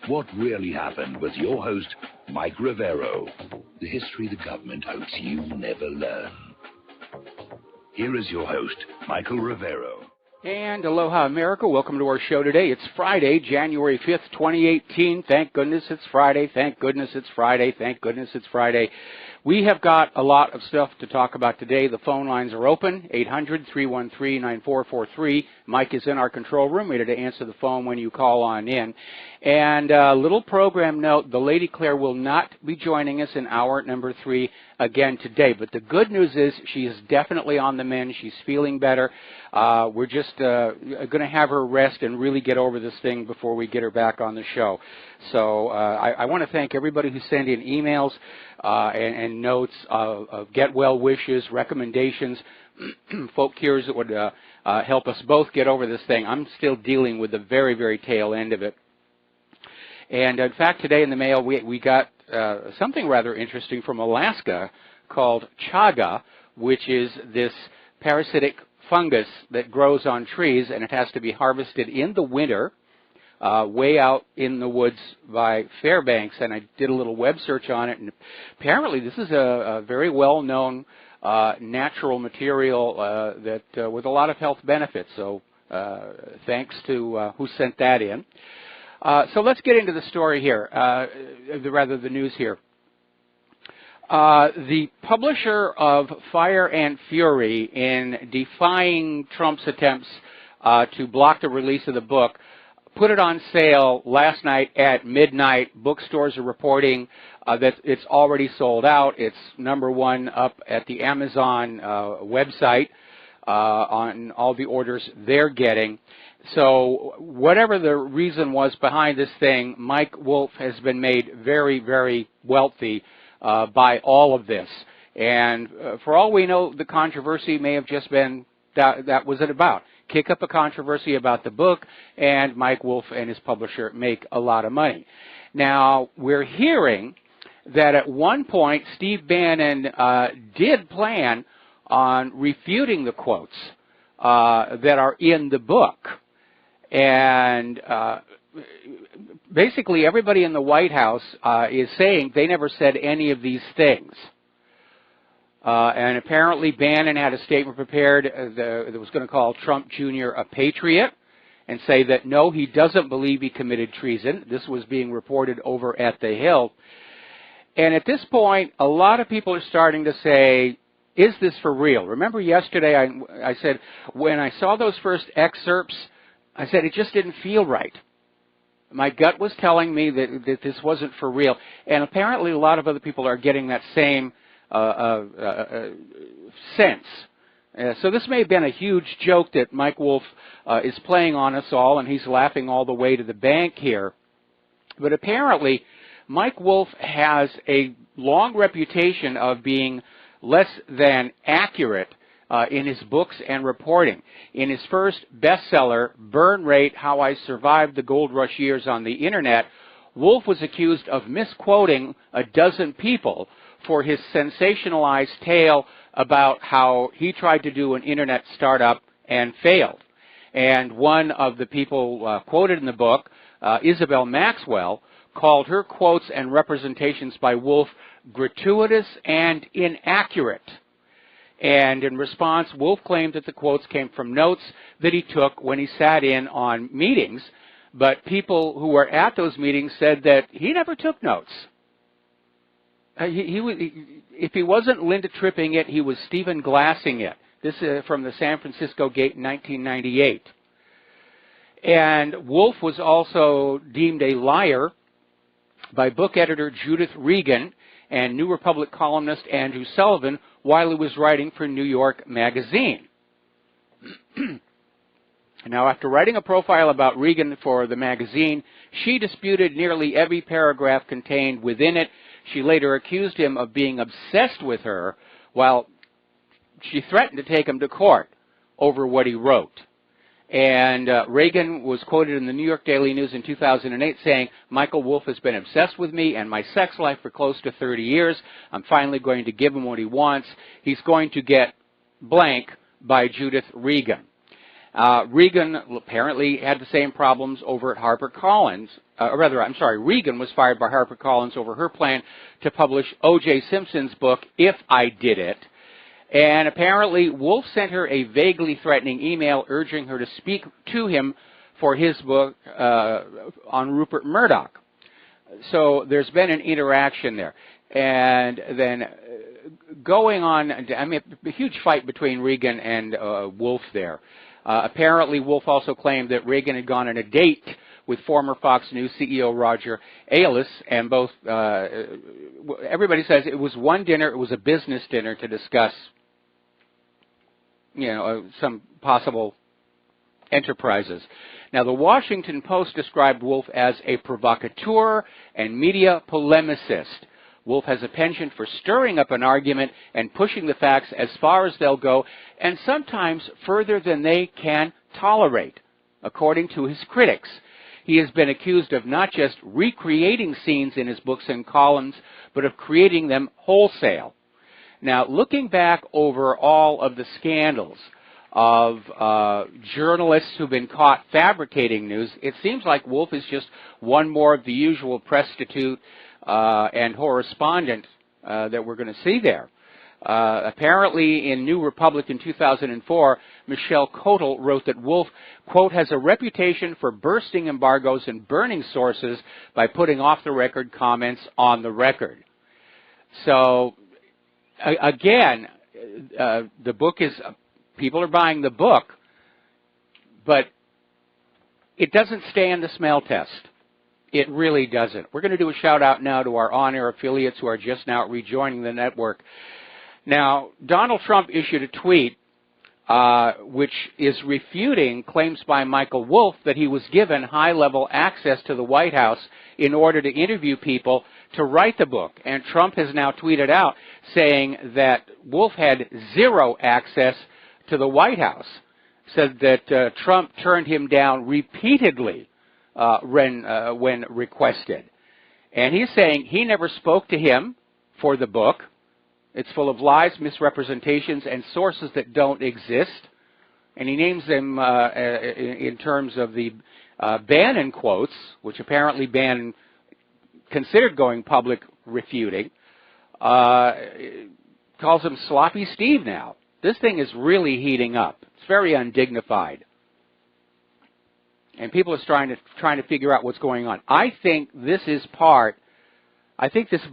What really happened with your host, Mike Rivero. The history the government hopes you never learn. Here is your host, Michael Rivero. And aloha, America. Welcome to our show today. It's Friday, January 5th, 2018. Thank goodness it's Friday. Thank goodness it's Friday. Thank goodness it's Friday. We have got a lot of stuff to talk about today. The phone lines are open, 800-313-9443. Mike is in our control room, ready to answer the phone when you call on in. And a little program note, the Lady Claire will not be joining us in hour number 3 again today. But the good news is she is definitely on the mend. She's feeling better. We're just going to have her rest and really get over this thing before we get her back on the show. So I want to thank everybody who sent in emails and notes of get well wishes, recommendations, folk cures that would help us both get over this thing. I'm still dealing with the very, very tail end of it. And in fact, today in the mail we got something rather interesting from Alaska called chaga, which is this parasitic fungus that grows on trees, and it has to be harvested in the winter way out in the woods by Fairbanks. And I did a little web search on it, and apparently this is a very well-known natural material that with a lot of health benefits. So thanks to who sent that in. So let's get into the story here, the news here. The publisher of Fire and Fury, in defying Trump's attempts to block the release of the book, put it on sale last night at midnight. Bookstores are reporting that it's already sold out. It's #1 up at the Amazon website on all the orders they're getting. So whatever the reason was behind this thing, Mike Wolf has been made very, very wealthy by all of this. And for all we know, the controversy may have just been that was it about. Kick up a controversy about the book, and Mike Wolf and his publisher make a lot of money. Now, we're hearing that at one point Steve Bannon did plan on refuting the quotes that are in the book. And basically everybody in the White House is saying they never said any of these things. And apparently Bannon had a statement prepared that was going to call Trump Jr. a patriot and say that, no, he doesn't believe he committed treason. This was being reported over at the Hill. And at this point, a lot of people are starting to say, is this for real? Remember yesterday I said, when I saw those first excerpts, I said it just didn't feel right. My gut was telling me that this wasn't for real. And apparently a lot of other people are getting that same sense. So this may have been a huge joke that Mike Wolf is playing on us all, and he's laughing all the way to the bank here. But apparently Mike Wolf has a long reputation of being less than accurate in his books and reporting. In his first bestseller, Burn Rate, How I Survived the Gold Rush Years on the Internet, Wolf was accused of misquoting a dozen people for his sensationalized tale about how he tried to do an Internet startup and failed. And one of the people quoted in the book, Isabel Maxwell, called her quotes and representations by Wolf gratuitous and inaccurate. And in response, Wolf claimed that the quotes came from notes that he took when he sat in on meetings, but people who were at those meetings said that he never took notes. If he wasn't Linda Tripping it, he was Stephen Glassing it. This is from the San Francisco Gate in 1998. And Wolf was also deemed a liar by book editor Judith Regan and New Republic columnist Andrew Sullivan while he was writing for New York Magazine. Now, after writing a profile about Regan for the magazine, she disputed nearly every paragraph contained within it. She later accused him of being obsessed with her, while she threatened to take him to court over what he wrote. And Reagan was quoted in the New York Daily News in 2008 saying, Michael Wolf has been obsessed with me and my sex life for close to 30 years. I'm finally going to give him what he wants. He's going to get blank by Judith Regan. Reagan apparently had the same problems over at HarperCollins. Reagan was fired by HarperCollins over her plan to publish O.J. Simpson's book, If I Did It. And apparently Wolf sent her a vaguely threatening email urging her to speak to him for his book on Rupert Murdoch. So there's been an interaction there. And then going on, I mean, a huge fight between Reagan and Wolf there. Apparently, Wolf also claimed that Reagan had gone on a date with former Fox News CEO Roger Ailes, and both, everybody says it was one dinner, it was a business dinner to discuss, some possible enterprises. Now, the Washington Post described Wolf as a provocateur and media polemicist. Wolf has a penchant for stirring up an argument and pushing the facts as far as they'll go, and sometimes further than they can tolerate, according to his critics. He has been accused of not just recreating scenes in his books and columns, but of creating them wholesale. Now, looking back over all of the scandals of journalists who've been caught fabricating news, it seems like Wolf is just one more of the usual prostitute and correspondent that we're going to see there. Apparently, in New Republic in 2004, Michelle Kotel wrote that Wolf, quote, has a reputation for bursting embargoes and burning sources by putting off-the-record comments on the record. So, again, the book is, people are buying the book, but it doesn't stand the smell test. It really doesn't. We're going to do a shout-out now to our on-air affiliates who are just now rejoining the network. Now, Donald Trump issued a tweet which is refuting claims by Michael Wolff that he was given high-level access to the White House in order to interview people to write the book. And Trump has now tweeted out saying that Wolff had zero access to the White House, said that Trump turned him down repeatedly when requested. And he's saying he never spoke to him for the book. It's full of lies, misrepresentations, and sources that don't exist. And he names them in terms of the Bannon quotes, which apparently Bannon considered going public refuting. Calls him Sloppy Steve now. This thing is really heating up. It's very undignified. And people are trying to figure out what's going on. I think this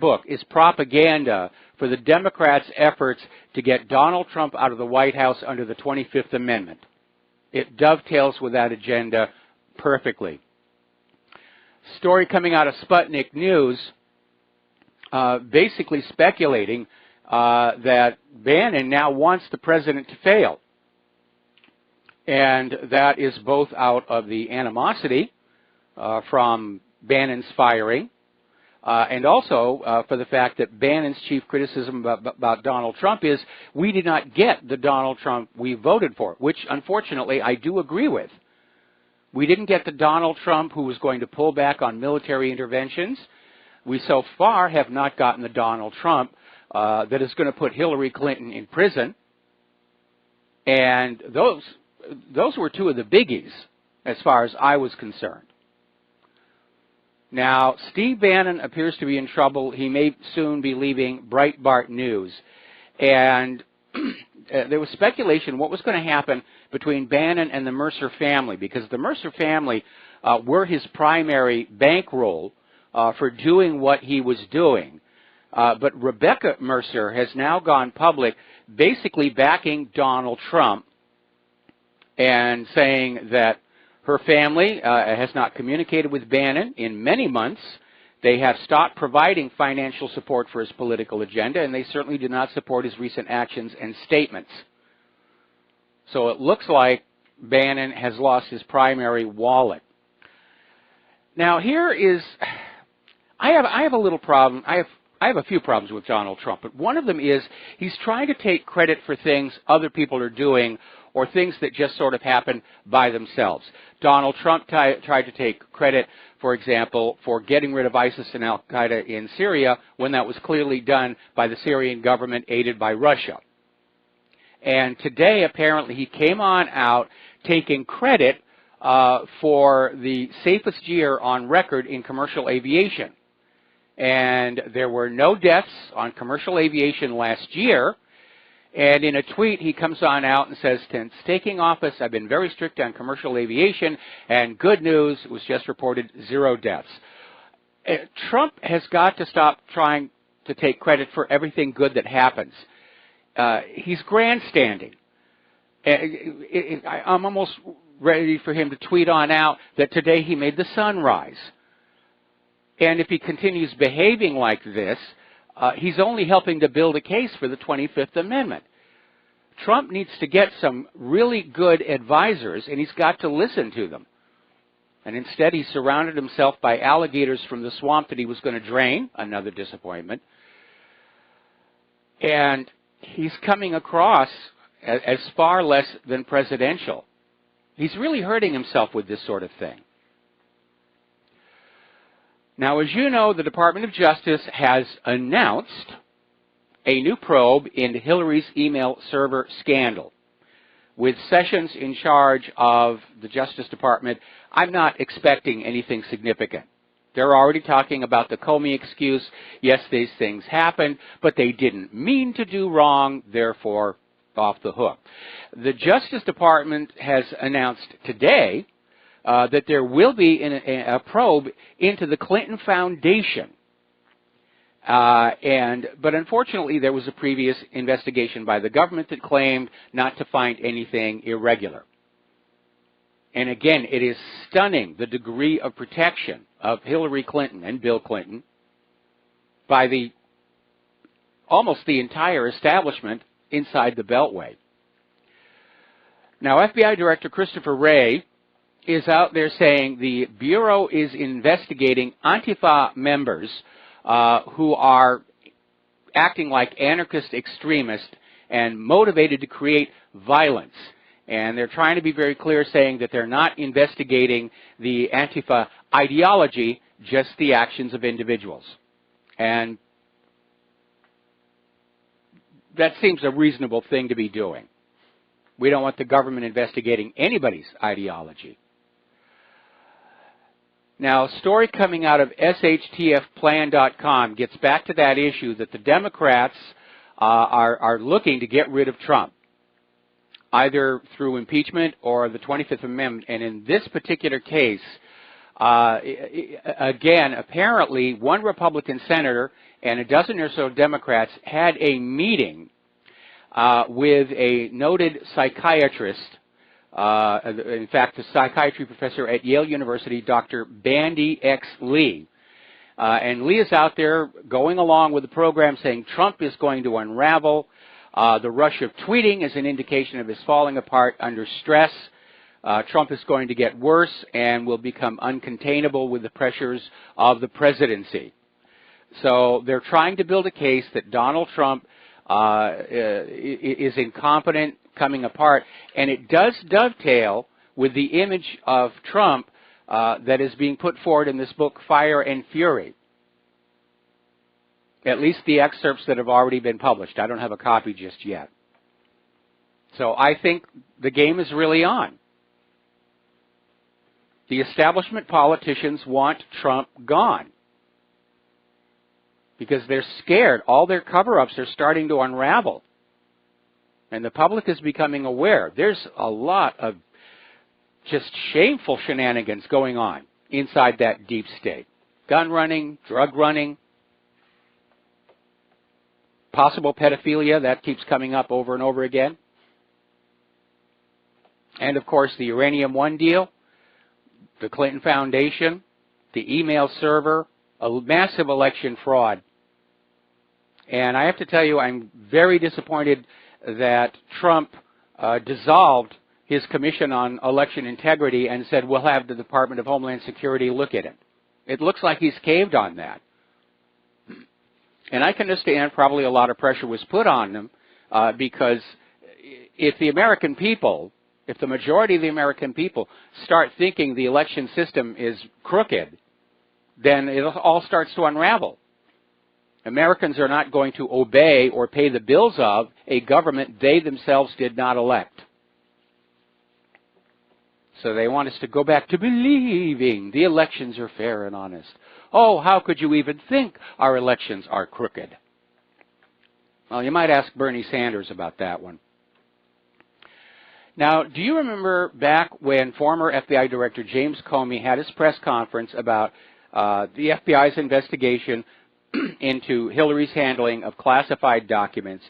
book is propaganda for the Democrats' efforts to get Donald Trump out of the White House under the 25th Amendment. It dovetails with that agenda perfectly. Story coming out of Sputnik News, basically speculating that Bannon now wants the president to fail. And that is both out of the animosity from Bannon's firing, and also for the fact that Bannon's chief criticism about Donald Trump is we did not get the Donald Trump we voted for, which unfortunately I do agree with. We didn't get the Donald Trump who was going to pull back on military interventions. We so far have not gotten the Donald Trump that is going to put Hillary Clinton in prison. And those were two of the biggies as far as I was concerned. Now, Steve Bannon appears to be in trouble. He may soon be leaving Breitbart News. And there was speculation what was going to happen between Bannon and the Mercer family, because the Mercer family were his primary bankroll for doing what he was doing. But Rebecca Mercer has now gone public basically backing Donald Trump and saying that her family has not communicated with Bannon in many months. They have stopped providing financial support for his political agenda, and they certainly do not support his recent actions and statements. So it looks like Bannon has lost his primary wallet. Now here is, I have a little problem. I have a few problems with Donald Trump, but one of them is he's trying to take credit for things other people are doing or things that just sort of happen by themselves. Donald Trump tried to take credit, for example, for getting rid of ISIS and al-Qaeda in Syria when that was clearly done by the Syrian government aided by Russia. And today, apparently, he came on out taking credit for the safest year on record in commercial aviation. And there were no deaths on commercial aviation last year. And in a tweet, he comes on out and says, since taking office, I've been very strict on commercial aviation, and good news, it was just reported 0 deaths. Trump has got to stop trying to take credit for everything good that happens. He's grandstanding. I'm almost ready for him to tweet on out that today he made the sun rise. And if he continues behaving like this, he's only helping to build a case for the 25th Amendment. Trump needs to get some really good advisors, and he's got to listen to them. And instead, he surrounded himself by alligators from the swamp that he was going to drain, another disappointment. And he's coming across as far less than presidential. He's really hurting himself with this sort of thing. Now, as you know, the Department of Justice has announced a new probe into Hillary's email server scandal. With Sessions in charge of the Justice Department, I'm not expecting anything significant. They're already talking about the Comey excuse. Yes, these things happened, but they didn't mean to do wrong, therefore off the hook. The Justice Department has announced today that there will be a probe into the Clinton Foundation. But unfortunately, there was a previous investigation by the government that claimed not to find anything irregular. And again, it is stunning the degree of protection of Hillary Clinton and Bill Clinton by almost the entire establishment inside the Beltway. Now, FBI Director Christopher Wray is out there saying the Bureau is investigating Antifa members who are acting like anarchist extremists and motivated to create violence. And they're trying to be very clear, saying that they're not investigating the Antifa ideology, just the actions of individuals. And that seems a reasonable thing to be doing. We don't want the government investigating anybody's ideology. Now, a story coming out of shtfplan.com gets back to that issue that the Democrats are looking to get rid of Trump, either through impeachment or the 25th Amendment. And in this particular case, again, apparently one Republican senator and a dozen or so Democrats had a meeting with a noted psychiatrist, in fact, the psychiatry professor at Yale University, Dr. Bandy X. Lee. And Lee is out there going along with the program saying Trump is going to unravel. The rush of tweeting is an indication of his falling apart under stress. Trump is going to get worse and will become uncontainable with the pressures of the presidency. So they're trying to build a case that Donald Trump is incompetent, coming apart, and it does dovetail with the image of Trump that is being put forward in this book, Fire and Fury. At least the excerpts that have already been published. I don't have a copy just yet. So I think the game is really on. The establishment politicians want Trump gone because they're scared. All their cover-ups are starting to unravel. And the public is becoming aware. There's a lot of just shameful shenanigans going on inside that deep state. Gun running, drug running, possible pedophilia, that keeps coming up over and over again. And, of course, the Uranium One deal, the Clinton Foundation, the email server, a massive election fraud. And I have to tell you, I'm very disappointed that Trump dissolved his Commission on Election Integrity and said, we'll have the Department of Homeland Security look at it. It looks like he's caved on that. And I can understand probably a lot of pressure was put on them because if the American people, if the majority of the American people start thinking the election system is crooked, then it all starts to unravel. Americans are not going to obey or pay the bills of a government they themselves did not elect. So they want us to go back to believing the elections are fair and honest. Oh, how could you even think our elections are crooked? Well, you might ask Bernie Sanders about that one. Now, do you remember back when former FBI Director James Comey had his press conference about the FBI's investigation into Hillary's handling of classified documents,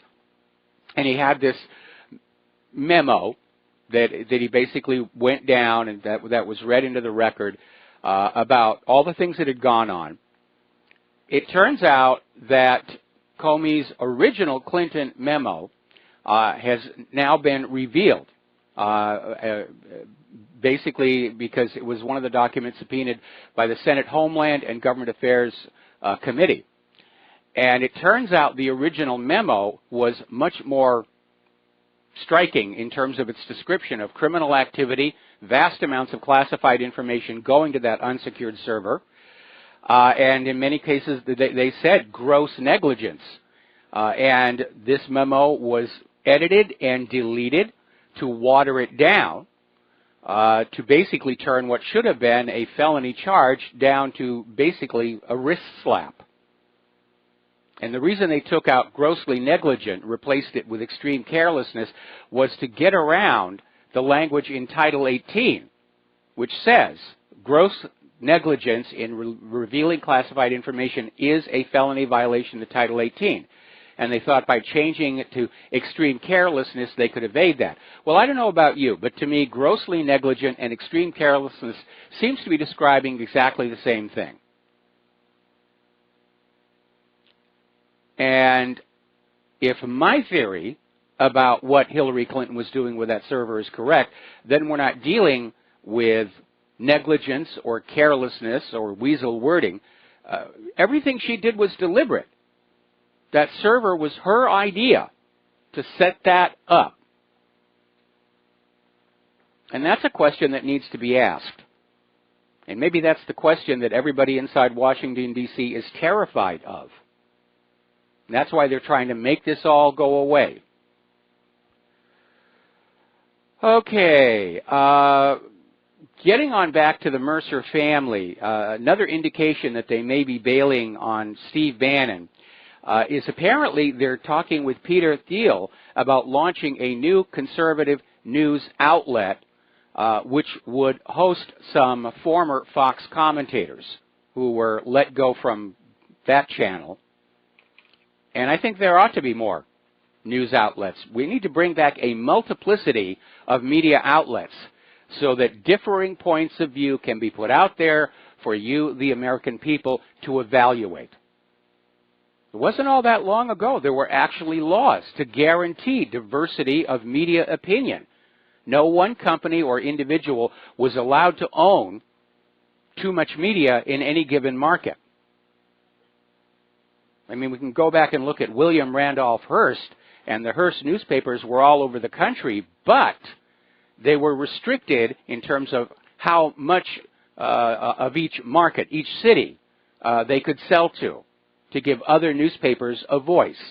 and he had this memo that he basically went down and that was read into the record about all the things that had gone on. It turns out that Comey's original Clinton memo has now been revealed, basically because it was one of the documents subpoenaed by the Senate Homeland and Government Affairs Committee. And it turns out the original memo was much more striking in terms of its description of criminal activity, vast amounts of classified information going to that unsecured server, and in many cases they said gross negligence. And this memo was edited and deleted to water it down, to basically turn what should have been a felony charge down to basically a wrist slap. And the reason they took out grossly negligent, replaced it with extreme carelessness, was to get around the language in Title 18, which says gross negligence in revealing classified information is a felony violation of Title 18. And they thought by changing it to extreme carelessness, they could evade that. Well, I don't know about you, but to me, grossly negligent and extreme carelessness seems to be describing exactly the same thing. And if my theory about what Hillary Clinton was doing with that server is correct, then we're not dealing with negligence or carelessness or weasel wording. Everything she did was deliberate. That server was her idea to set that up. And that's a question that needs to be asked. And maybe that's the question that everybody inside Washington, D.C. is terrified of. And that's why they're trying to make this all go away. Okay, getting on back to the Mercer family, another indication that they may be bailing on Steve Bannon is apparently they're talking with Peter Thiel about launching a new conservative news outlet which would host some former Fox commentators who were let go from that channel. And I think there ought to be more news outlets. We need to bring back a multiplicity of media outlets so that differing points of view can be put out there for you, the American people, to evaluate. It wasn't all that long ago. There were actually laws to guarantee diversity of media opinion. No one company or individual was allowed to own too much media in any given market. I mean, we can go back and look at William Randolph Hearst, and the Hearst newspapers were all over the country, but they were restricted in terms of how much of each market, each city, they could sell to give other newspapers a voice.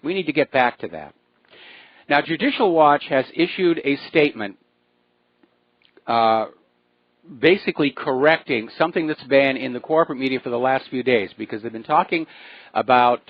We need to get back to that. Now, Judicial Watch has issued a statement basically correcting something that's been in the corporate media for the last few days, because they've been talking about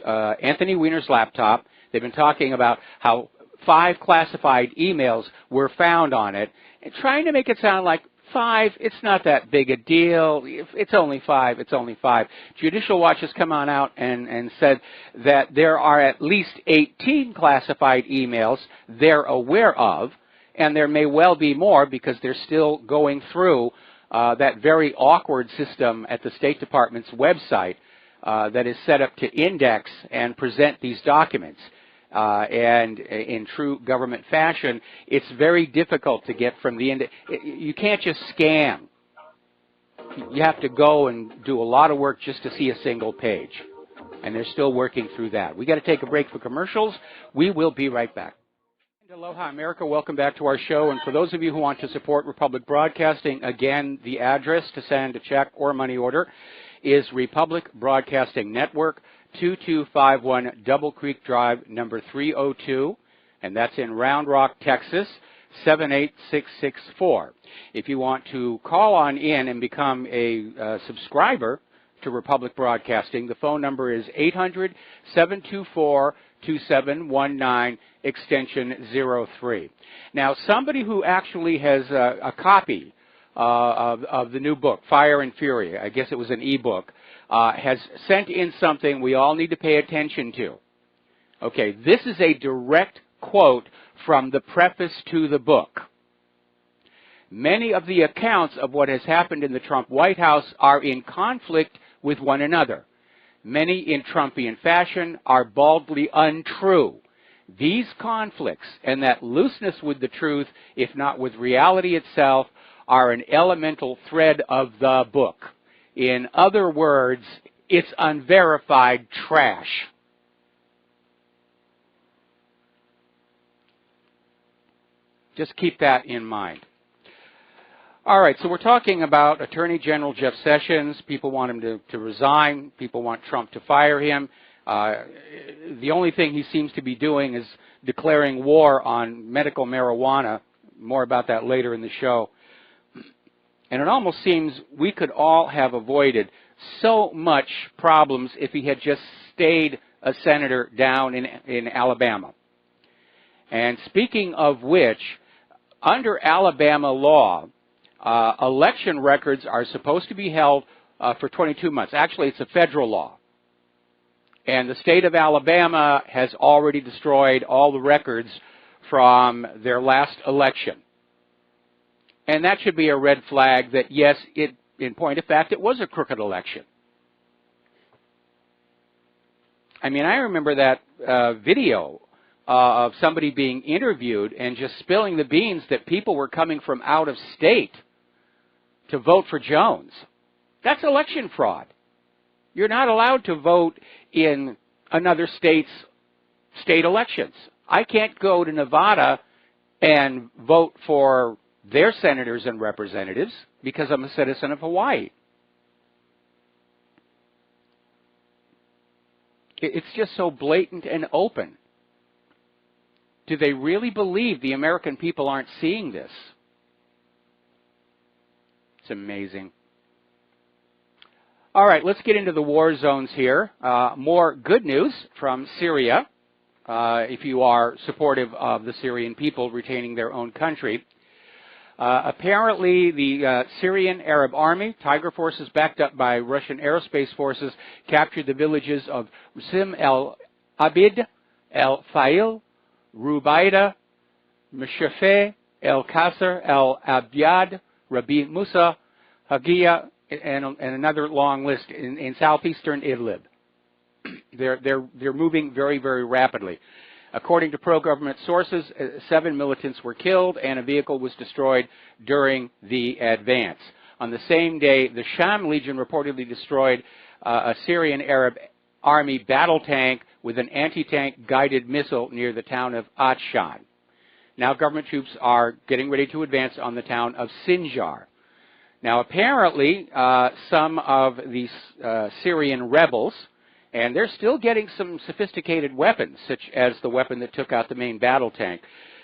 Anthony Weiner's laptop. They've been talking about how 5 classified emails were found on it, and trying to make it sound like 5, it's not that big a deal. It's only 5, it's only 5. Judicial Watch has come on out and said that there are at least 18 classified emails they're aware of, and there may well be more because they're still going through that very awkward system at the State Department's website that is set up to index and present these documents. And in true government fashion, it's very difficult to get from the index. You can't just scan. You have to go and do a lot of work just to see a single page. And they're still working through that. We got to take a break for commercials. We will be right back. Aloha America, welcome back to our show. And for those of you who want to support Republic Broadcasting, again, the address to send a check or money order is Republic Broadcasting Network, 2251 Double Creek Drive, number 302, and that's in Round Rock, Texas, 78664. If you want to call on in and become a subscriber to Republic Broadcasting, the phone number is 800-724-2719, extension 03. Now, somebody who actually has a copy of the new book, Fire and Fury, I guess it was an e-book, has sent in something we all need to pay attention to. Okay, this is a direct quote from the preface to the book. Many of the accounts of what has happened in the Trump White House are in conflict with one another. Many in Trumpian fashion are baldly untrue. These conflicts and that looseness with the truth, if not with reality itself, are an elemental thread of the book. In other words, it's unverified trash. Just keep that in mind. All right, so we're talking about Attorney General Jeff Sessions. People want him to resign. People want Trump to fire him. The only thing he seems to be doing is declaring war on medical marijuana. More about that later in the show. And it almost seems we could all have avoided so much problems if he had just stayed a senator down in Alabama. And speaking of which, under Alabama law, election records are supposed to be held for 22 months. Actually, it's a federal law. And the state of Alabama has already destroyed all the records from their last election. And that should be a red flag that, yes, in point of fact, it was a crooked election. I mean, I remember that video of somebody being interviewed and just spilling the beans that people were coming from out of state to vote for Jones. That's election fraud. You're not allowed to vote in another state's state elections. I can't go to Nevada and vote for their senators and representatives because I'm a citizen of Hawaii. It's just so blatant and open. Do they really believe the American people aren't seeing this? It's amazing. All right, let's get into the war zones here. More good news from Syria, if you are supportive of the Syrian people retaining their own country. Apparently, the Syrian Arab Army, Tiger forces backed up by Russian aerospace forces, captured the villages of Sim el-Abid, el-Fail, Rubaida, Meshafeh, el-Qasr, el-Abyad, Rabi Musa, Hagia, and another long list in southeastern Idlib. They're moving very, very rapidly. According to pro-government sources, 7 militants were killed and a vehicle was destroyed during the advance. On the same day, the Sham Legion reportedly destroyed a Syrian Arab Army battle tank with an anti-tank guided missile near the town of Atshan. Now government troops are getting ready to advance on the town of Sinjar. Now apparently some of these Syrian rebels, and they're still getting some sophisticated weapons, such as the weapon that took out the main battle tank.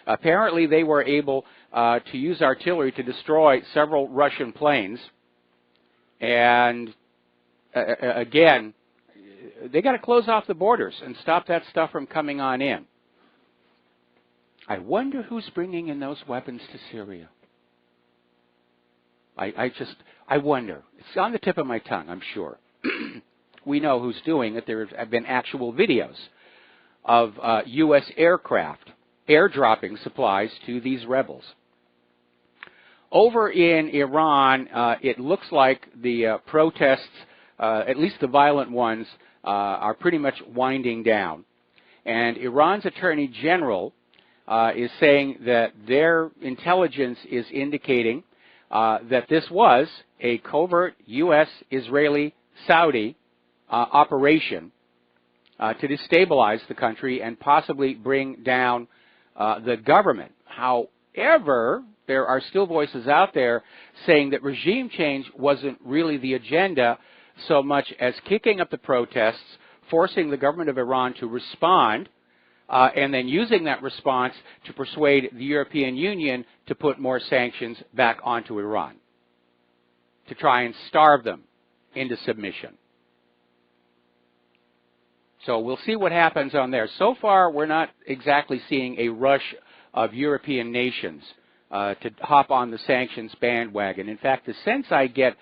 Apparently they were able to use artillery to destroy several Russian planes. And again, they got to close off the borders and stop that stuff from coming on in. I wonder who's bringing in those weapons to Syria. I wonder. It's on the tip of my tongue, I'm sure. We know who's doing it. There have been actual videos of U.S. aircraft airdropping supplies to these rebels. Over in Iran, it looks like the protests, at least the violent ones, are pretty much winding down. And Iran's Attorney General is saying that their intelligence is indicating that this was a covert U.S., Israeli, Saudi operation to destabilize the country and possibly bring down the government. However, there are still voices out there saying that regime change wasn't really the agenda so much as kicking up the protests, forcing the government of Iran to respond and then using that response to persuade the European Union to put more sanctions back onto Iran, to try and starve them into submission. So we'll see what happens on there. So far, we're not exactly seeing a rush of European nations to hop on the sanctions bandwagon. In fact, the sense I get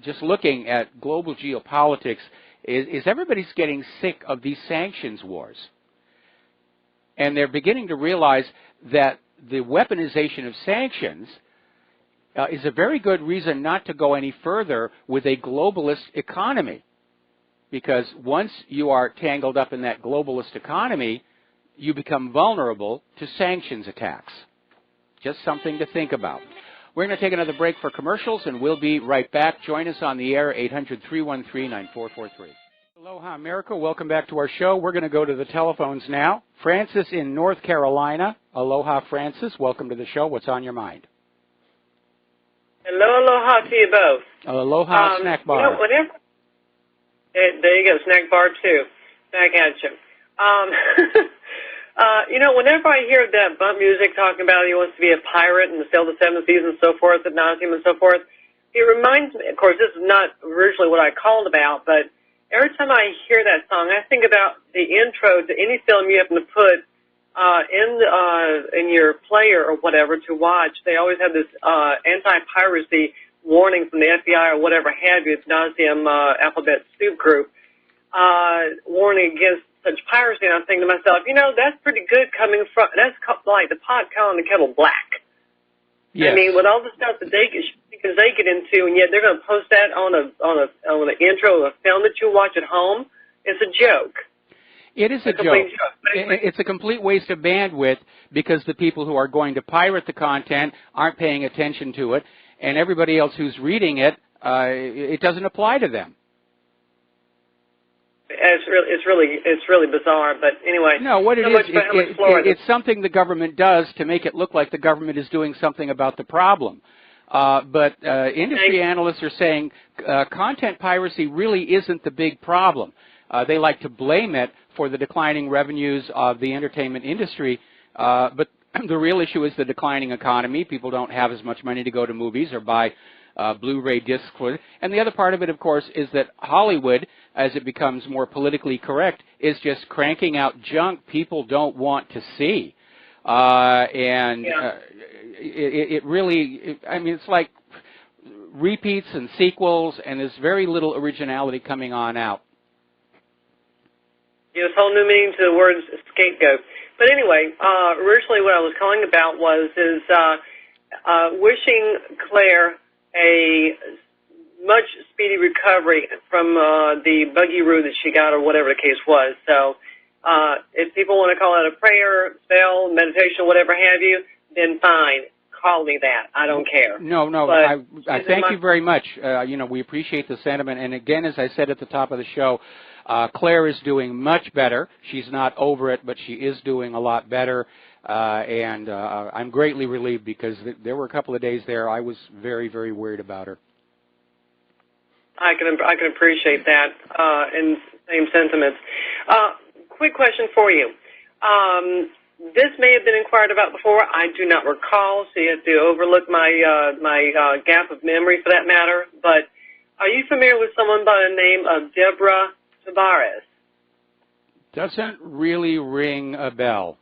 just looking at global geopolitics is everybody's getting sick of these sanctions wars. And they're beginning to realize that the weaponization of sanctions is a very good reason not to go any further with a globalist economy. Because once you are tangled up in that globalist economy, you become vulnerable to sanctions attacks. Just something to think about. We're going to take another break for commercials, and we'll be right back. Join us on the air, 800-313-9443. Aloha, America. Welcome back to our show. We're going to go to the telephones now. Francis in North Carolina. Aloha, Francis. Welcome to the show. What's on your mind? Hello, aloha to you both. Aloha, snack bar. You know, there you go, snack bar too. Back at you. You know, whenever I hear that bump music talking about he wants to be a pirate and sail the seven seas and so forth, ad nauseum and so forth, it reminds me, of course, this is not originally what I called about, but every time I hear that song, I think about the intro to any film you happen to put in your player or whatever to watch. They always have this anti-piracy warning from the FBI or whatever have you, ad nauseum alphabet soup group, warning against such piracy. And I'm thinking to myself, you know, that's pretty good coming from, that's like the pot calling the kettle black. Yes. I mean, with all the stuff that they get into, and yet they're going to post that on an intro of a film that you watch at home. It's a joke. It is a joke. Anyway. It's a complete waste of bandwidth because the people who are going to pirate the content aren't paying attention to it, and everybody else who's reading it, it doesn't apply to them. It's really bizarre, but anyway. No, what it's something the government does to make it look like the government is doing something about the problem. But industry analysts are saying content piracy really isn't the big problem. They like to blame it for the declining revenues of the entertainment industry, but the real issue is the declining economy. People don't have as much money to go to movies or buy Blu-ray discs for it. And the other part of it, of course, is that Hollywood, as it becomes more politically correct, is just cranking out junk people don't want to see. It really, I mean, it's like repeats and sequels, and there's very little originality coming on out. There's a whole new meaning to the word scapegoat. But anyway, originally what I was calling about was wishing Claire a much speedy recovery from the buggy roo that she got or whatever the case was. So if people want to call it a prayer, spell, meditation, whatever have you, then fine. Call me that. I don't care. No, I thank you very much. You know, we appreciate the sentiment. And again, as I said at the top of the show, Claire is doing much better. She's not over it, but she is doing a lot better. And I'm greatly relieved because there were a couple of days there I was very, very worried about her. I can appreciate that in same sentiments. Quick question for you. This may have been inquired about before. I do not recall, so you have to overlook my gap of memory for that matter. But are you familiar with someone by the name of Deborah Tavares? Doesn't really ring a bell.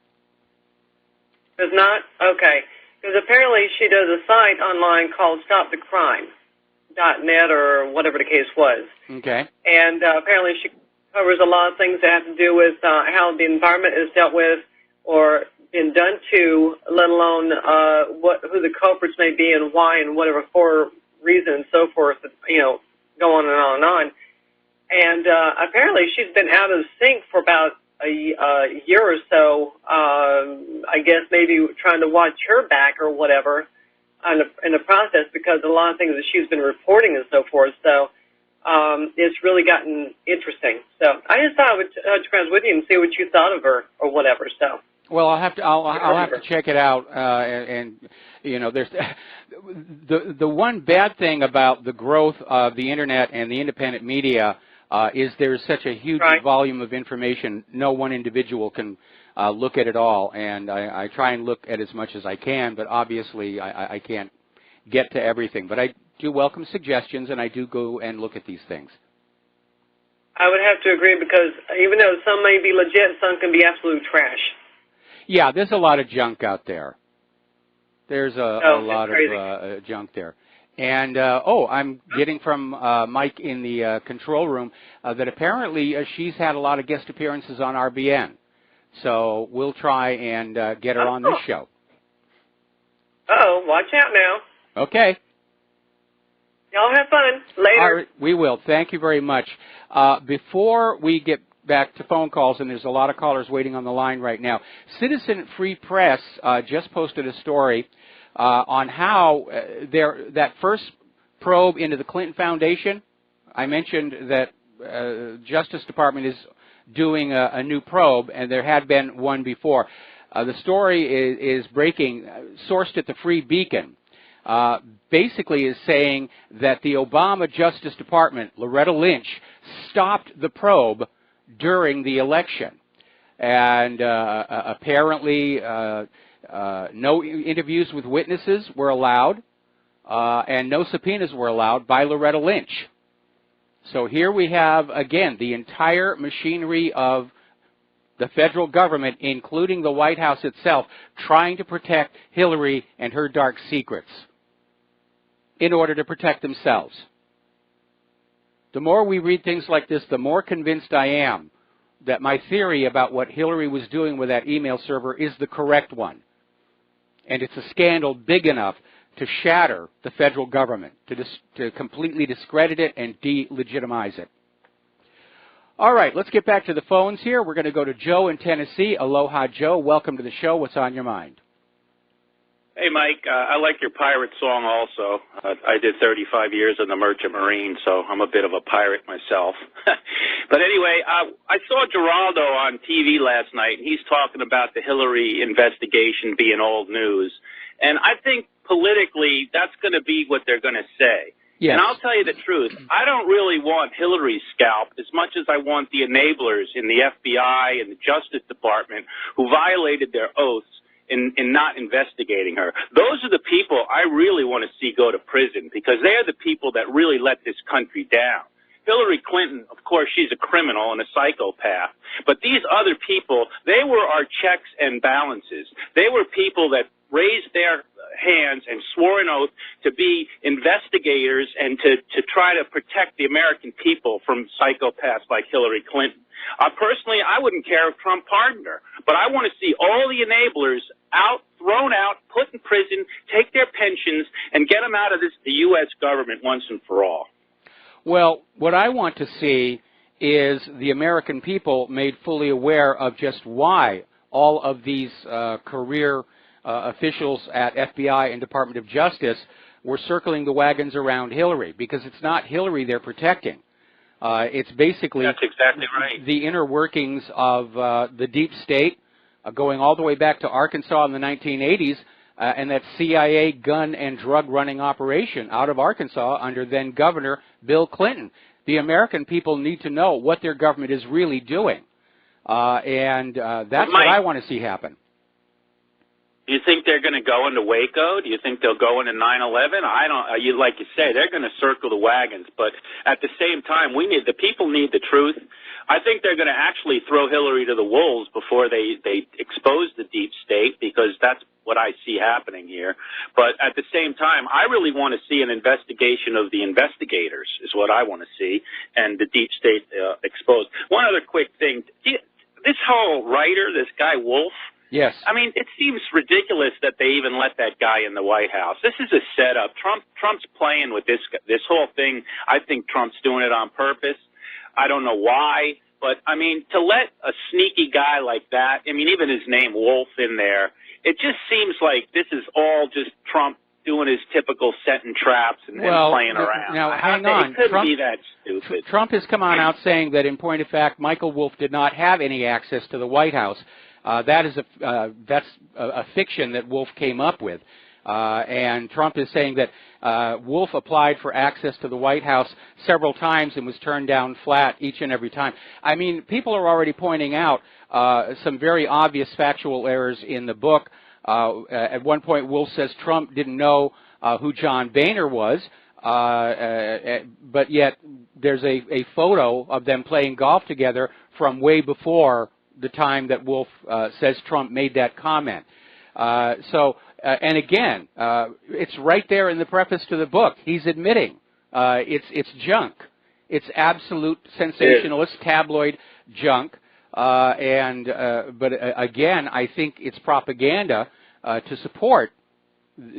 Does not? Okay. Because apparently she does a site online called StopTheCrime.net or whatever the case was. Okay. And apparently she covers a lot of things that have to do with how the environment is dealt with or been done to, let alone who the culprits may be and why and whatever for reason and so forth, you know, go on and on and on. And apparently she's been out of sync for about a year or so, I guess maybe trying to watch her back or whatever in the process because a lot of things that she's been reporting and so forth. So it's really gotten interesting. So I just thought I would touch base with you and see what you thought of her or whatever. So. Well, I'll have to check it out, and you know, there's the one bad thing about the growth of the internet and the independent media is there's such a huge volume of information, no one individual can look at it all. And I try and look at as much as I can, but obviously I can't get to everything. But I do welcome suggestions, and I do go and look at these things. I would have to agree, because even though some may be legit, some can be absolute trash. Yeah, there's a lot of junk out there. There's a lot of junk there. And, I'm getting from Mike in the control room that apparently she's had a lot of guest appearances on RBN. So we'll try and get her on this show. Uh-oh, watch out now. Okay. Y'all have fun. Later. All right, we will. Thank you very much. Before we get back to phone calls, and there's a lot of callers waiting on the line right now, Citizen Free Press just posted a story on how that first probe into the Clinton Foundation, I mentioned that Justice Department is doing a new probe, and there had been one before. The story is breaking, sourced at the Free Beacon. Basically is saying that the Obama Justice Department, Loretta Lynch, stopped the probe during the election. And apparently no interviews with witnesses were allowed, and no subpoenas were allowed by Loretta Lynch. So here we have, again, the entire machinery of the federal government, including the White House itself, trying to protect Hillary and her dark secrets in order to protect themselves. The more we read things like this, the more convinced I am that my theory about what Hillary was doing with that email server is the correct one. And it's a scandal big enough to shatter the federal government, to completely discredit it and delegitimize it. All right, let's get back to the phones here. We're going to go to Joe in Tennessee. Aloha, Joe. Welcome to the show. What's on your mind? Hey, Mike, I like your pirate song also. I did 35 years in the Merchant Marine, so I'm a bit of a pirate myself. But anyway, I saw Geraldo on TV last night, and he's talking about the Hillary investigation being old news. And I think politically that's going to be what they're going to say. Yes. And I'll tell you the truth, I don't really want Hillary's scalp as much as I want the enablers in the FBI and the Justice Department who violated their oaths in not investigating her. Those are the people I really want to see go to prison, because they're the people that really let this country down. Hillary Clinton, of course, she's a criminal and a psychopath. But these other people, they were our checks and balances. They were people that raised their hands and swore an oath to be investigators and to try to protect the American people from psychopaths like Hillary Clinton. Personally, I wouldn't care if Trump pardoned her, but I want to see all the enablers thrown out, put in prison, take their pensions, and get them out of the U.S. government once and for all. Well, what I want to see is the American people made fully aware of just why all of these career officials at FBI and Department of Justice were circling the wagons around Hillary, because it's not Hillary they're protecting. It's basically That's exactly right. The inner workings of the deep state, going all the way back to Arkansas in the 1980s, and that CIA gun and drug running operation out of Arkansas under then Governor Bill Clinton. The American people need to know what their government is really doing, and that's what I want to see happen. Do you think they're going to go into Waco? Do you think they'll go into 9/11? I don't. Like you say, they're going to circle the wagons. But at the same time, the people need the truth. I think they're going to actually throw Hillary to the wolves before they expose the deep state, because that's what I see happening here. But at the same time, I really want to see an investigation of the investigators, is what I want to see, and the deep state exposed. One other quick thing: this whole writer, this guy Wolf. Yes. I mean, it seems ridiculous that they even let that guy in the White House. This is a setup. Trump's playing with this whole thing. I think Trump's doing it on purpose. I don't know why, but, I mean, to let a sneaky guy like that, I mean, even his name, Wolf, in there, it just seems like this is all just Trump doing his typical setting traps and playing around. Now, hang on. It couldn't be that stupid. Trump has come on out saying that, in point of fact, Michael Wolf did not have any access to the White House. That's a fiction that Wolf came up with. And Trump is saying that Wolf applied for access to the White House several times and was turned down flat each and every time. I mean, people are already pointing out some very obvious factual errors in the book. At one point, Wolf says Trump didn't know who John Boehner was, but yet there's a photo of them playing golf together from way before the time that Wolf says Trump made that comment. And again, it's right there in the preface to the book. He's admitting it's junk. It's absolute sensationalist tabloid junk. But again, I think it's propaganda to support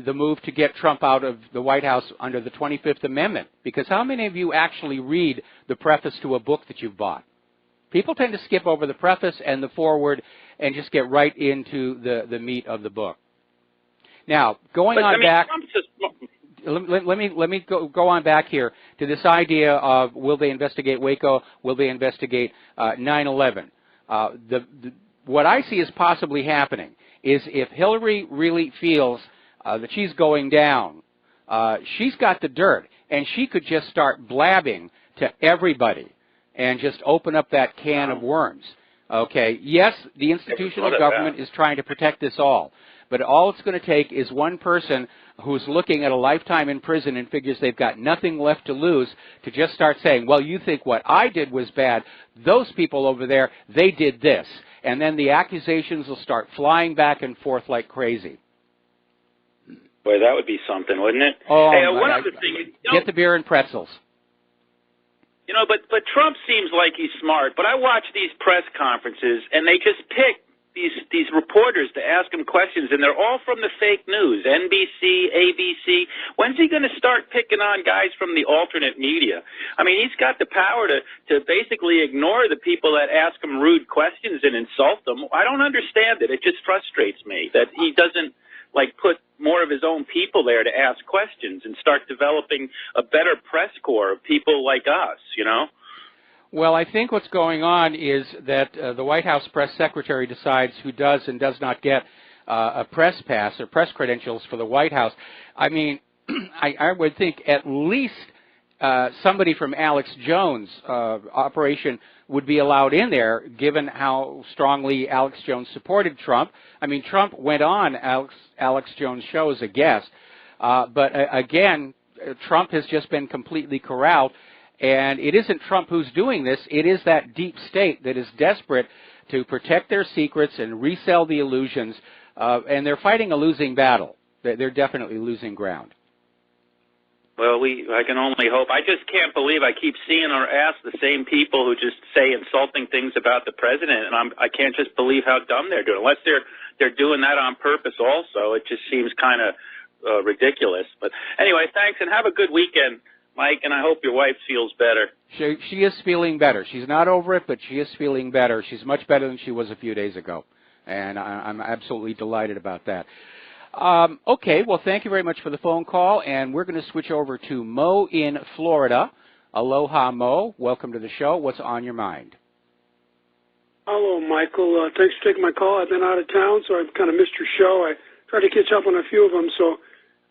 the move to get Trump out of the White House under the 25th Amendment. Because how many of you actually read the preface to a book that you've bought? People tend to skip over the preface and the foreword and just get right into the meat of the book. Now, going on back, let me go on back here to this idea of will they investigate Waco, will they investigate 9/11. What I see is possibly happening is if Hillary really feels that she's going down, she's got the dirt, and she could just start blabbing to everybody and just open up that can of worms. Okay, yes, the institutional government is trying to protect us all, but all it's going to take is one person who's looking at a lifetime in prison and figures they've got nothing left to lose to just start saying, well, you think what I did was bad. Those people over there, they did this. And then the accusations will start flying back and forth like crazy. Boy, that would be something, wouldn't it? Oh, hey, one other thing. Get the beer and pretzels. You know, but Trump seems like he's smart. But I watch these press conferences, and they just pick these reporters to ask him questions, and they're all from the fake news, NBC, ABC. When's he going to start picking on guys from the alternate media? I mean, he's got the power to basically ignore the people that ask him rude questions and insult them. I don't understand it. It just frustrates me that he doesn't, like, put more of his own people there to ask questions and start developing a better press corps of people like us, you know? Well, I think what's going on is that the White House press secretary decides who does and does not get a press pass or press credentials for the White House. I mean, I would think at least somebody from Alex Jones' operation would be allowed in there, given how strongly Alex Jones supported Trump. I mean, Trump went on Alex Jones' show as a guest, but again, Trump has just been completely corralled. And it isn't Trump who's doing this. It is that deep state that is desperate to protect their secrets and resell the illusions. And they're fighting a losing battle. They're definitely losing ground. Well, I can only hope. I just can't believe I keep seeing or ask the same people who just say insulting things about the president, and I can't just believe how dumb they're doing. Unless they're doing that on purpose also, it just seems kind of ridiculous. But anyway, thanks, and have a good weekend, Mike, and I hope your wife feels better. She is feeling better. She's not over it, but she is feeling better. She's much better than she was a few days ago, and I'm absolutely delighted about that. Okay, well, thank you very much for the phone call, and we're going to switch over to Mo in Florida. Aloha, Mo. Welcome to the show. What's on your mind? Hello, Michael. Thanks for taking my call. I've been out of town, so I've kind of missed your show. I tried to catch up on a few of them, so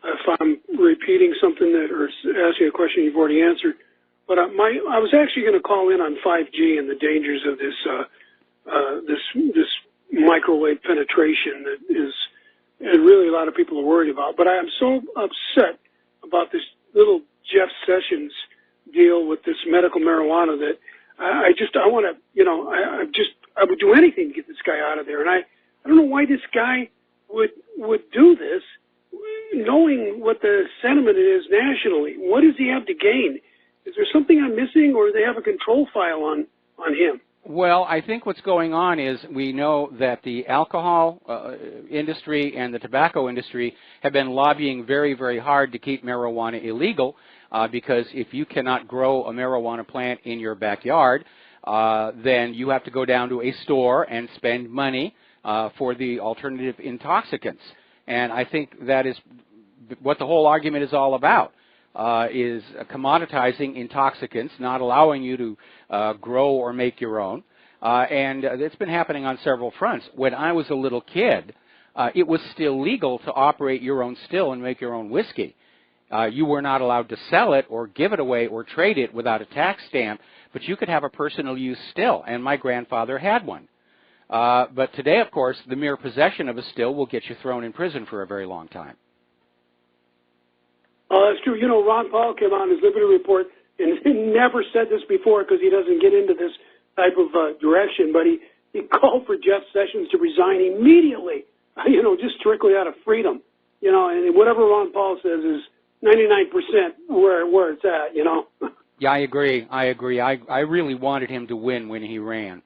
if I'm repeating something or asking a question you've already answered. But I was actually going to call in on 5G and the dangers of this microwave penetration that is, and really a lot of people are worried about. But I am so upset about this little Jeff Sessions deal with this medical marijuana that I would do anything to get this guy out of there. And I don't know why this guy would do this, knowing what the sentiment is nationally. What does he have to gain? Is there something I'm missing, or do they have a control file on him? Well, I think what's going on is we know that the alcohol industry and the tobacco industry have been lobbying very, very hard to keep marijuana illegal because if you cannot grow a marijuana plant in your backyard, then you have to go down to a store and spend money for the alternative intoxicants. And I think that is what the whole argument is all about, is commoditizing intoxicants, not allowing you to grow or make your own. And it's been happening on several fronts. When I was a little kid, it was still legal to operate your own still and make your own whiskey. You were not allowed to sell it or give it away or trade it without a tax stamp, but you could have a personal use still, and my grandfather had one. But today, of course, the mere possession of a still will get you thrown in prison for a very long time. Oh, that's true. You know, Ron Paul came on his Liberty Report and he never said this before because he doesn't get into this type of direction, but he called for Jeff Sessions to resign immediately, you know, just strictly out of freedom. You know, and whatever Ron Paul says is 99% where it's at, you know. Yeah, I agree. I really wanted him to win when he ran.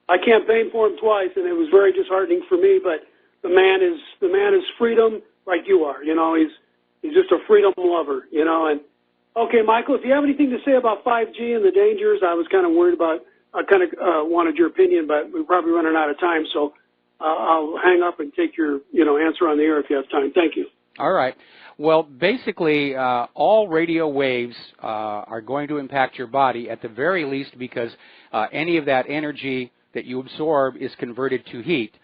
I campaigned for him twice, and it was very disheartening for me. But the man is freedom, like you are. You know, he's just a freedom lover. You know. And okay, Michael, if you have anything to say about 5G and the dangers, I was kind of worried about. I kind of wanted your opinion, but we're probably running out of time, so I'll hang up and take your answer on the air if you have time. Thank you. All right. Well, basically, all radio waves are going to impact your body at the very least because any of that energy that you absorb is converted to heat.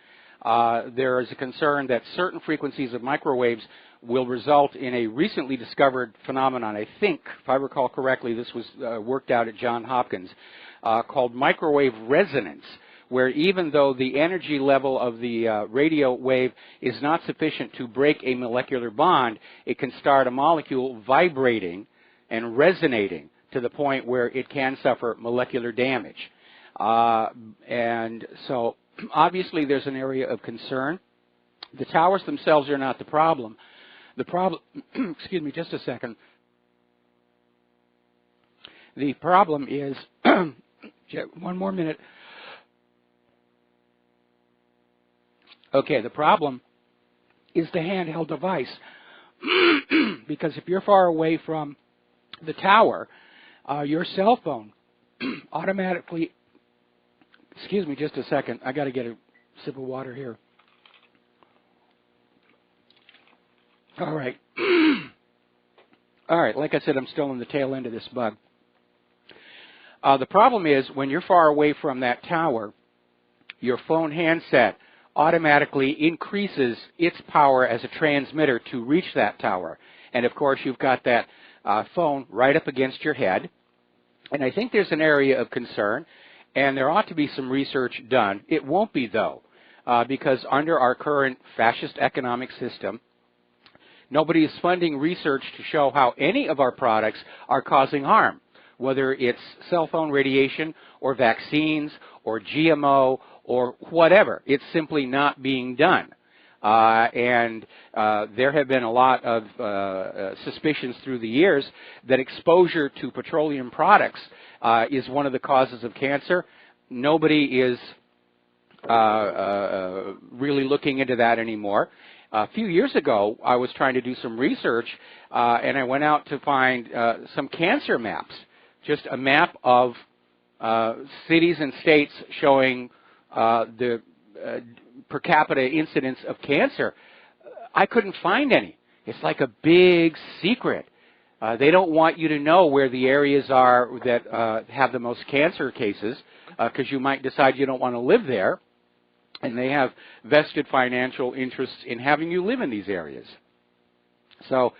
There is a concern that certain frequencies of microwaves will result in a recently discovered phenomenon. I think, if I recall correctly, this was worked out at Johns Hopkins, called microwave resonance, where even though the energy level of the radio wave is not sufficient to break a molecular bond, it can start a molecule vibrating and resonating to the point where it can suffer molecular damage. And so obviously there's an area of concern. The towers themselves are not the problem. The problem, excuse me, just a second. The problem is, one more minute. Okay, the problem is the handheld device. Because if you're far away from the tower, your cell phone automatically, excuse me just a second, I got to get a sip of water here. All right. All right, like I said, I'm still in the tail end of this bug. The problem is when you're far away from that tower, your phone handset automatically increases its power as a transmitter to reach that tower. And of course, you've got that phone right up against your head. And I think there's an area of concern, and there ought to be some research done. It won't be, though, because under our current fascist economic system, nobody is funding research to show how any of our products are causing harm, whether it's cell phone radiation or vaccines or GMO or whatever. It's simply not being done. And there have been a lot of suspicions through the years that exposure to petroleum products is one of the causes of cancer. Nobody is really looking into that anymore. A few years ago, I was trying to do some research, and I went out to find some cancer maps, just a map of cities and states showing the per capita incidence of cancer. I couldn't find any. It's like a big secret. They don't want you to know where the areas are that have the most cancer cases because you might decide you don't want to live there, and they have vested financial interests in having you live in these areas. So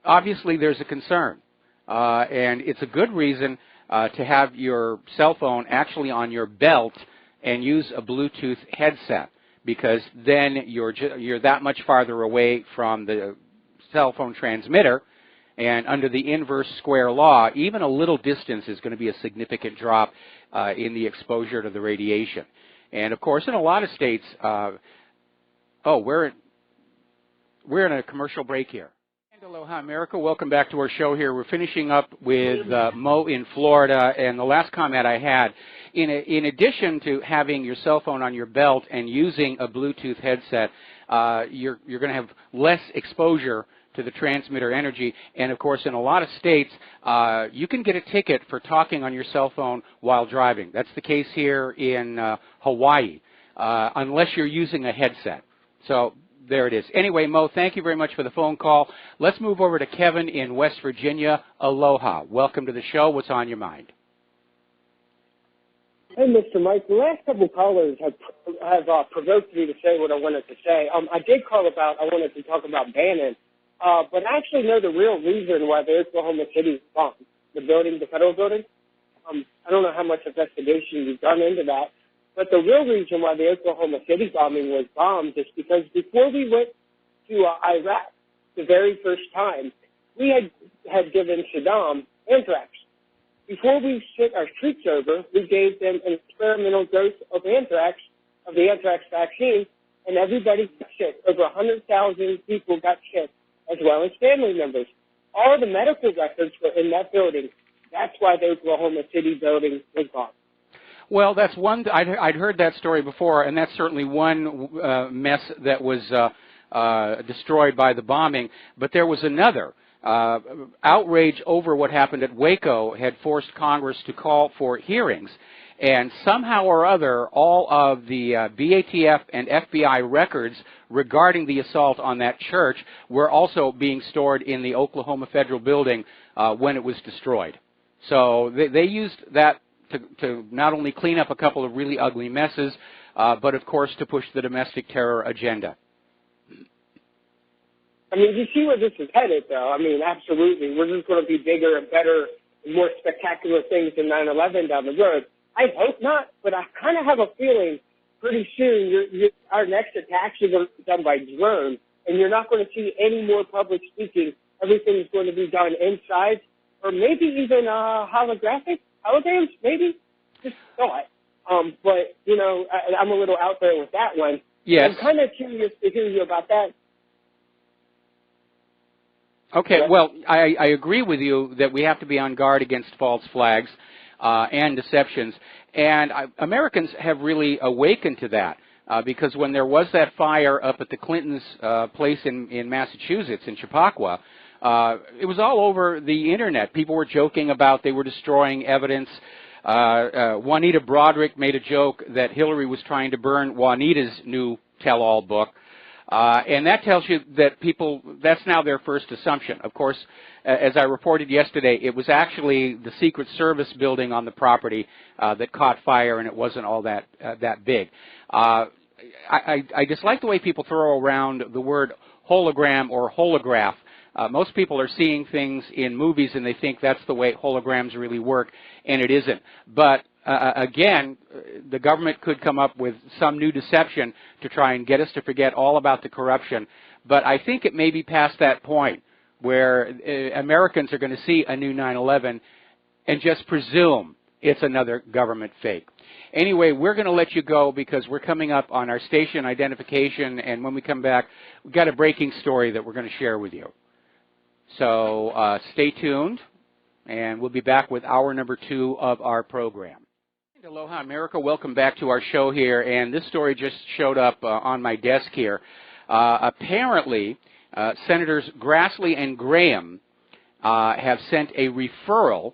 obviously there's a concern, and it's a good reason to have your cell phone actually on your belt and use a Bluetooth headset, because then you're that much farther away from the cell phone transmitter, and under the inverse square law, even a little distance is going to be a significant drop in the exposure to the radiation. And of course, in a lot of states, we're in a commercial break here. Aloha, America. Welcome back to our show here. We're finishing up with Mo in Florida, and the last comment I had, in addition to having your cell phone on your belt and using a Bluetooth headset, you're going to have less exposure to the transmitter energy. And of course, in a lot of states, you can get a ticket for talking on your cell phone while driving. That's the case here in Hawaii, unless you're using a headset. So there it is. Anyway, Mo, thank you very much for the phone call. Let's move over to Kevin in West Virginia. Aloha. Welcome to the show. What's on your mind? Hey, Mr. Mike, the last couple of callers have provoked me to say what I wanted to say. I wanted to talk about Bannon, but I actually know the real reason why the Oklahoma City bombed, the federal building. I don't know how much investigation you've done into that, but the real reason why the Oklahoma City bombing was bombed is because before we went to Iraq the very first time, we had given Saddam anthrax. Before we sent our troops over, we gave them an experimental dose of the anthrax vaccine, and everybody got sick. Over 100,000 people got sick, as well as family members. All the medical records were in that building. That's why the Oklahoma City building was bombed. Well, that's one. I'd heard that story before, and that's certainly one mess that was destroyed by the bombing. But there was another. Outrage over what happened at Waco had forced Congress to call for hearings, and somehow or other, all of the BATF and FBI records regarding the assault on that church were also being stored in the Oklahoma Federal Building when it was destroyed. So they used that to not only clean up a couple of really ugly messes, but of course to push the domestic terror agenda. I mean, you see where this is headed, though. I mean, absolutely. We're just going to be bigger and better and more spectacular things than 9/11 down the road. I hope not, but I kind of have a feeling pretty soon our next attacks are going to be done by drone, and you're not going to see any more public speaking. Everything is going to be done inside, or maybe even holograms, maybe. Just thought. But, you know, I'm a little out there with that one. Yes. I'm kind of curious to hear you about that. Okay, well, I agree with you that we have to be on guard against false flags and deceptions, and Americans have really awakened to that because when there was that fire up at the Clintons' place in Massachusetts, in Chappaqua, it was all over the Internet. People were joking about they were destroying evidence. Juanita Broderick made a joke that Hillary was trying to burn Juanita's new tell-all book. And that tells you that that's now their first assumption. Of course, as I reported yesterday, it was actually the Secret Service building on the property that caught fire, and it wasn't all that big. I dislike the way people throw around the word hologram or holograph. Most people are seeing things in movies, and they think that's the way holograms really work, and it isn't. But again, the government could come up with some new deception to try and get us to forget all about the corruption. But I think it may be past that point where Americans are going to see a new 9/11 and just presume it's another government fake. Anyway, we're going to let you go because we're coming up on our station identification, and when we come back, we've got a breaking story that we're going to share with you. So stay tuned, and we'll be back with hour number 2 of our program. Aloha, America. Welcome back to our show here, and this story just showed up on my desk here. Apparently, Senators Grassley and Graham have sent a referral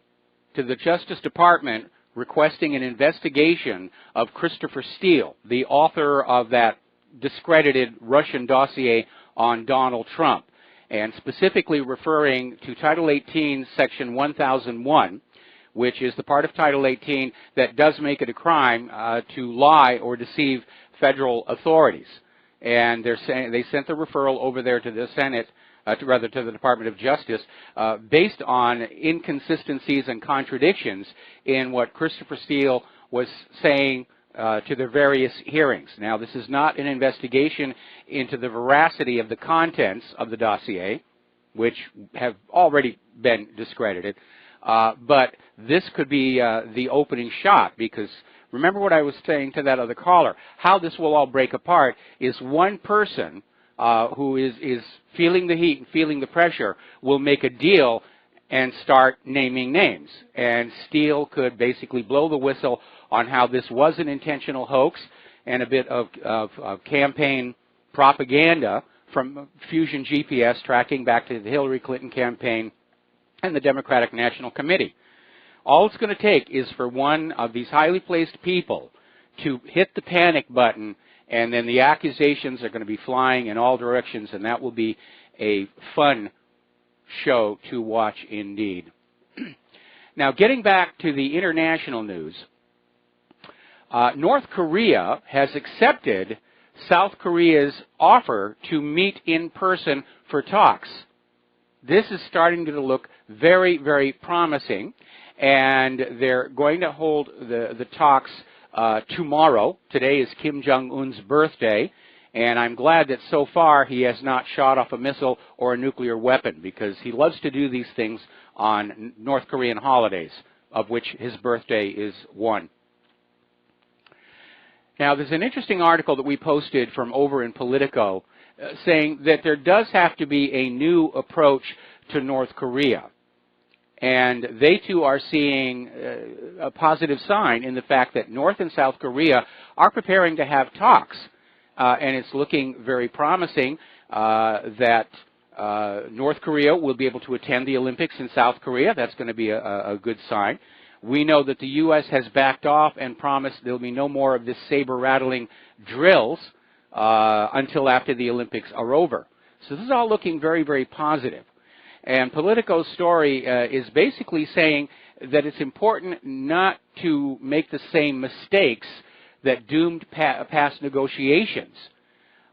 to the Justice Department requesting an investigation of Christopher Steele, the author of that discredited Russian dossier on Donald Trump, and specifically referring to Title 18, Section 1001, which is the part of Title 18 that does make it a crime to lie or deceive federal authorities. And they sent the referral over there to the Senate, to the Department of Justice, based on inconsistencies and contradictions in what Christopher Steele was saying to the various hearings. Now, this is not an investigation into the veracity of the contents of the dossier, which have already been discredited, but this could be the opening shot, because remember what I was saying to that other caller. How this will all break apart is one person who is feeling the heat and feeling the pressure will make a deal and start naming names. And Steele could basically blow the whistle on how this was an intentional hoax and a bit of campaign propaganda from Fusion GPS tracking back to the Hillary Clinton campaign and the Democratic National Committee. All it's going to take is for one of these highly placed people to hit the panic button, and then the accusations are going to be flying in all directions, and that will be a fun show to watch indeed. Now, getting back to the international news, North Korea has accepted South Korea's offer to meet in person for talks. This is starting to look very, very promising, and they're going to hold the talks tomorrow. Today is Kim Jong-un's birthday, and I'm glad that so far he has not shot off a missile or a nuclear weapon, because he loves to do these things on North Korean holidays, of which his birthday is one. Now, there's an interesting article that we posted from over in Politico saying that there does have to be a new approach to North Korea. And they too are seeing a positive sign in the fact that North and South Korea are preparing to have talks. And it's looking very promising that North Korea will be able to attend the Olympics in South Korea. That's going to be a good sign. We know that the U.S. has backed off and promised there will be no more of this saber-rattling drills until after the Olympics are over. So this is all looking very, very positive. And Politico's story is basically saying that it's important not to make the same mistakes that doomed past negotiations.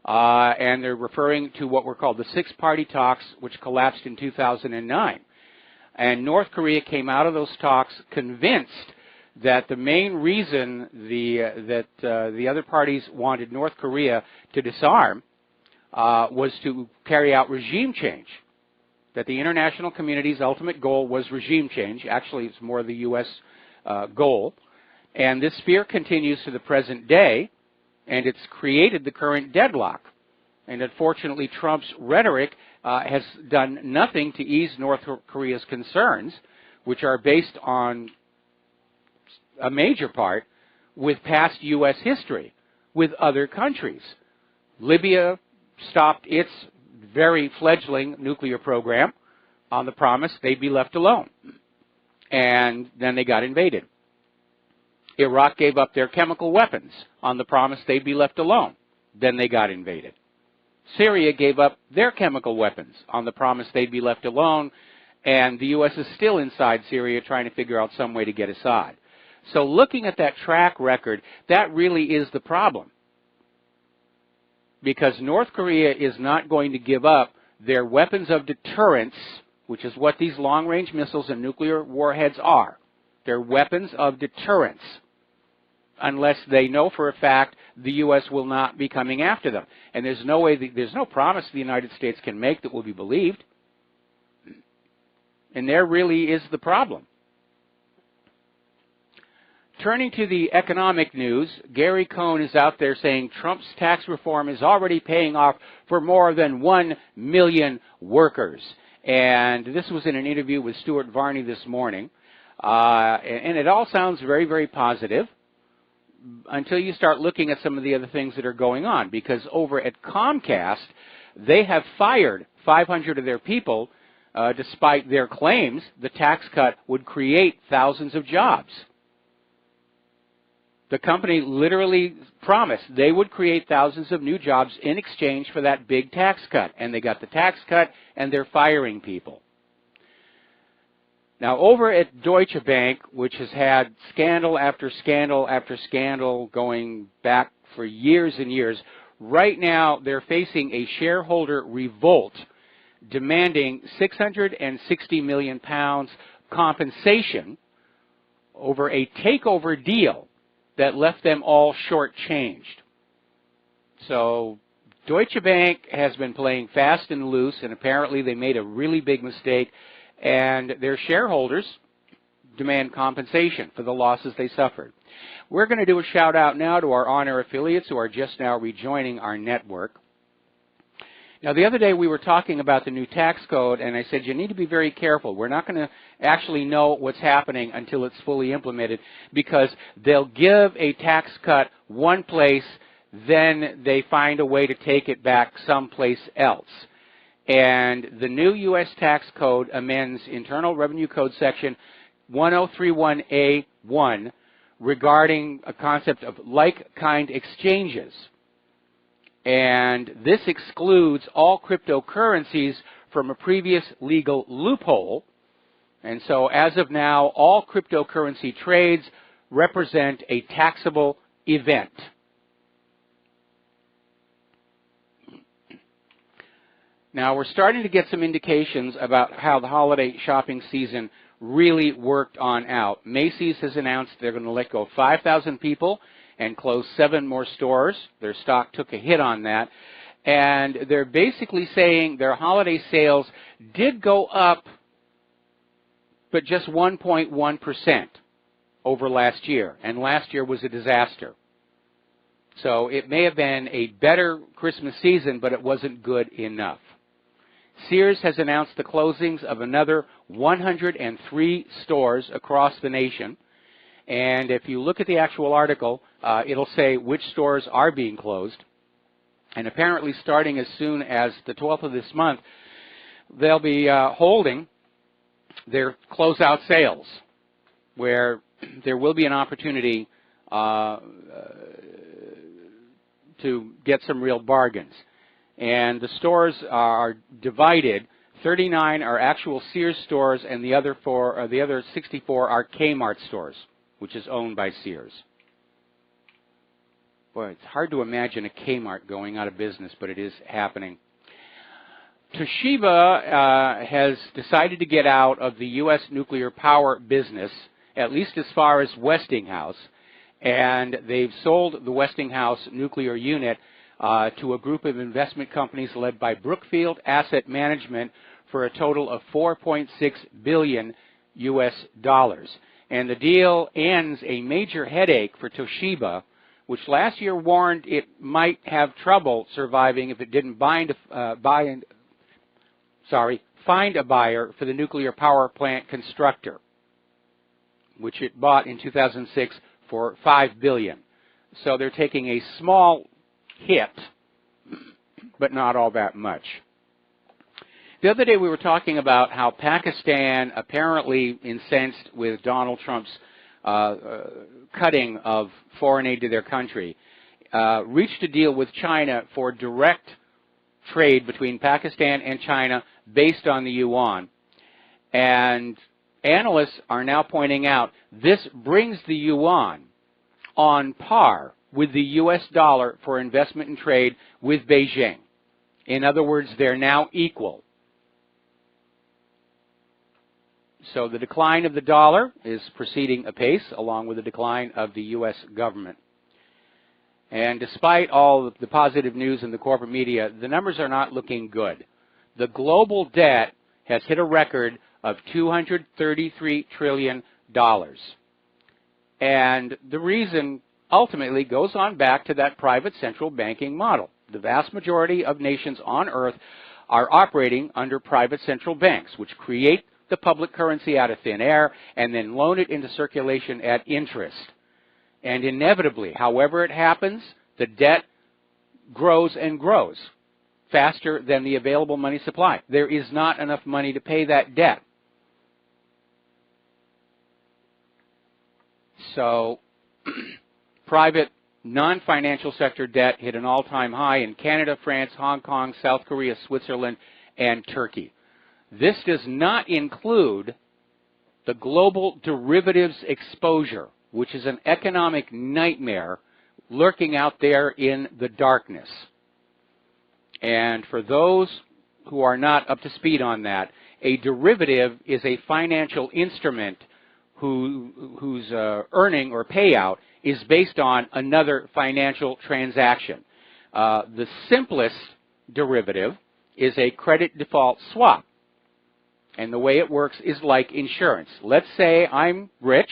And they're referring to what were called the six-party talks, which collapsed in 2009. And North Korea came out of those talks convinced that the main reason the other parties wanted North Korea to disarm was to carry out regime change. That the international community's ultimate goal was regime change. Actually, it's more the U.S. Goal. And this fear continues to the present day, and it's created the current deadlock. And unfortunately, Trump's rhetoric has done nothing to ease North Korea's concerns, which are based on a major part with past U.S. history with other countries. Libya stopped its very fledgling nuclear program on the promise they'd be left alone. And then they got invaded. Iraq gave up their chemical weapons on the promise they'd be left alone. Then they got invaded. Syria gave up their chemical weapons on the promise they'd be left alone, and the U.S. is still inside Syria trying to figure out some way to get Assad. So looking at that track record, that really is the problem. Because North Korea is not going to give up their weapons of deterrence, which is what these long-range missiles and nuclear warheads are. They're weapons of deterrence, unless they know for a fact the U.S. will not be coming after them. And there's no way, there's no promise the United States can make that will be believed. And there really is the problem. Turning to the economic news, Gary Cohn is out there saying Trump's tax reform is already paying off for more than 1 million workers. And this was in an interview with Stuart Varney this morning. And it all sounds very, very positive until you start looking at some of the other things that are going on. Because over at Comcast, they have fired 500 of their people despite their claims the tax cut would create thousands of jobs. The company literally promised they would create thousands of new jobs in exchange for that big tax cut. And they got the tax cut, and they're firing people. Now, over at Deutsche Bank, which has had scandal after scandal after scandal going back for years and years, right now they're facing a shareholder revolt demanding £660 million compensation over a takeover deal that left them all shortchanged. So Deutsche Bank has been playing fast and loose, and apparently they made a really big mistake, and their shareholders demand compensation for the losses they suffered. We're going to do a shout out now to our on-air affiliates who are just now rejoining our network. Now, the other day we were talking about the new tax code, and I said you need to be very careful. We're not going to actually know what's happening until it's fully implemented, because they'll give a tax cut one place, then they find a way to take it back someplace else. And the new U.S. tax code amends Internal Revenue Code section 1031A1 regarding a concept of like-kind exchanges. And this excludes all cryptocurrencies from a previous legal loophole. And so as of now, all cryptocurrency trades represent a taxable event. Now, we're starting to get some indications about how the holiday shopping season really worked on out. Macy's has announced they're going to let go 5,000 people and close 7 more stores. Their stock took a hit on that. And they're basically saying their holiday sales did go up, but just 1.1% over last year. And last year was a disaster. So it may have been a better Christmas season, but it wasn't good enough. Sears has announced the closings of another 103 stores across the nation. And if you look at the actual article, it'll say which stores are being closed. And apparently starting as soon as the 12th of this month, they'll be holding their closeout sales, where there will be an opportunity to get some real bargains. And the stores are divided. 39 are actual Sears stores, and the other 64 are Kmart stores, which is owned by Sears. Boy, it's hard to imagine a Kmart going out of business, but it is happening. Toshiba has decided to get out of the U.S. nuclear power business, at least as far as Westinghouse, and they've sold the Westinghouse nuclear unit to a group of investment companies led by Brookfield Asset Management for a total of $4.6 billion U.S. dollars. And the deal ends a major headache for Toshiba, which last year warned it might have trouble surviving if it didn't find a buyer for the nuclear power plant constructor, which it bought in 2006 for $5 billion. So they're taking a small hit, but not all that much. The other day we were talking about how Pakistan, apparently incensed with Donald Trump's cutting of foreign aid to their country, reached a deal with China for direct trade between Pakistan and China based on the yuan. And analysts are now pointing out this brings the yuan on par with the U.S. dollar for investment and trade with Beijing. In other words, they're now equal. So the decline of the dollar is proceeding apace, along with the decline of the U.S. government. And despite all the positive news in the corporate media, the numbers are not looking good. The global debt has hit a record of $233 trillion. And the reason ultimately goes on back to that private central banking model. The vast majority of nations on earth are operating under private central banks, which create the public currency out of thin air and then loan it into circulation at interest. And inevitably, however it happens, the debt grows and grows faster than the available money supply. There is not enough money to pay that debt. So private non-financial sector debt hit an all-time high in Canada, France, Hong Kong, South Korea, Switzerland, and Turkey. This does not include the global derivatives exposure, which is an economic nightmare lurking out there in the darkness. And for those who are not up to speed on that, a derivative is a financial instrument whose earning or payout is based on another financial transaction. The simplest derivative is a credit default swap. And the way it works is like insurance. Let's say I'm rich.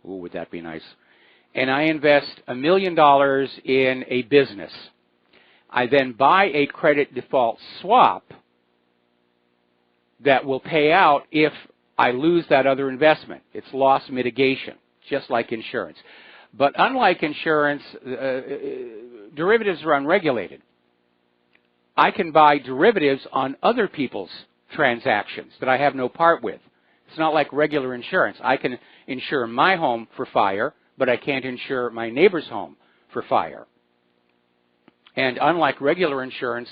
Ooh, would that be nice? And I invest $1 million in a business. I then buy a credit default swap that will pay out if I lose that other investment. It's loss mitigation, just like insurance. But unlike insurance, derivatives are unregulated. I can buy derivatives on other people's transactions that I have no part with. It's not like regular insurance. I can insure my home for fire, but I can't insure my neighbor's home for fire. And unlike regular insurance,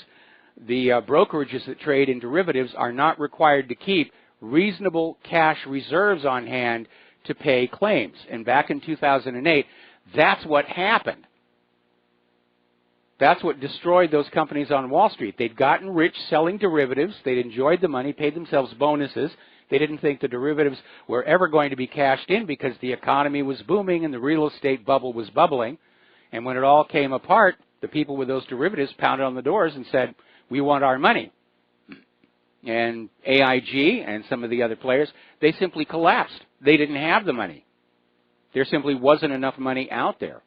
the brokerages that trade in derivatives are not required to keep reasonable cash reserves on hand to pay claims. And back in 2008, That's what happened. That's what destroyed those companies on Wall Street. They'd gotten rich selling derivatives. They'd enjoyed the money, paid themselves bonuses. They didn't think the derivatives were ever going to be cashed in because the economy was booming and the real estate bubble was bubbling. And when it all came apart, the people with those derivatives pounded on the doors and said, we want our money. And AIG and some of the other players, they simply collapsed. They didn't have the money. There simply wasn't enough money out there.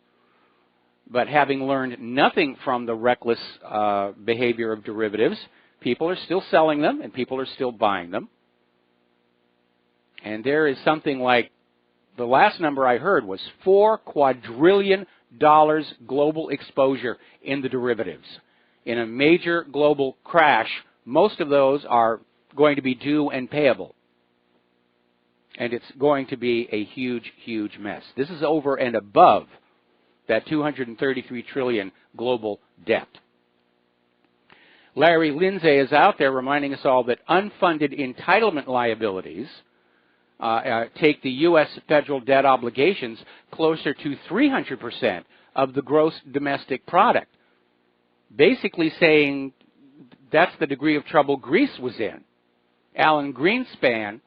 But having learned nothing from the reckless behavior of derivatives, people are still selling them and people are still buying them. And there is something like, the last number I heard was $4 quadrillion global exposure in the derivatives. In a major global crash, most of those are going to be due and payable. And it's going to be a huge, huge mess. This is over and above that $233 trillion global debt. Larry Lindsay is out there reminding us all that unfunded entitlement liabilities take the U.S. federal debt obligations closer to 300% of the gross domestic product. Basically saying that's the degree of trouble Greece was in. Alan Greenspan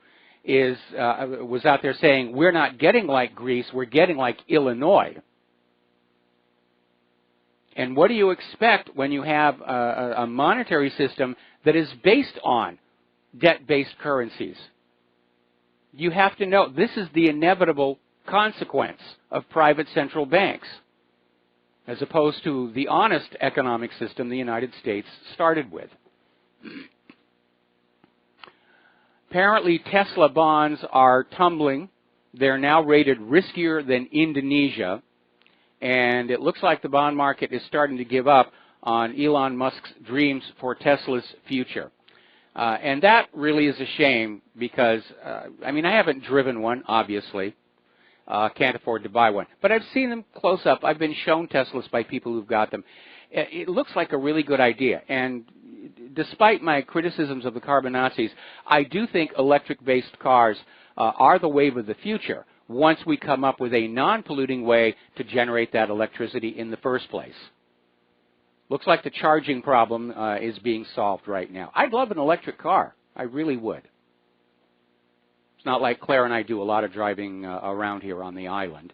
was out there saying, we're not getting like Greece, we're getting like Illinois. And what do you expect when you have a monetary system that is based on debt-based currencies? You have to know this is the inevitable consequence of private central banks, as opposed to the honest economic system the United States started with. Apparently, Tesla bonds are tumbling. They're now rated riskier than Indonesia. And it looks like the bond market is starting to give up on Elon Musk's dreams for Tesla's future. And that really is a shame because, I mean, I haven't driven one, obviously. Can't afford to buy one. But I've seen them close up. I've been shown Teslas by people who've got them. It looks like a really good idea. And despite my criticisms of the carbon Nazis, I do think electric-based cars are the wave of the future once we come up with a non-polluting way to generate that electricity in the first place. Looks like the charging problem is being solved right now. I'd love an electric car. I really would. It's not like Claire and I do a lot of driving around here on the island.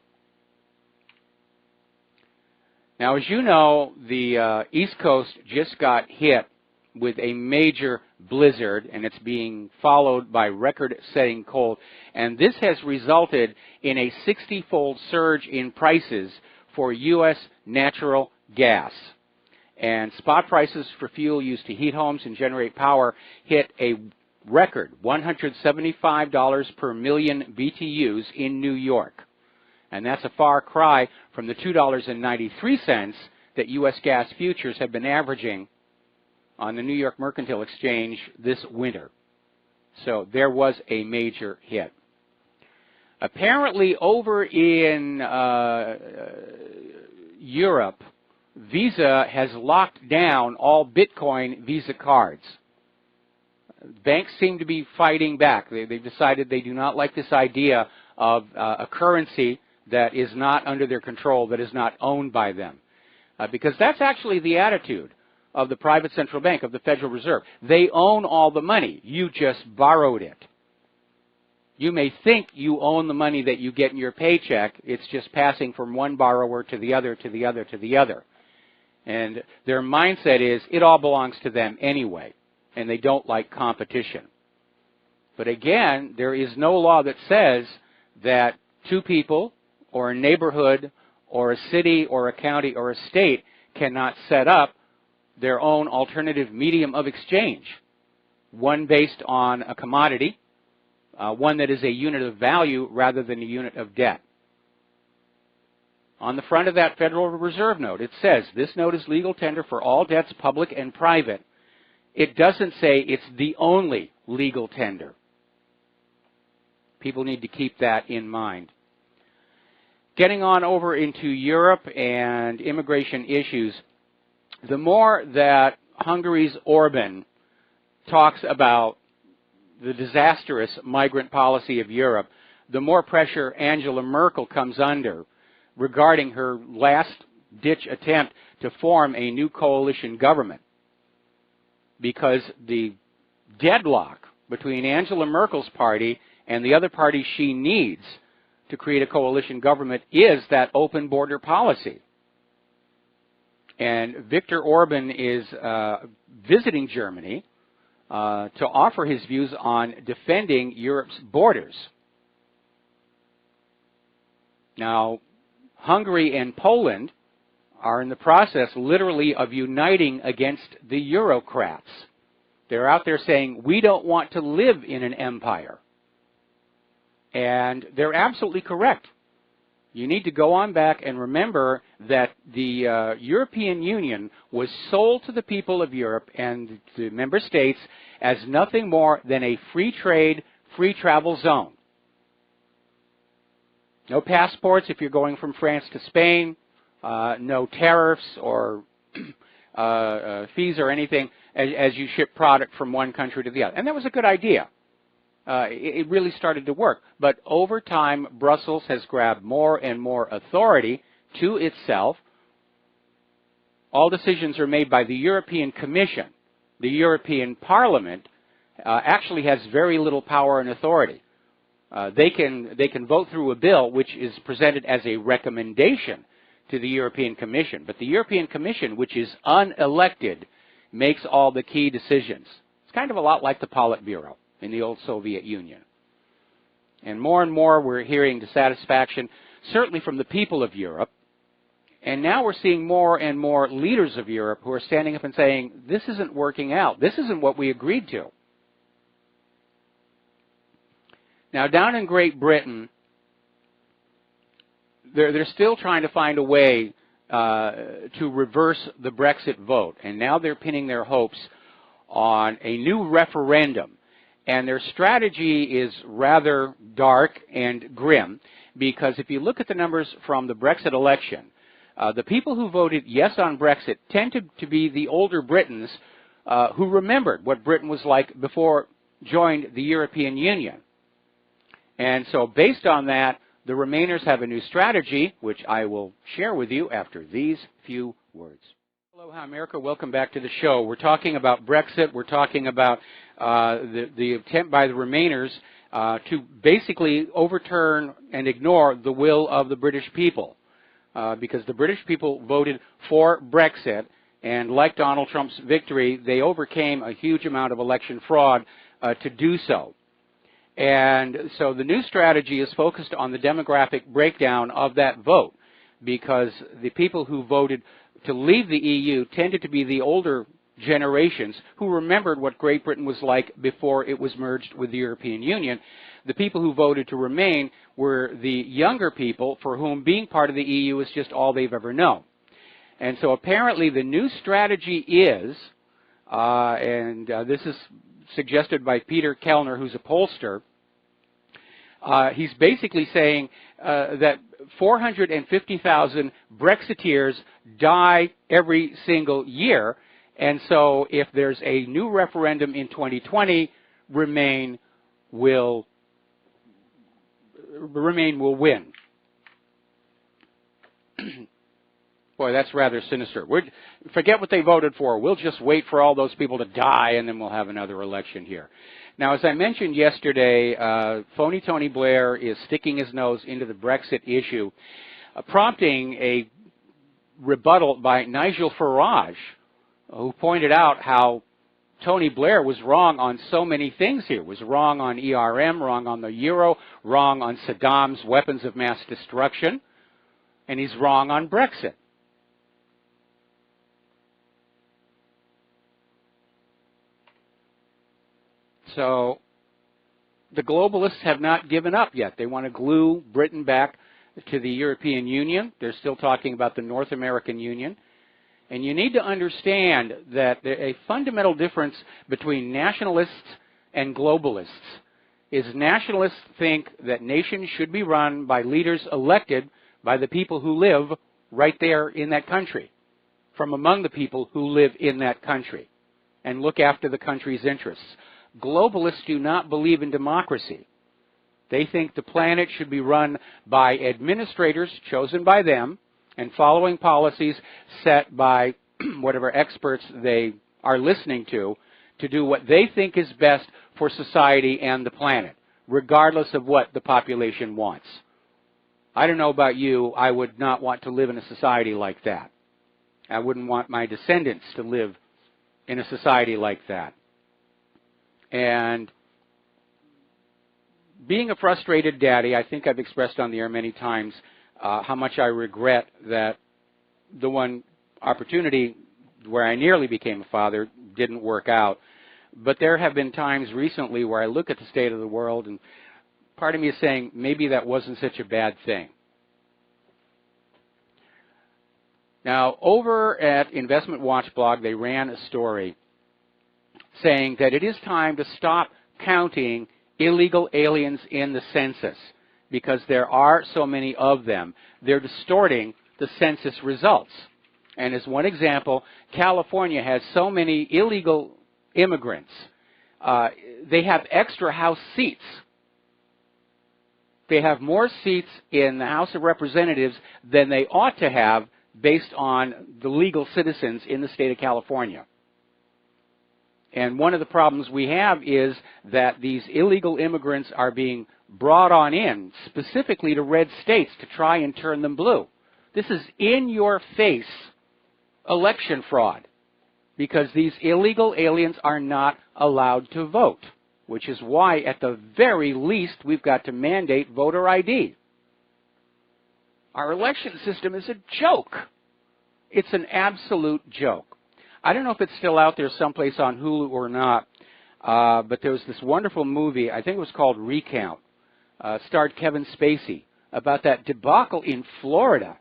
Now, as you know, the East Coast just got hit with a major blizzard, and it's being followed by record-setting cold. And this has resulted in a 60-fold surge in prices for U.S. natural gas. And spot prices for fuel used to heat homes and generate power hit a record $175 per million BTUs in New York. And that's a far cry from the $2.93 that U.S. gas futures have been averaging on the New York Mercantile Exchange this winter. So there was a major hit. Apparently over in Europe, Visa has locked down all Bitcoin Visa cards. Banks seem to be fighting back. They've decided they do not like this idea of a currency that is not under their control, that is not owned by them. Because that's actually the attitude of the private central bank, of the Federal Reserve. They own all the money. You just borrowed it. You may think you own the money that you get in your paycheck. It's just passing from one borrower to the other, to the other, to the other. And their mindset is it all belongs to them anyway, and they don't like competition. But again, there is no law that says that two people or a neighborhood or a city or a county or a state cannot set up their own alternative medium of exchange, one based on a commodity, one that is a unit of value rather than a unit of debt. On the front of that Federal Reserve note, it says, this note is legal tender for all debts, public and private. It doesn't say it's the only legal tender. People need to keep that in mind. Getting on over into Europe and immigration issues, the more that Hungary's Orban talks about the disastrous migrant policy of Europe, the more pressure Angela Merkel comes under regarding her last-ditch attempt to form a new coalition government, because the deadlock between Angela Merkel's party and the other party she needs to create a coalition government is that open border policy. And Viktor Orban is visiting Germany to offer his views on defending Europe's borders. Now, Hungary and Poland are in the process, literally, of uniting against the Eurocrats. They're out there saying, we don't want to live in an empire. And they're absolutely correct. You need to go on back and remember that the European Union was sold to the people of Europe and the member states as nothing more than a free trade, free travel zone. No passports if you're going from France to Spain, no tariffs or fees or anything as you ship product from one country to the other. And that was a good idea. It really started to work. But over time, Brussels has grabbed more and more authority to itself. All decisions are made by the European Commission. The European Parliament actually has very little power and authority. They can vote through a bill which is presented as a recommendation to the European Commission. But the European Commission, which is unelected, makes all the key decisions. It's kind of a lot like the Politburo in the old Soviet Union. And more we're hearing dissatisfaction, certainly from the people of Europe. And now we're seeing more and more leaders of Europe who are standing up and saying, this isn't working out. This isn't what we agreed to. Now, down in Great Britain, they're still trying to find a way to reverse the Brexit vote. And now they're pinning their hopes on a new referendum. And their strategy is rather dark and grim, because if you look at the numbers from the Brexit election, the people who voted yes on Brexit tend to be the older Britons who remembered what Britain was like before joined the European Union. And so based on that, the Remainers have a new strategy, which I will share with you after these few words. Aloha, America. Welcome back to the show. We're talking about Brexit. We're talking about the attempt by the Remainers to basically overturn and ignore the will of the British people, because the British people voted for Brexit, and like Donald Trump's victory, they overcame a huge amount of election fraud to do so. And so the new strategy is focused on the demographic breakdown of that vote, because the people who voted to leave the EU tended to be the older generations who remembered what Great Britain was like before it was merged with the European Union. The people who voted to remain were the younger people for whom being part of the EU is just all they've ever known. And so apparently the new strategy is, this is suggested by Peter Kellner, who's a pollster, he's basically saying that 450,000 Brexiteers die every single year, and so if there's a new referendum in 2020, Remain will win. Boy, that's rather sinister. Forget what they voted for. We'll just wait for all those people to die, and then we'll have another election here. Now, as I mentioned yesterday, phony Tony Blair is sticking his nose into the Brexit issue, prompting a rebuttal by Nigel Farage, who pointed out how Tony Blair was wrong on so many things here. Was wrong on ERM, wrong on the euro, wrong on Saddam's weapons of mass destruction, and he's wrong on Brexit. So the globalists have not given up yet. They want to glue Britain back to the European Union. They're still talking about the North American Union. And you need to understand that a fundamental difference between nationalists and globalists is nationalists think that nations should be run by leaders elected by the people who live right there in that country, from among the people who live in that country, and look after the country's interests. Globalists do not believe in democracy. They think the planet should be run by administrators chosen by them and following policies set by whatever experts they are listening to do what they think is best for society and the planet, regardless of what the population wants. I don't know about you, I would not want to live in a society like that. I wouldn't want my descendants to live in a society like that. And being a frustrated daddy, I think I've expressed on the air many times how much I regret that the one opportunity where I nearly became a father didn't work out. But there have been times recently where I look at the state of the world and part of me is saying maybe that wasn't such a bad thing. Now, over at Investment Watch blog, they ran a story saying that it is time to stop counting illegal aliens in the census because there are so many of them. They're distorting the census results. And as one example, California has so many illegal immigrants. They have extra House seats. They have more seats in the House of Representatives than they ought to have based on the legal citizens in the state of California. And one of the problems we have is that these illegal immigrants are being brought on in specifically to red states to try and turn them blue. This is in-your-face election fraud because these illegal aliens are not allowed to vote, which is why, at the very least, we've got to mandate voter ID. Our election system is a joke. It's an absolute joke. I don't know if it's still out there someplace on Hulu or not, but there was this wonderful movie, I think it was called Recount, starred Kevin Spacey, about that debacle in Florida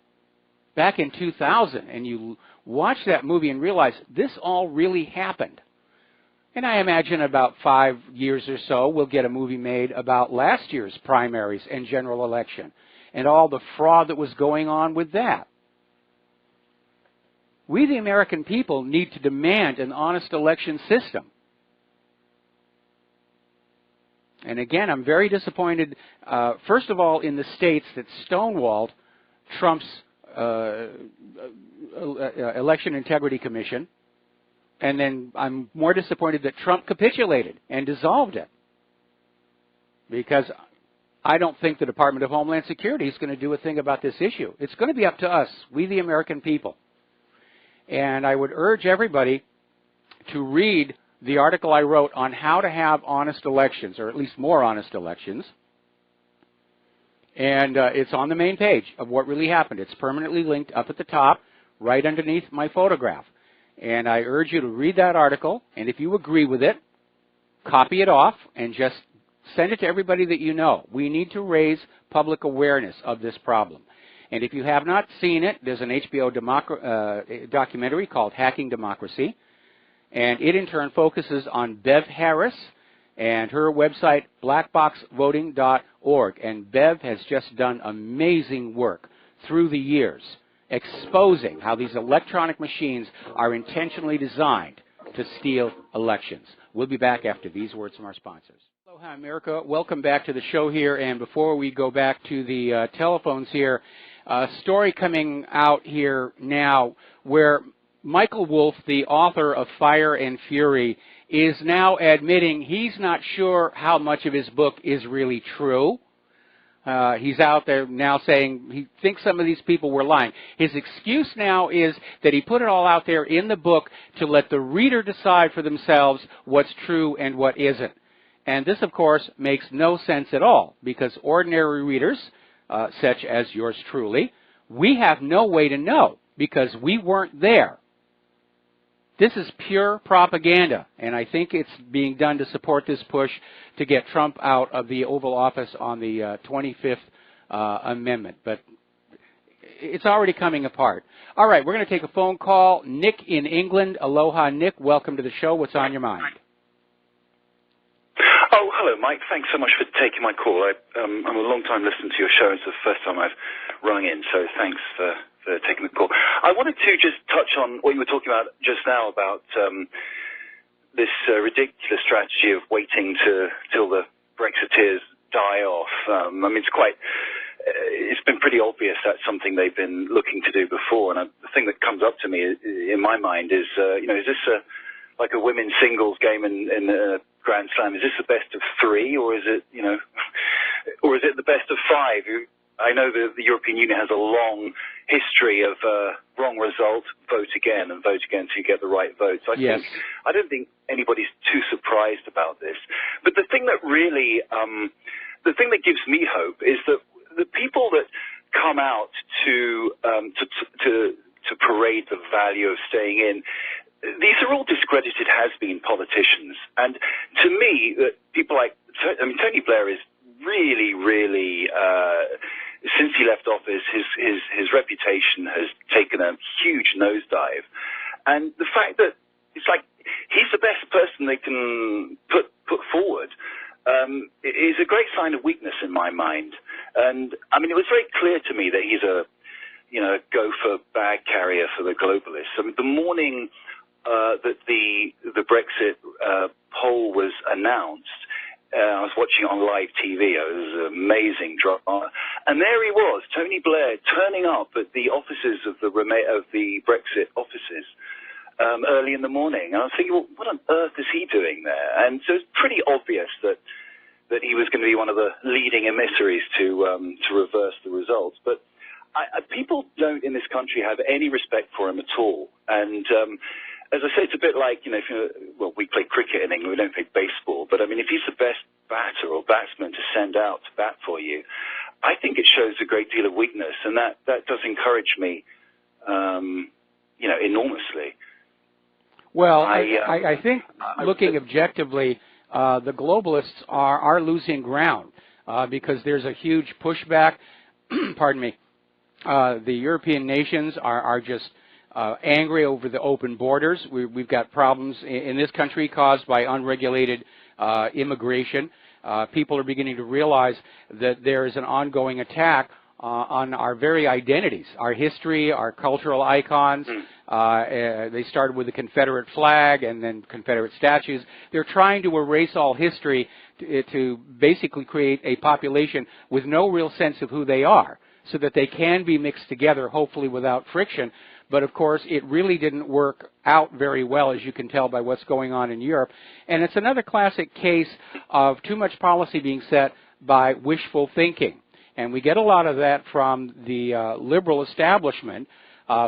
back in 2000. And you watch that movie and realize this all really happened. And I imagine about 5 years or so, we'll get a movie made about last year's primaries and general election and all the fraud that was going on with that. We, the American people, need to demand an honest election system. And again, I'm very disappointed, first of all, in the states that stonewalled Trump's Election Integrity Commission. And then I'm more disappointed that Trump capitulated and dissolved it. Because I don't think the Department of Homeland Security is going to do a thing about this issue. It's going to be up to us, we the American people. And I would urge everybody to read the article I wrote on how to have honest elections, or at least more honest elections. And it's on the main page of what really happened. It's permanently linked up at the top, right underneath my photograph. And I urge you to read that article, and if you agree with it, copy it off and just send it to everybody that you know. We need to raise public awareness of this problem. And if you have not seen it, there's an HBO documentary called Hacking Democracy, and it in turn focuses on Bev Harris and her website, blackboxvoting.org. And Bev has just done amazing work through the years, exposing how these electronic machines are intentionally designed to steal elections. We'll be back after these words from our sponsors. Aloha, America. Welcome back to the show here. And before we go back to the telephones here, a story coming out here now where Michael Wolff, the author of Fire and Fury, is now admitting he's not sure how much of his book is really true. He's out there now saying he thinks some of these people were lying. His excuse now is that he put it all out there in the book to let the reader decide for themselves what's true and what isn't. And this, of course, makes no sense at all, because ordinary readers, such as yours truly, we have no way to know because we weren't there. This is pure propaganda, and I think it's being done to support this push to get Trump out of the Oval Office on the 25th Amendment. But it's already coming apart. All right, we're going to take a phone call. Nick in England. Aloha, Nick. Welcome to the show. What's on your mind? Oh, hello, Mike. Thanks so much for taking my call. I'm a long-time listener to your show. It's the first time I've rung in, so thanks for taking the call. I wanted to just touch on what you were talking about just now about this ridiculous strategy of waiting till the Brexiteers die off. I mean, it's been pretty obvious that's something they've been looking to do before. And the thing that comes up to me in my mind is, is this like a women's singles game in a Grand Slam? Is this the best of 3, or is it, or is it the best of 5? I know that the European Union has a long history of wrong result, vote again, and vote again until you get the right vote. So I don't think anybody's too surprised about this. But the thing that really, the thing that gives me hope is that the people that come out to parade the value of staying in, these are all discredited has-been politicians. And to me, people like, Tony Blair is really, since he left office, his reputation has taken a huge nosedive. And the fact that it's like he's the best person they can put forward is a great sign of weakness in my mind. And I mean, it was very clear to me that he's a gopher bag carrier for the globalists. I mean, the morning that the Brexit poll was announced, I was watching it on live TV. It was an amazing drama. And there he was, Tony Blair, turning up at the offices of the Brexit offices early in the morning. And I was thinking, well, what on earth is he doing there? And so it's pretty obvious that he was going to be one of the leading emissaries to reverse the results. But people don't in this country have any respect for him at all. And as I say, it's a bit like, we play cricket in England, we don't play baseball, but I mean, if he's the best batter or batsman to send out to bat for you, I think it shows a great deal of weakness, and that does encourage me, enormously. Well, I think looking objectively, the globalists are losing ground because there's a huge pushback. Pardon me. The European nations are just angry over the open borders. We've got problems in this country caused by unregulated immigration. People are beginning to realize that there is an ongoing attack on our very identities, our history, our cultural icons. They started with the Confederate flag and then Confederate statues. They're trying to erase all history to basically create a population with no real sense of who they are, so that they can be mixed together, hopefully without friction. But of course, it really didn't work out very well, as you can tell by what's going on in Europe. And it's another classic case of too much policy being set by wishful thinking. And we get a lot of that from the liberal establishment,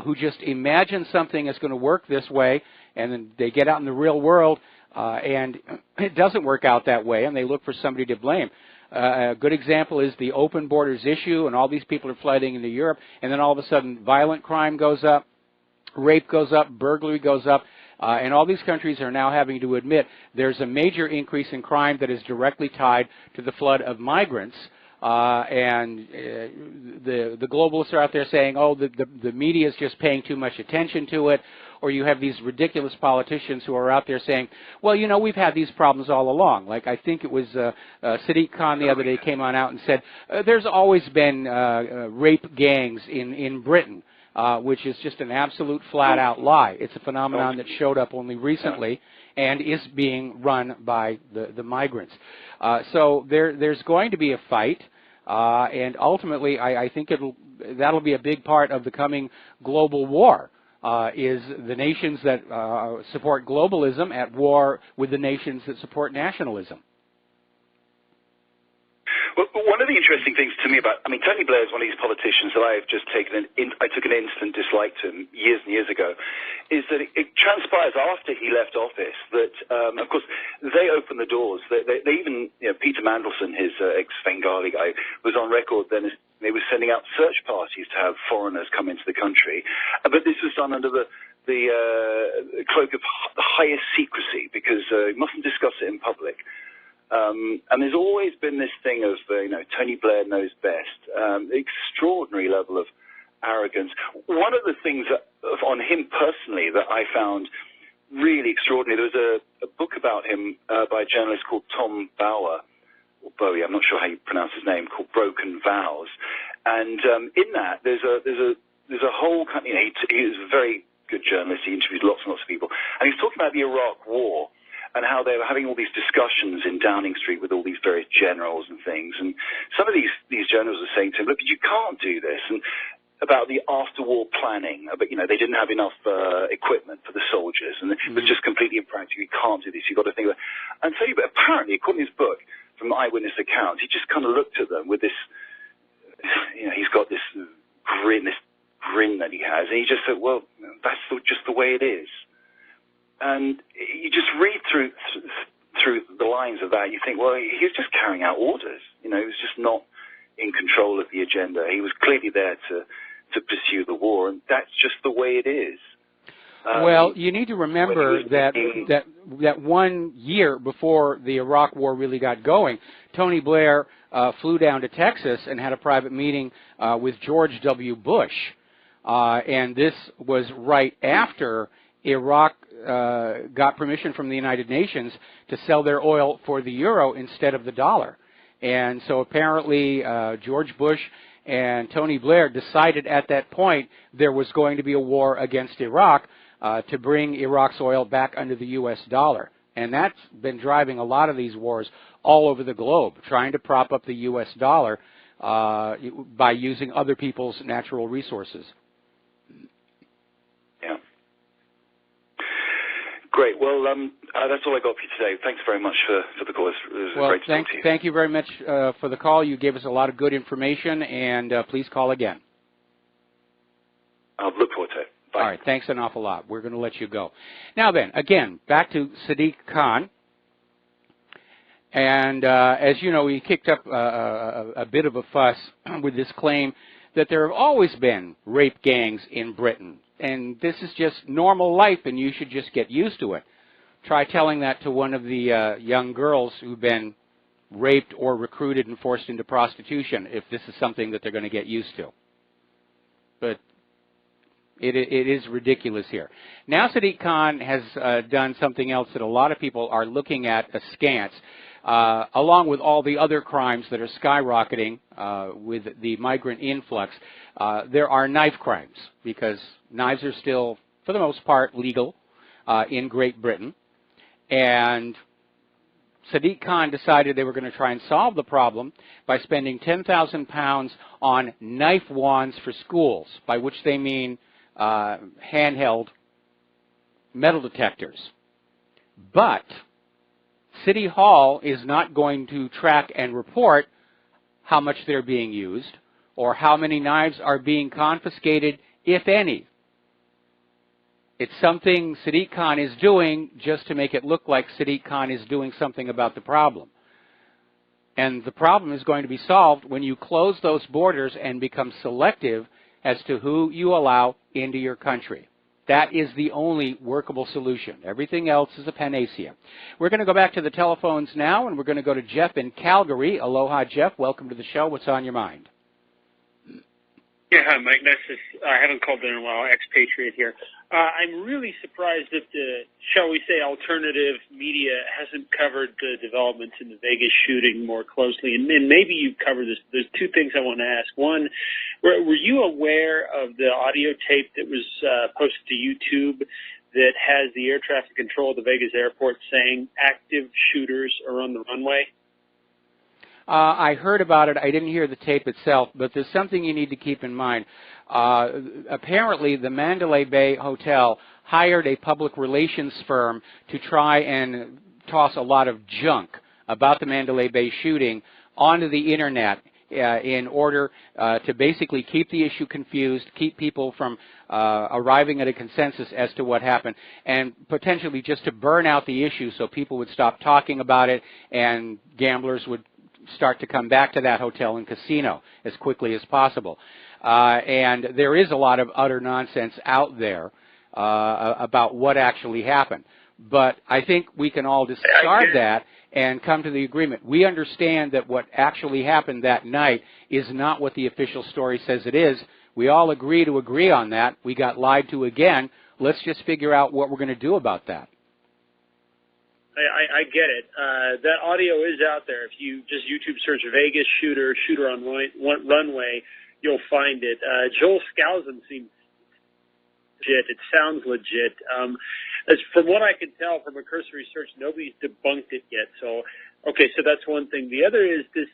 who just imagine something is going to work this way, and then they get out in the real world, and it doesn't work out that way, and they look for somebody to blame. A good example is the open borders issue, and all these people are flooding into Europe, and then all of a sudden violent crime goes up, rape goes up, burglary goes up, and all these countries are now having to admit there's a major increase in crime that is directly tied to the flood of migrants. And the globalists are out there saying, oh, the media is just paying too much attention to it. Or you have these ridiculous politicians who are out there saying, well, we've had these problems all along. Like I think it was Sadiq Khan the other day came on out and said, there's always been rape gangs in Britain, which is just an absolute flat-out lie. It's a phenomenon that showed up only recently and is being run by the migrants. So there's going to be a fight, and ultimately I think that'll be a big part of the coming global war. Is the nations that support globalism at war with the nations that support nationalism. Well, one of the interesting things to me Tony Blair is one of these politicians that I have just I took an instant dislike to him years and years ago, is that it transpires after he left office that, of course, they opened the doors. They even, Peter Mandelson, his ex-Bengali guy, was on record then as they were sending out search parties to have foreigners come into the country. But this was done under the cloak of the highest secrecy because you mustn't discuss it in public. And there's always been this thing of, Tony Blair knows best, extraordinary level of arrogance. One of the things on him personally that I found really extraordinary, there was a book about him by a journalist called Tom Bower, or Bowie, I'm not sure how you pronounce his name, called Broken Vows. And in that, there's a whole kind of, he was a very good journalist, he interviewed lots and lots of people, and he's talking about the Iraq War. and how they were having all these discussions in Downing Street with all these various generals and things. And some of these generals are saying to him, look, you can't do this. And about the after-war planning, but, you know, they didn't have enough equipment for the soldiers, and it was just completely impractical. You can't do this. You've got to think about it. And so, but apparently, according to his book, from eyewitness accounts, he just kind of looked at them with this, you know, he's got this grin that he has, and he just said, well, that's just the way it is. And you just read through the lines of that, you think, well, he was just carrying out orders. You know, he was just not in control of the agenda. He was clearly there to pursue the war, and that's just the way it is. Well, you need to remember that 1 year before the Iraq War really got going, Tony Blair flew down to Texas and had a private meeting with George W. Bush. And this was right after Iraq got permission from the United Nations to sell their oil for the euro instead of the dollar. And so apparently George Bush and Tony Blair decided at that point there was going to be a war against Iraq to bring Iraq's oil back under the U.S. dollar. And that's been driving a lot of these wars all over the globe, trying to prop up the U.S. dollar by using other people's natural resources. Yeah. Great. Well, that's all I got for you today. Thanks very much for the call. It was great to talk to you. Thank you very much for the call. You gave us a lot of good information, and please call again. I'll look forward to it. Bye. All right. Thanks an awful lot. We're going to let you go. Now then, again, back to Sadiq Khan. And as you know, he kicked up a bit of a fuss with this claim that there have always been rape gangs in Britain. And this is just normal life, and you should just get used to it. Try telling that to one of the young girls who've been raped or recruited and forced into prostitution, if this is something that they're going to get used to. But it is ridiculous here. Now Sadiq Khan has done something else that a lot of people are looking at askance, along with all the other crimes that are skyrocketing with the migrant influx. There are knife crimes, because knives are still, for the most part, legal in Great Britain. And Sadiq Khan decided they were going to try and solve the problem by spending £10,000 on knife wands for schools, by which they mean handheld metal detectors. But City Hall is not going to track and report how much they're being used or how many knives are being confiscated, if any. It's something Sadiq Khan is doing just to make it look like Sadiq Khan is doing something about the problem. And the problem is going to be solved when you close those borders and become selective as to who you allow into your country. That is the only workable solution. Everything else is a panacea. We're going to go back to the telephones now, and we're going to go to Jeff in Calgary. Aloha, Jeff. Welcome to the show. What's on your mind? Yeah, hi, Mike. I haven't called in a while. Expatriate here. I'm really surprised that the, shall we say, alternative media hasn't covered the developments in the Vegas shooting more closely. And maybe you've covered this. There's two things I want to ask. One, were you aware of the audio tape that was posted to YouTube that has the air traffic control of the Vegas airport saying active shooters are on the runway? I heard about it. I didn't hear the tape itself, but there's something you need to keep in mind. Apparently, the Mandalay Bay Hotel hired a public relations firm to try and toss a lot of junk about the Mandalay Bay shooting onto the Internet in order to basically keep the issue confused, keep people from arriving at a consensus as to what happened, and potentially just to burn out the issue so people would stop talking about it and gamblers would start to come back to that hotel and casino as quickly as possible. And there is a lot of utter nonsense out there about what actually happened. But I think we can all discard that and come to the agreement. We understand that what actually happened that night is not what the official story says it is. We all agree to agree on that. We got lied to again. Let's just figure out what we're going to do about that. I get it. That audio is out there. If you just YouTube search Vegas shooter on runway, you'll find it. Joel Skousen seems legit. It sounds legit. As from what I can tell from a cursory search, nobody's debunked it yet. So, okay, so that's one thing. The other is this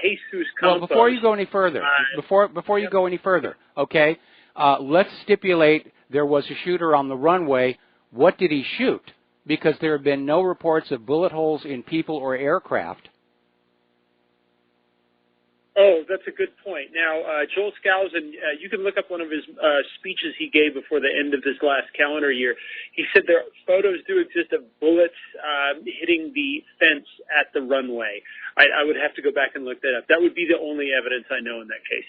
Jesus Campos. Well, before you go any further, before you go any further, okay, let's stipulate there was a shooter on the runway. What did he shoot? Because there have been no reports of bullet holes in people or aircraft. Oh, that's a good point. Now, Joel Skousen, you can look up one of his speeches he gave before the end of this last calendar year. He said there photos do exist of bullets hitting the fence at the runway. I would have to go back and look that up. That would be the only evidence I know in that case.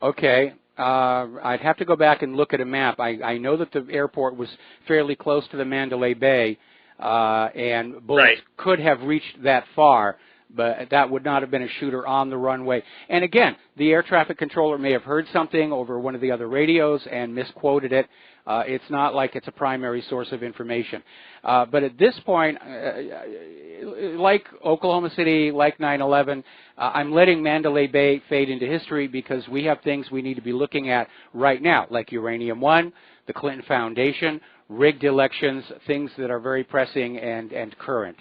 Okay. I'd have to go back and look at a map. I know that the airport was fairly close to the Mandalay Bay, and bullets could have reached that far. But that would not have been a shooter on the runway. And again, the air traffic controller may have heard something over one of the other radios and misquoted it. It's not like it's a primary source of information. But at this point, like Oklahoma City, like 9/11, I'm letting Mandalay Bay fade into history because we have things we need to be looking at right now, like Uranium One, the Clinton Foundation, rigged elections, things that are very pressing and current.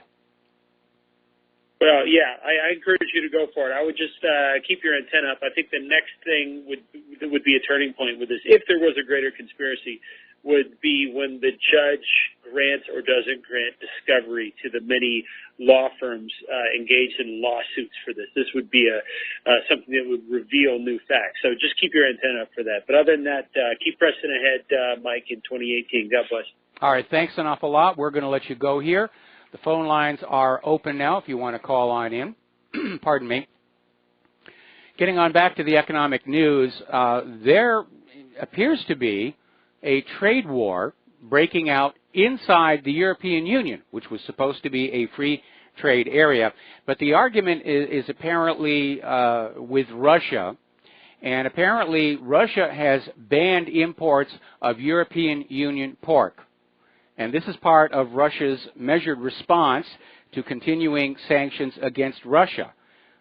Well, yeah, I encourage you to go for it. I would just keep your antenna up. I think the next thing would be a turning point with this, if there was a greater conspiracy, would be when the judge grants or doesn't grant discovery to the many law firms engaged in lawsuits for this. This would be something that would reveal new facts. So just keep your antenna up for that. But other than that, keep pressing ahead, Mike, in 2018. God bless. All right, thanks an awful lot. We're going to let you go here. The phone lines are open now if you want to call on in. Pardon me. Getting on back to the economic news, there appears to be a trade war breaking out inside the European Union, which was supposed to be a free trade area. But the argument is apparently with Russia, and apparently Russia has banned imports of European Union pork. And this is part of Russia's measured response to continuing sanctions against Russia.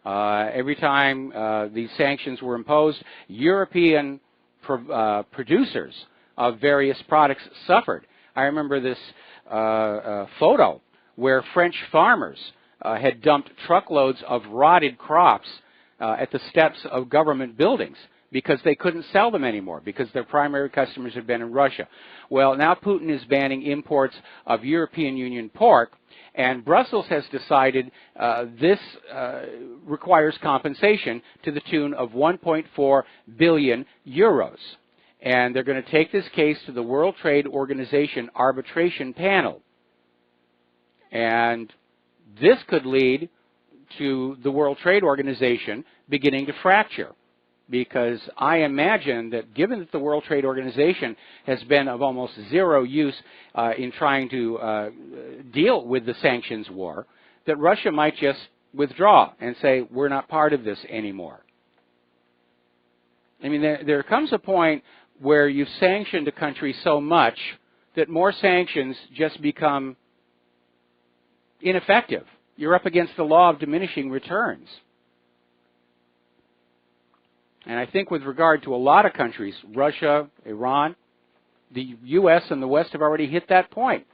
Every time these sanctions were imposed, European producers of various products suffered. I remember this photo where French farmers had dumped truckloads of rotted crops at the steps of government buildings because they couldn't sell them anymore because their primary customers had been in Russia. Well, now Putin is banning imports of European Union pork, and Brussels has decided this requires compensation to the tune of 1.4 billion euros. And they're going to take this case to the World Trade Organization arbitration panel. And this could lead to the World Trade Organization beginning to fracture. Because I imagine that given that the World Trade Organization has been of almost zero use in trying to deal with the sanctions war, that Russia might just withdraw and say, we're not part of this anymore. I mean, there comes a point where you've sanctioned a country so much that more sanctions just become ineffective. You're up against the law of diminishing returns. And I think with regard to a lot of countries, Russia, Iran, the U.S. and the West have already hit that point.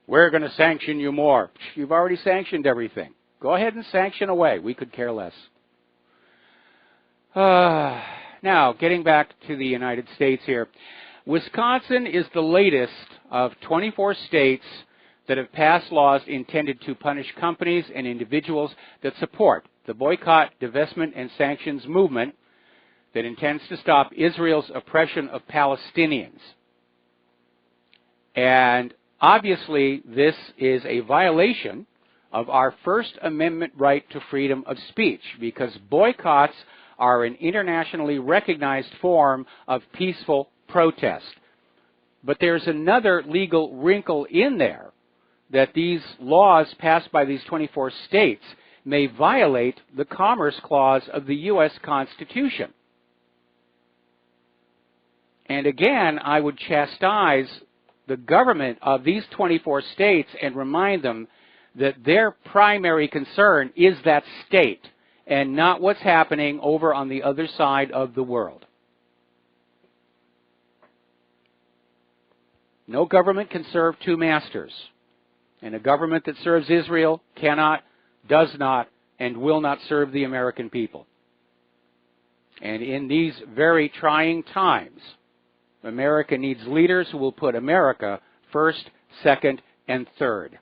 We're going to sanction you more. You've already sanctioned everything. Go ahead and sanction away. We could care less. Now, getting back to the United States here. Wisconsin is the latest of 24 states that have passed laws intended to punish companies and individuals that support the boycott, divestment, and sanctions movement that intends to stop Israel's oppression of Palestinians. And obviously, this is a violation of our First Amendment right to freedom of speech, because boycotts are an internationally recognized form of peaceful protest. But there's another legal wrinkle in there, that these laws passed by these 24 states may violate the Commerce Clause of the U.S. Constitution. And again, I would chastise the government of these 24 states and remind them that their primary concern is that state and not what's happening over on the other side of the world. No government can serve two masters. And a government that serves Israel cannot, does not, and will not serve the American people. And in these very trying times, America needs leaders who will put America first, second, and third.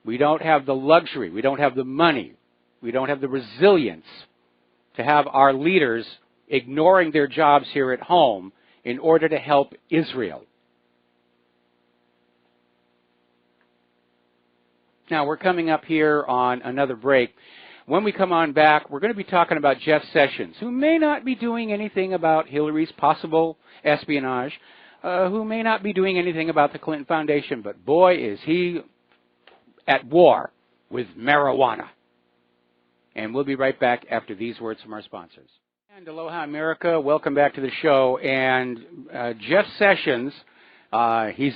We don't have the luxury, we don't have the money, we don't have the resilience to have our leaders ignoring their jobs here at home in order to help Israel. Now, we're coming up here on another break. When we come on back, we're going to be talking about Jeff Sessions, who may not be doing anything about Hillary's possible espionage, who may not be doing anything about the Clinton Foundation, but boy, is he at war with marijuana. And we'll be right back after these words from our sponsors. And aloha, America. Welcome back to the show. And Jeff Sessions, he's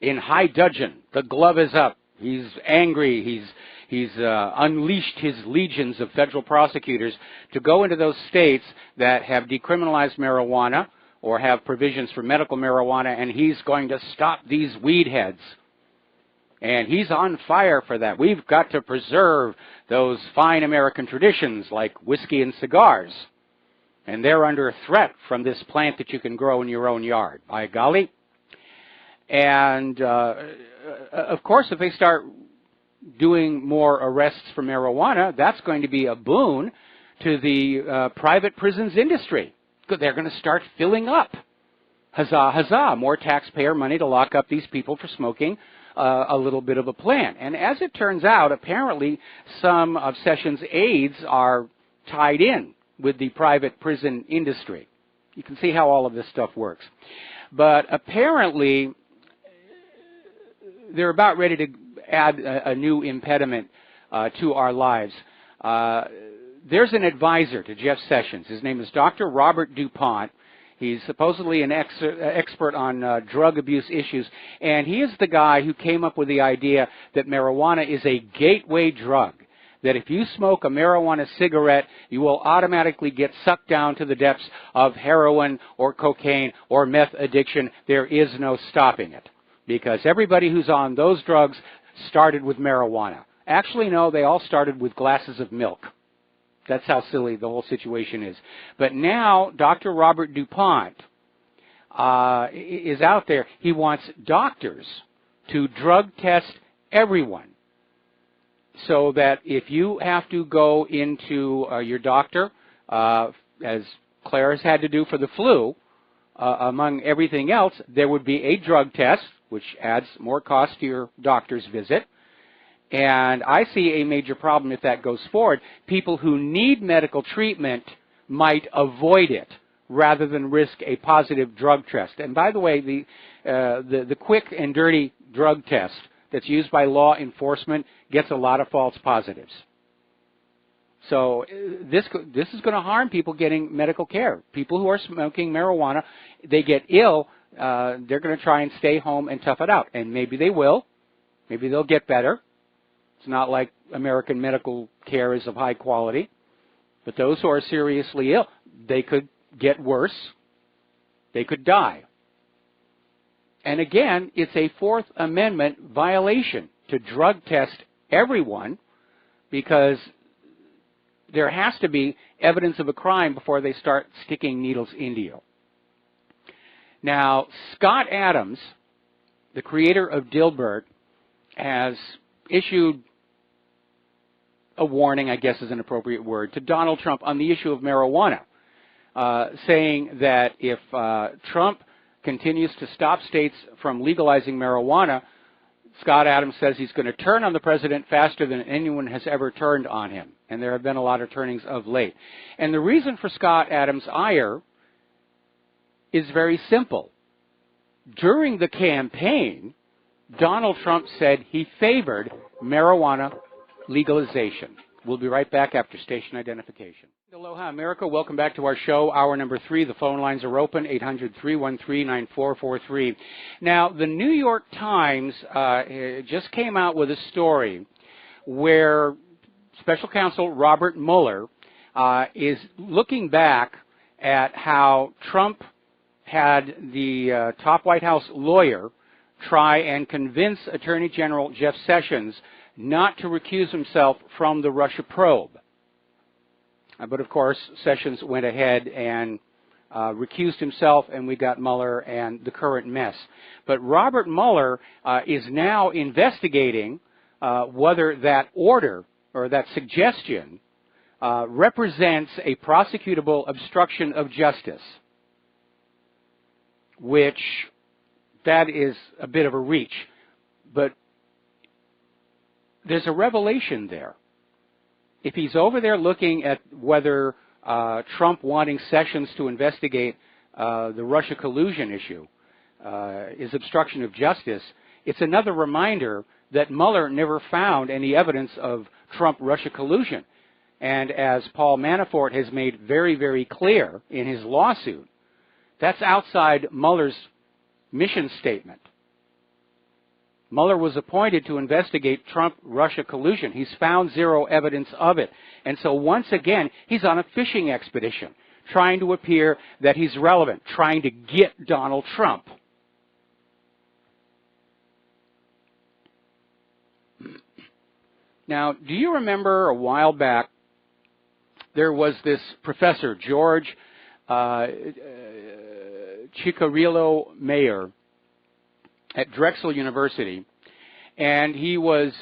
in high dudgeon. The glove is up. He's angry. He's unleashed his legions of federal prosecutors to go into those states that have decriminalized marijuana or have provisions for medical marijuana, and he's going to stop these weed heads. And he's on fire for that. We've got to preserve those fine American traditions like whiskey and cigars. And they're under threat from this plant that you can grow in your own yard. By golly. And, of course, if they start doing more arrests for marijuana, that's going to be a boon to the private prisons industry. They're going to start filling up. Huzzah, huzzah, more taxpayer money to lock up these people for smoking a little bit of a plant. And as it turns out, apparently some of Sessions' aides are tied in with the private prison industry. You can see how all of this stuff works. But apparently they're about ready to add a new impediment to our lives. There's an advisor to Jeff Sessions. His name is Dr. Robert DuPont. He's supposedly an expert on drug abuse issues, and he is the guy who came up with the idea that marijuana is a gateway drug, that if you smoke a marijuana cigarette, you will automatically get sucked down to the depths of heroin or cocaine or meth addiction. There is no stopping it, because everybody who's on those drugs started with marijuana. Actually, no, they all started with glasses of milk. That's how silly the whole situation is. But now Dr. Robert DuPont is out there. He wants doctors to drug test everyone, so that if you have to go into your doctor, as Claire has had to do for the flu, among everything else, there would be a drug test, which adds more cost to your doctor's visit. And I see a major problem if that goes forward. People who need medical treatment might avoid it rather than risk a positive drug test. And by the way, the quick and dirty drug test that's used by law enforcement gets a lot of false positives. So this is going to harm people getting medical care. People who are smoking marijuana, they get ill, they're going to try and stay home and tough it out. And maybe they will. Maybe they'll get better. It's not like American medical care is of high quality. But those who are seriously ill, they could get worse. They could die. And again, it's a Fourth Amendment violation to drug test everyone, because there has to be evidence of a crime before they start sticking needles into you. Now, Scott Adams, the creator of Dilbert, has issued a warning, I guess is an appropriate word, to Donald Trump on the issue of marijuana, saying that if Trump continues to stop states from legalizing marijuana, Scott Adams says he's going to turn on the president faster than anyone has ever turned on him. And there have been a lot of turnings of late. And the reason for Scott Adams' ire is very simple. During the campaign, Donald Trump said he favored marijuana legalization. We'll be right back after station identification. Aloha, America. Welcome back to our show, hour number 3. The phone lines are open, 800-313-9443. Now, the New York Times just came out with a story where Special Counsel Robert Mueller is looking back at how Trump had the top White House lawyer try and convince Attorney General Jeff Sessions not to recuse himself from the Russia probe. But of course, Sessions went ahead and recused himself, and we got Mueller and the current mess. But Robert Mueller is now investigating whether that order or that suggestion represents a prosecutable obstruction of justice, which that is a bit of a reach. But there's a revelation there. If he's over there looking at whether Trump wanting Sessions to investigate the Russia collusion issue is obstruction of justice, it's another reminder that Mueller never found any evidence of Trump-Russia collusion. And as Paul Manafort has made very, very clear in his lawsuit, that's outside Mueller's mission statement. Mueller was appointed to investigate Trump-Russia collusion. He's found zero evidence of it. And so once again, he's on a fishing expedition, trying to appear that he's relevant, trying to get Donald Trump. Now, do you remember a while back, there was this professor, George Ciccariello Mayer, at Drexel University, and he was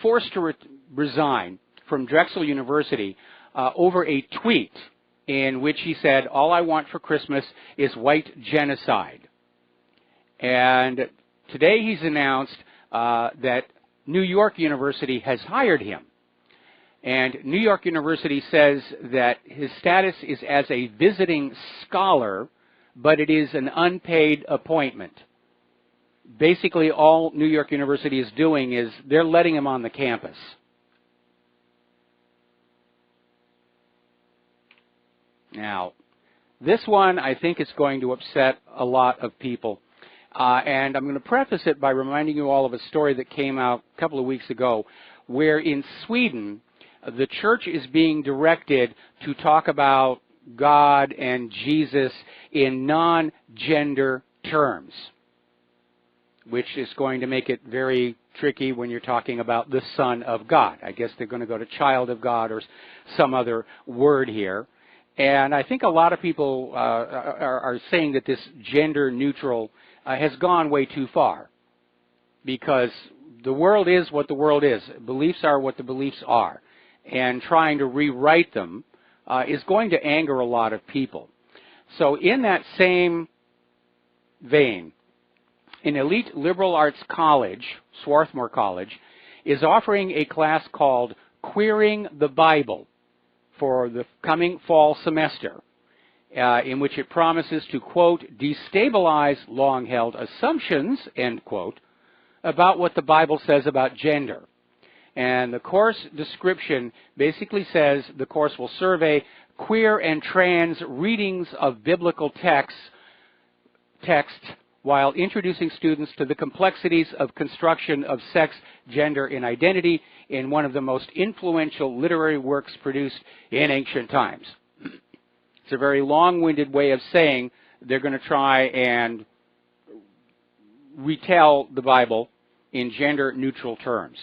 forced to resign from Drexel University over a tweet in which he said, "All I want for Christmas is white genocide." And today he's announced that New York University has hired him. And New York University says that his status is as a visiting scholar, but it is an unpaid appointment. Basically, all New York University is doing is they're letting him on the campus. Now, this one I think is going to upset a lot of people. And I'm going to preface it by reminding you all of a story that came out a couple of weeks ago, where in Sweden, the church is being directed to talk about God and Jesus in non-gender terms, which is going to make it very tricky when you're talking about the Son of God. I guess they're going to go to child of God or some other word here. And I think a lot of people are saying that this gender neutral has gone way too far, because the world is what the world is. Beliefs are what the beliefs are. And trying to rewrite them is going to anger a lot of people. So in that same vein, an elite liberal arts college, Swarthmore College, is offering a class called Queering the Bible for the coming fall semester, in which it promises to, quote, destabilize long-held assumptions, end quote, about what the Bible says about gender. And the course description basically says the course will survey queer and trans readings of biblical text while introducing students to the complexities of construction of sex, gender, and identity in one of the most influential literary works produced in ancient times. It's a very long-winded way of saying they're going to try and retell the Bible in gender-neutral terms.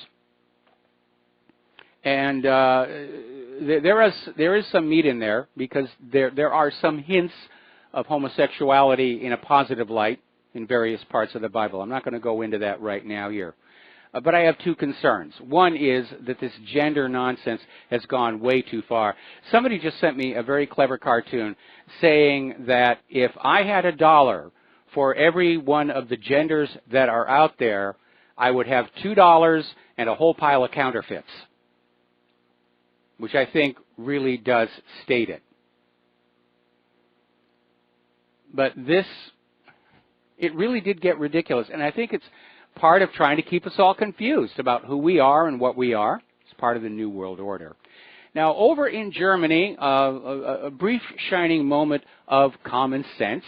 And there is some meat in there, because there are some hints of homosexuality in a positive light in various parts of the Bible. I'm not going to go into that right now here. But I have two concerns. One is that this gender nonsense has gone way too far. Somebody just sent me a very clever cartoon saying that if I had $1 for every one of the genders that are out there, I would have $2 and a whole pile of counterfeits, which I think really does state it. But it really did get ridiculous, and I think it's part of trying to keep us all confused about who we are and what we are. It's part of the New World Order. Now, over in Germany, a brief shining moment of common sense.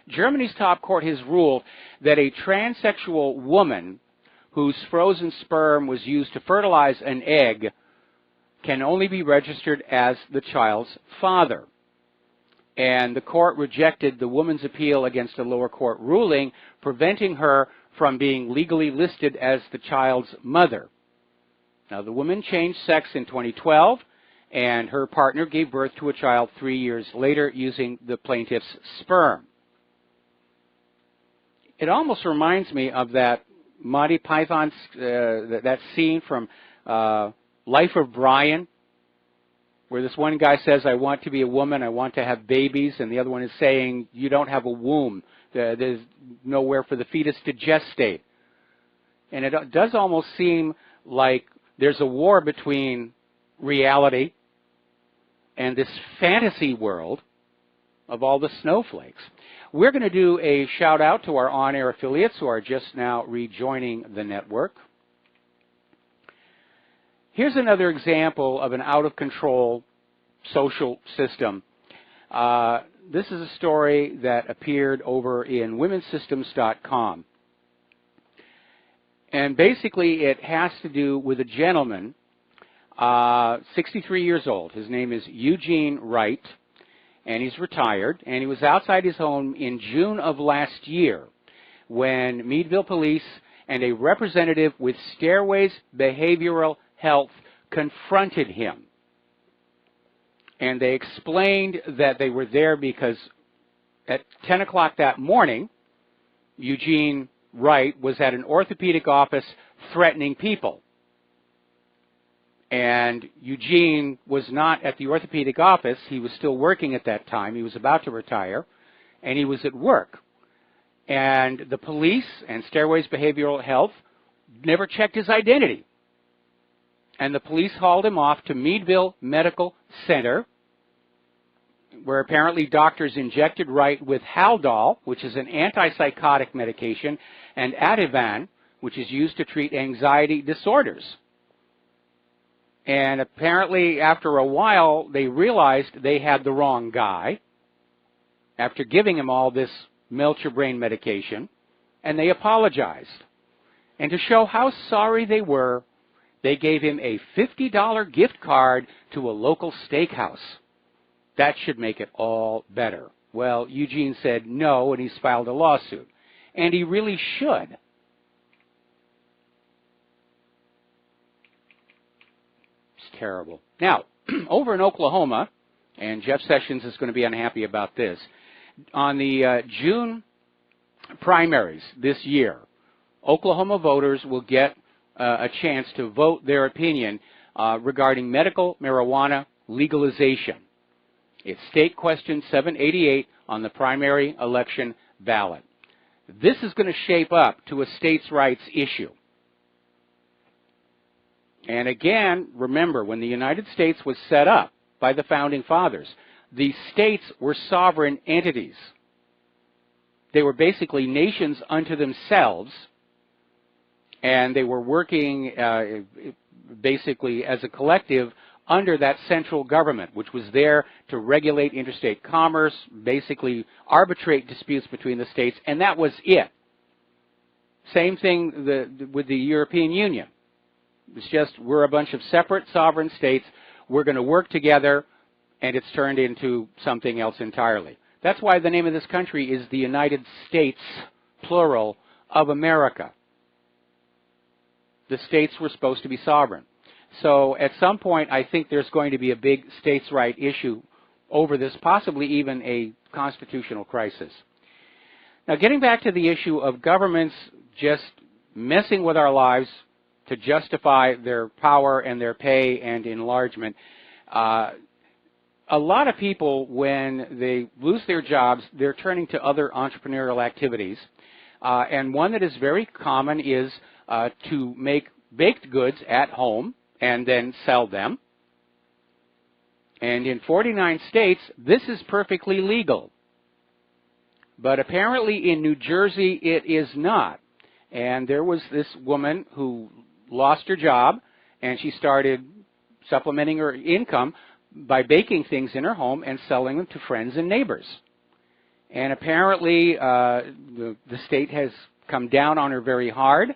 Germany's top court has ruled that a transsexual woman whose frozen sperm was used to fertilize an egg can only be registered as the child's father. and the court rejected the woman's appeal against a lower court ruling, preventing her from being legally listed as the child's mother. Now, the woman changed sex in 2012, and her partner gave birth to a child 3 years later using the plaintiff's sperm. It almost reminds me of that Monty Python's, that scene from Life of Brian, where this one guy says, I want to be a woman, I want to have babies, and the other one is saying, you don't have a womb. There's nowhere for the fetus to gestate. And it does almost seem like there's a war between reality and this fantasy world of all the snowflakes. We're going to do a shout out to our on-air affiliates who are just now rejoining the network. Here's another example of an out-of-control social system. This is a story that appeared over in womensystems.com. And basically it has to do with a gentleman, 63 years old. His name is Eugene Wright, and he's retired. And he was outside his home in June of last year when Meadville police and a representative with Stairways Behavioral Health confronted him. And they explained that they were there because at 10 o'clock that morning, Eugene Wright was at an orthopedic office threatening people. And Eugene was not at the orthopedic office. He was still working at that time. He was about to retire, and he was at work. And the police and Stairways Behavioral Health never checked his identity. And the police hauled him off to Meadville Medical Center, where apparently doctors injected Wright with Haldol, which is an antipsychotic medication, and Ativan, which is used to treat anxiety disorders. And apparently after a while, they realized they had the wrong guy after giving him all this melt-your-brain medication, and they apologized. And to show how sorry they were, they gave him a $50 gift card to a local steakhouse. That should make it all better. Well, Eugene said no, and he's filed a lawsuit. And he really should. It's terrible. Now, over in Oklahoma, and Jeff Sessions is going to be unhappy about this, on the June primaries this year, Oklahoma voters will get a chance to vote their opinion regarding medical marijuana legalization. It's State Question 788 on the primary election ballot. This is going to shape up to a states' rights issue. And again, remember, when the United States was set up by the Founding Fathers, the states were sovereign entities. They were basically nations unto themselves, and they were working basically as a collective under that central government, which was there to regulate interstate commerce, basically arbitrate disputes between the states, and that was it. Same thing with the European Union. It's just we're a bunch of separate sovereign states. We're going to work together, and it's turned into something else entirely. That's why the name of this country is the United States, plural, of America. The states were supposed to be sovereign. So at some point, I think there's going to be a big states' right issue over this, possibly even a constitutional crisis. Now, getting back to the issue of governments just messing with our lives to justify their power and their pay and enlargement, a lot of people, when they lose their jobs, they're turning to other entrepreneurial activities. And one that is very common is to make baked goods at home and then sell them. And in 49 states, this is perfectly legal. But apparently in New Jersey, it is not. And there was this woman who lost her job, and she started supplementing her income by baking things in her home and selling them to friends and neighbors. And apparently the state has come down on her very hard,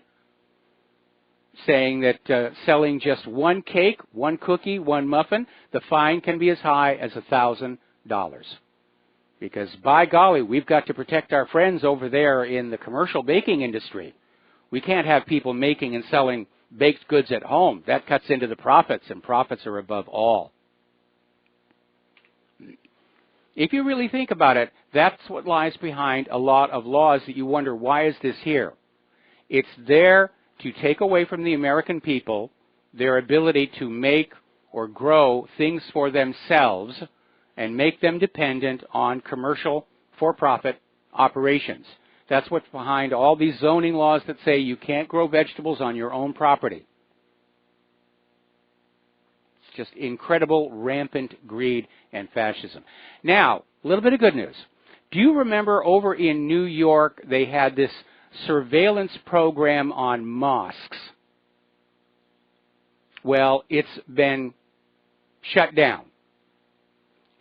saying that selling just one cake, one cookie, one muffin, the fine can be as high as $1,000. Because, by golly, we've got to protect our friends over there in the commercial baking industry. We can't have people making and selling baked goods at home. That cuts into the profits, and profits are above all. If you really think about it, that's what lies behind a lot of laws that you wonder, why is this here? It's there to take away from the American people their ability to make or grow things for themselves and make them dependent on commercial for-profit operations. That's what's behind all these zoning laws that say you can't grow vegetables on your own property. It's just incredible, rampant greed and fascism. Now, a little bit of good news. Do you remember over in New York they had this surveillance program on mosques? Well, it's been shut down.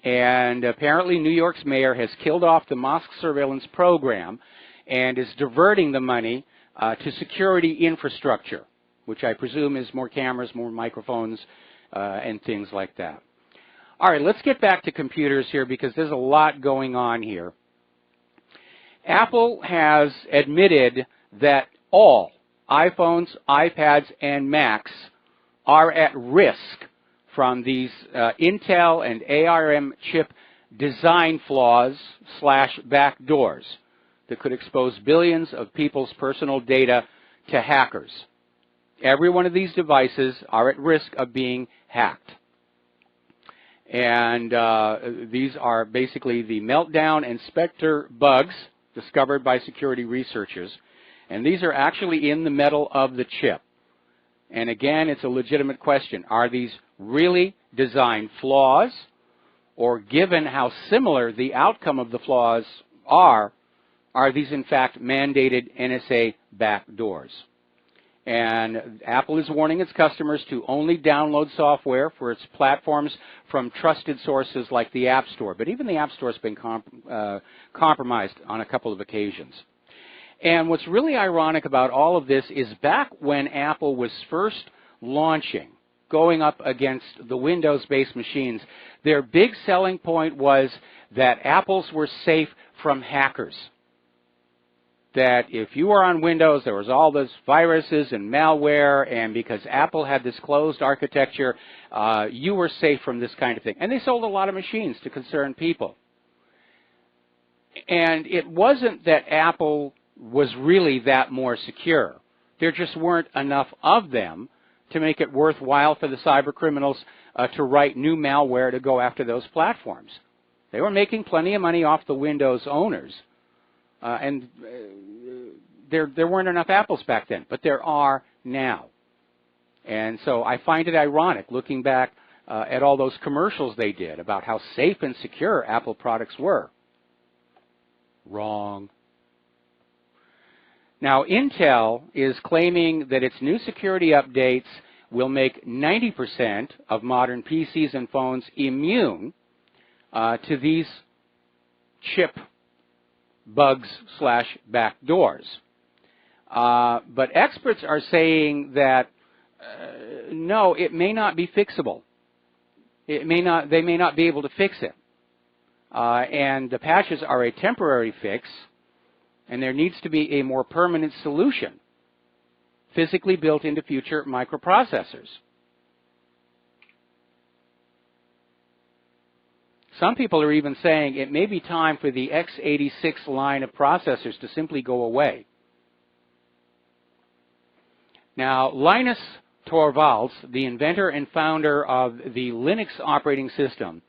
And apparently New York's mayor has killed off the mosque surveillance program and is diverting the money to security infrastructure, which I presume is more cameras, more microphones, and things like that. All right, let's get back to computers here because there's a lot going on here. Apple has admitted that all iPhones, iPads, and Macs are at risk from these Intel and ARM chip design flaws / backdoors that could expose billions of people's personal data to hackers. Every one of these devices are at risk of being hacked. And these are basically the Meltdown and Spectre bugs discovered by security researchers. And these are actually in the metal of the chip. And again, it's a legitimate question. Are these really design flaws? Or given how similar the outcome of the flaws are these in fact mandated NSA backdoors? And Apple is warning its customers to only download software for its platforms from trusted sources like the App Store. But even the App Store has been compromised on a couple of occasions. And what's really ironic about all of this is back when Apple was first launching, going up against the Windows-based machines, their big selling point was that Apples were safe from hackers. That if you were on Windows, there was all those viruses and malware, and because Apple had this closed architecture, you were safe from this kind of thing. And they sold a lot of machines to concerned people. And it wasn't that Apple was really that more secure. There just weren't enough of them to make it worthwhile for the cyber criminals to write new malware to go after those platforms. They were making plenty of money off the Windows owners. And there weren't enough Apples back then, but there are now. And so I find it ironic looking back at all those commercials they did about how safe and secure Apple products were. Wrong. Now, Intel is claiming that its new security updates will make 90% of modern PCs and phones immune to these chip bugs / backdoors. But experts are saying that no, it may not be fixable. They may not be able to fix it. And the patches are a temporary fix, and there needs to be a more permanent solution physically built into future microprocessors. Some people are even saying it may be time for the x86 line of processors to simply go away. Now, Linus Torvalds, the inventor and founder of the Linux operating system,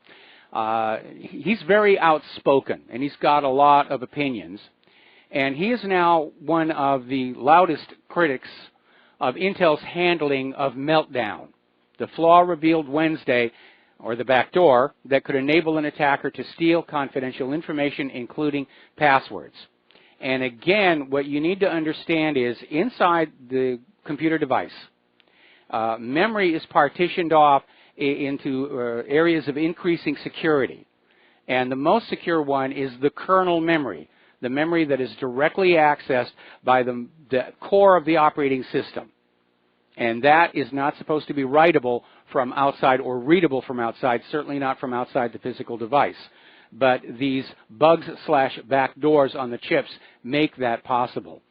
he's very outspoken, and he's got a lot of opinions. And he is now one of the loudest critics of Intel's handling of Meltdown, the flaw revealed Wednesday, or the backdoor, that could enable an attacker to steal confidential information, including passwords. And again, what you need to understand is inside the computer device, memory is partitioned off into areas of increasing security. And the most secure one is the kernel memory, the memory that is directly accessed by the core of the operating system. And that is not supposed to be writable from outside or readable from outside, certainly not from outside the physical device. but these bugs/backdoors on the chips make that possible.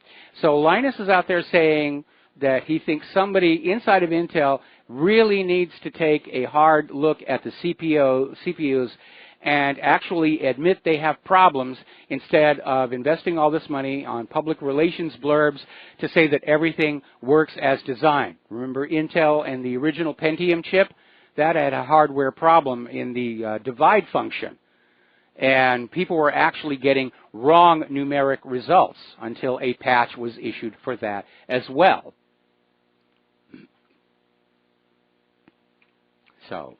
So Linus is out there saying that he thinks somebody inside of Intel really needs to take a hard look at the CPUs and actually admit they have problems instead of investing all this money on public relations blurbs to say that everything works as designed. Remember Intel and the original Pentium chip? That had a hardware problem in the divide function. And people were actually getting wrong numeric results until a patch was issued for that as well. So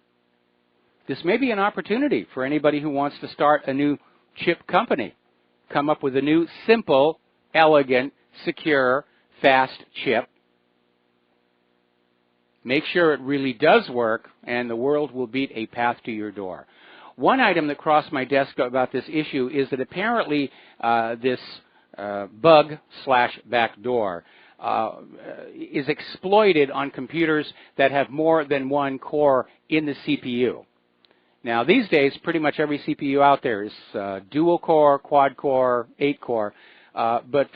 this may be an opportunity for anybody who wants to start a new chip company. Come up with a new, simple, elegant, secure, fast chip. Make sure it really does work, and the world will beat a path to your door. One item that crossed my desk about this issue is that apparently this bug/backdoor is exploited on computers that have more than one core in the CPU. Now, these days, pretty much every CPU out there is dual-core, quad-core, 8-core, but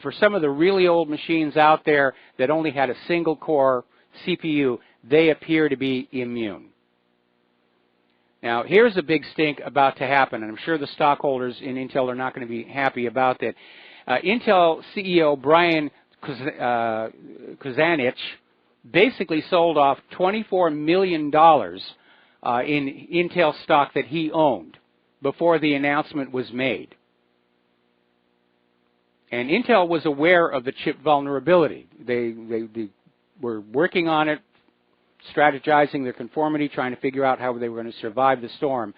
for some of the really old machines out there that only had a single-core CPU, they appear to be immune. Now, here's a big stink about to happen, and I'm sure the stockholders in Intel are not going to be happy about that. Intel CEO Brian Krzanich basically sold off $24 million in Intel stock that he owned before the announcement was made. And Intel was aware of the chip vulnerability. They were working on it, strategizing their conformity, trying to figure out how they were going to survive the storm.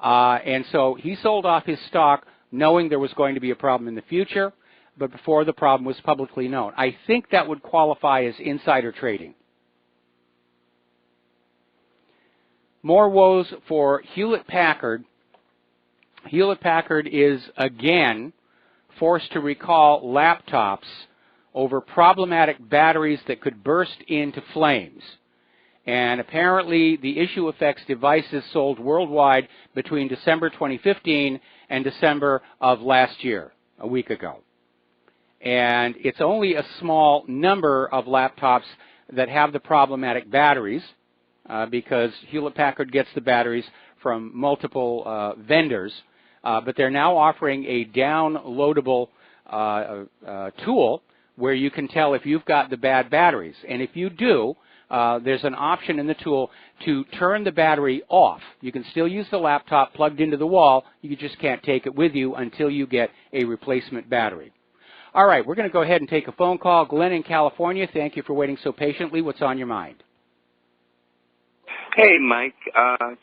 And so he sold off his stock knowing there was going to be a problem in the future, but before the problem was publicly known. I think that would qualify as insider trading. More woes for Hewlett-Packard. Hewlett-Packard is again forced to recall laptops over problematic batteries that could burst into flames. And apparently the issue affects devices sold worldwide between December 2015 and December of last year, a week ago. And it's only a small number of laptops that have the problematic batteries because Hewlett-Packard gets the batteries from multiple vendors. But they're now offering a downloadable tool where you can tell if you've got the bad batteries. And if you do, there's an option in the tool to turn the battery off. You can still use the laptop plugged into the wall. You just can't take it with you until you get a replacement battery. All right, we're going to go ahead and take a phone call. Glenn in California, thank you for waiting so patiently. What's on your mind? Hey, Mike.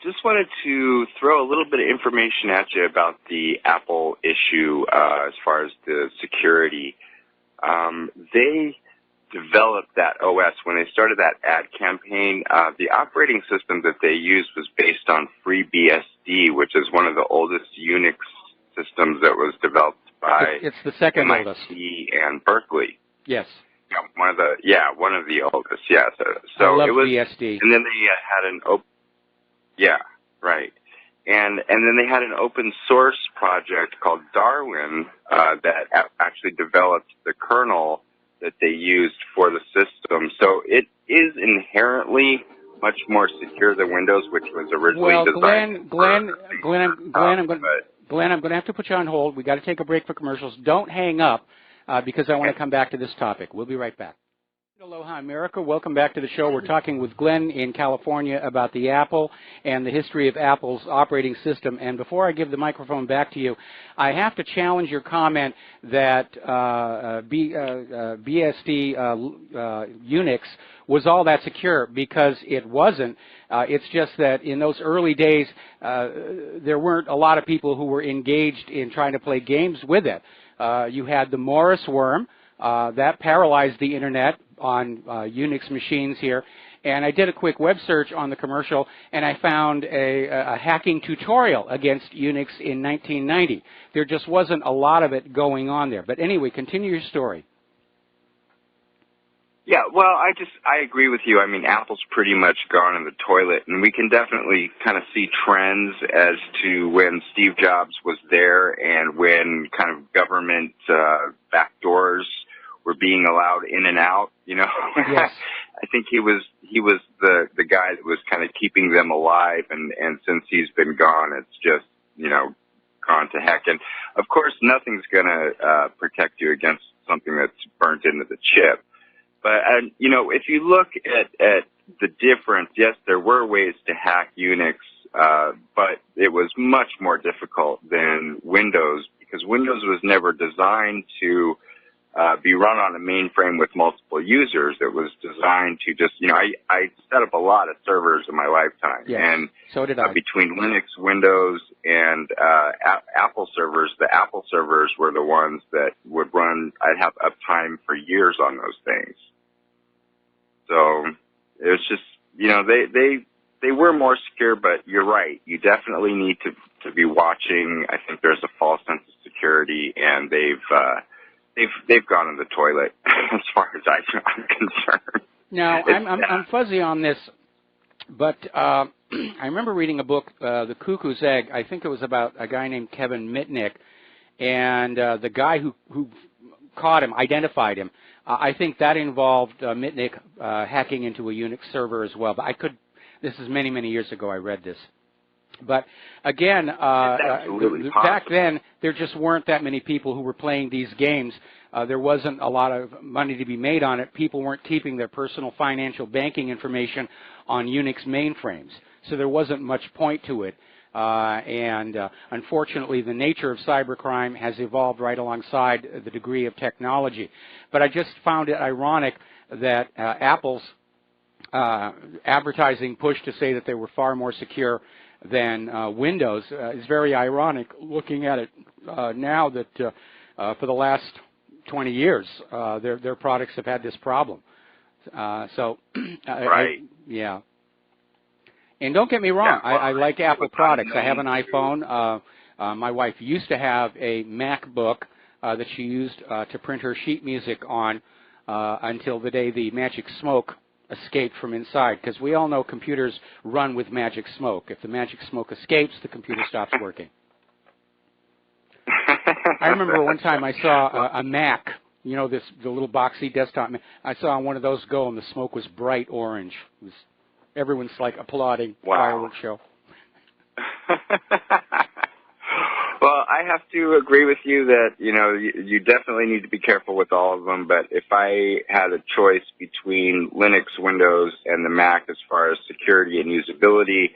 Just wanted to throw a little bit of information at you about the Apple issue as far as the security. They developed that OS when they started that ad campaign. The operating system that they used was based on FreeBSD, which is one of the oldest Unix systems that was developed by it's the second MIT oldest. and Berkeley. Yes. Yeah, one of the oldest. Yeah. So I love it was BSD. And then they had an open. Yeah, right. And then they had an open source project called Darwin that actually developed the kernel that they used for the system. So it is inherently much more secure than Windows, which was originally designed. Glenn, I'm going to have to put you on hold. We've got to take a break for commercials. Don't hang up because I want to come back to this topic. We'll be right back. Aloha, America. Welcome back to the show. We're talking with Glenn in California about the Apple and the history of Apple's operating system. And before I give the microphone back to you, I have to challenge your comment that BSD Unix was all that secure, because it wasn't. It's just that in those early days, there weren't a lot of people who were engaged in trying to play games with it. You had the Morris worm. That paralyzed the Internet on Unix machines here. And I did a quick web search on the commercial, and I found a hacking tutorial against Unix in 1990. There just wasn't a lot of it going on there. But anyway, continue your story. Yeah, well, I agree with you. I mean, Apple's pretty much gone in the toilet, and we can definitely kind of see trends as to when Steve Jobs was there and when kind of government backdoors were being allowed in and out, you know. Yes. I think he was the guy that was kind of keeping them alive, and since he's been gone, it's just, you know, gone to heck. And of course, nothing's going to protect you against something that's burnt into the chip. But, you know, if you look at the difference, yes, there were ways to hack Unix, but it was much more difficult than Windows, because Windows was never designed to be run on a mainframe with multiple users. It was designed to just, you know, I set up a lot of servers in my lifetime. Yes, and so did I. Between Linux, Windows, and Apple servers, the Apple servers were the ones that would run, I'd have uptime for years on those things. So it was just, you know, they were more secure, but you're right. You definitely need to be watching. I think there's a false sense of security, and they've gone in the toilet as far as I'm concerned. Now, I'm fuzzy on this, but I remember reading a book, The Cuckoo's Egg. I think it was about a guy named Kevin Mitnick, and the guy who caught him, identified him. I think that involved Mitnick hacking into a Unix server as well. But this is many, many years ago I read this. But again, back then, there just weren't that many people who were playing these games. There wasn't a lot of money to be made on it. People weren't keeping their personal financial banking information on Unix mainframes. So there wasn't much point to it. Unfortunately, the nature of cybercrime has evolved right alongside the degree of technology. But I just found it ironic that Apple's advertising push to say that they were far more secure than Windows is very ironic, looking at it now that for the last 20 years their products have had this problem. Right. Yeah. And don't get me wrong, I like Apple products. I have an iPhone. My wife used to have a MacBook that she used to print her sheet music on until the day the magic smoke escaped from inside, because we all know computers run with magic smoke. If the magic smoke escapes, the computer stops working. I remember one time I saw a Mac, you know, the little boxy desktop Mac. I saw one of those go, and the smoke was bright orange. It was, everyone's like applauding. Wow. Fireworks show. Well, I have to agree with you that, you know, you definitely need to be careful with all of them, but if I had a choice between Linux, Windows, and the Mac as far as security and usability,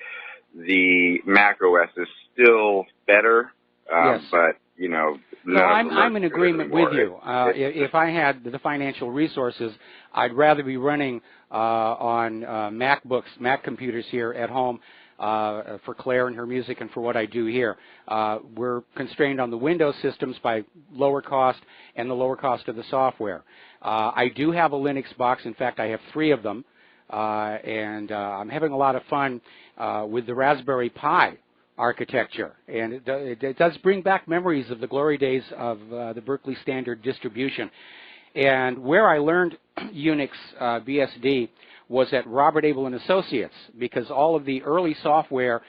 the Mac OS is still better, yes. But, you know... No, I'm in agreement with you. If I had the financial resources, I'd rather be running on MacBooks, Mac computers here at home, for Claire and her music and for what I do here. We're constrained on the Windows systems by lower cost and the lower cost of the software. I do have a Linux box. In fact, I have 3 of them, and I'm having a lot of fun with the Raspberry Pi architecture. And it does bring back memories of the glory days of the Berkeley Standard distribution. And where I learned Unix BSD was at Robert Abel and Associates, because all of the early software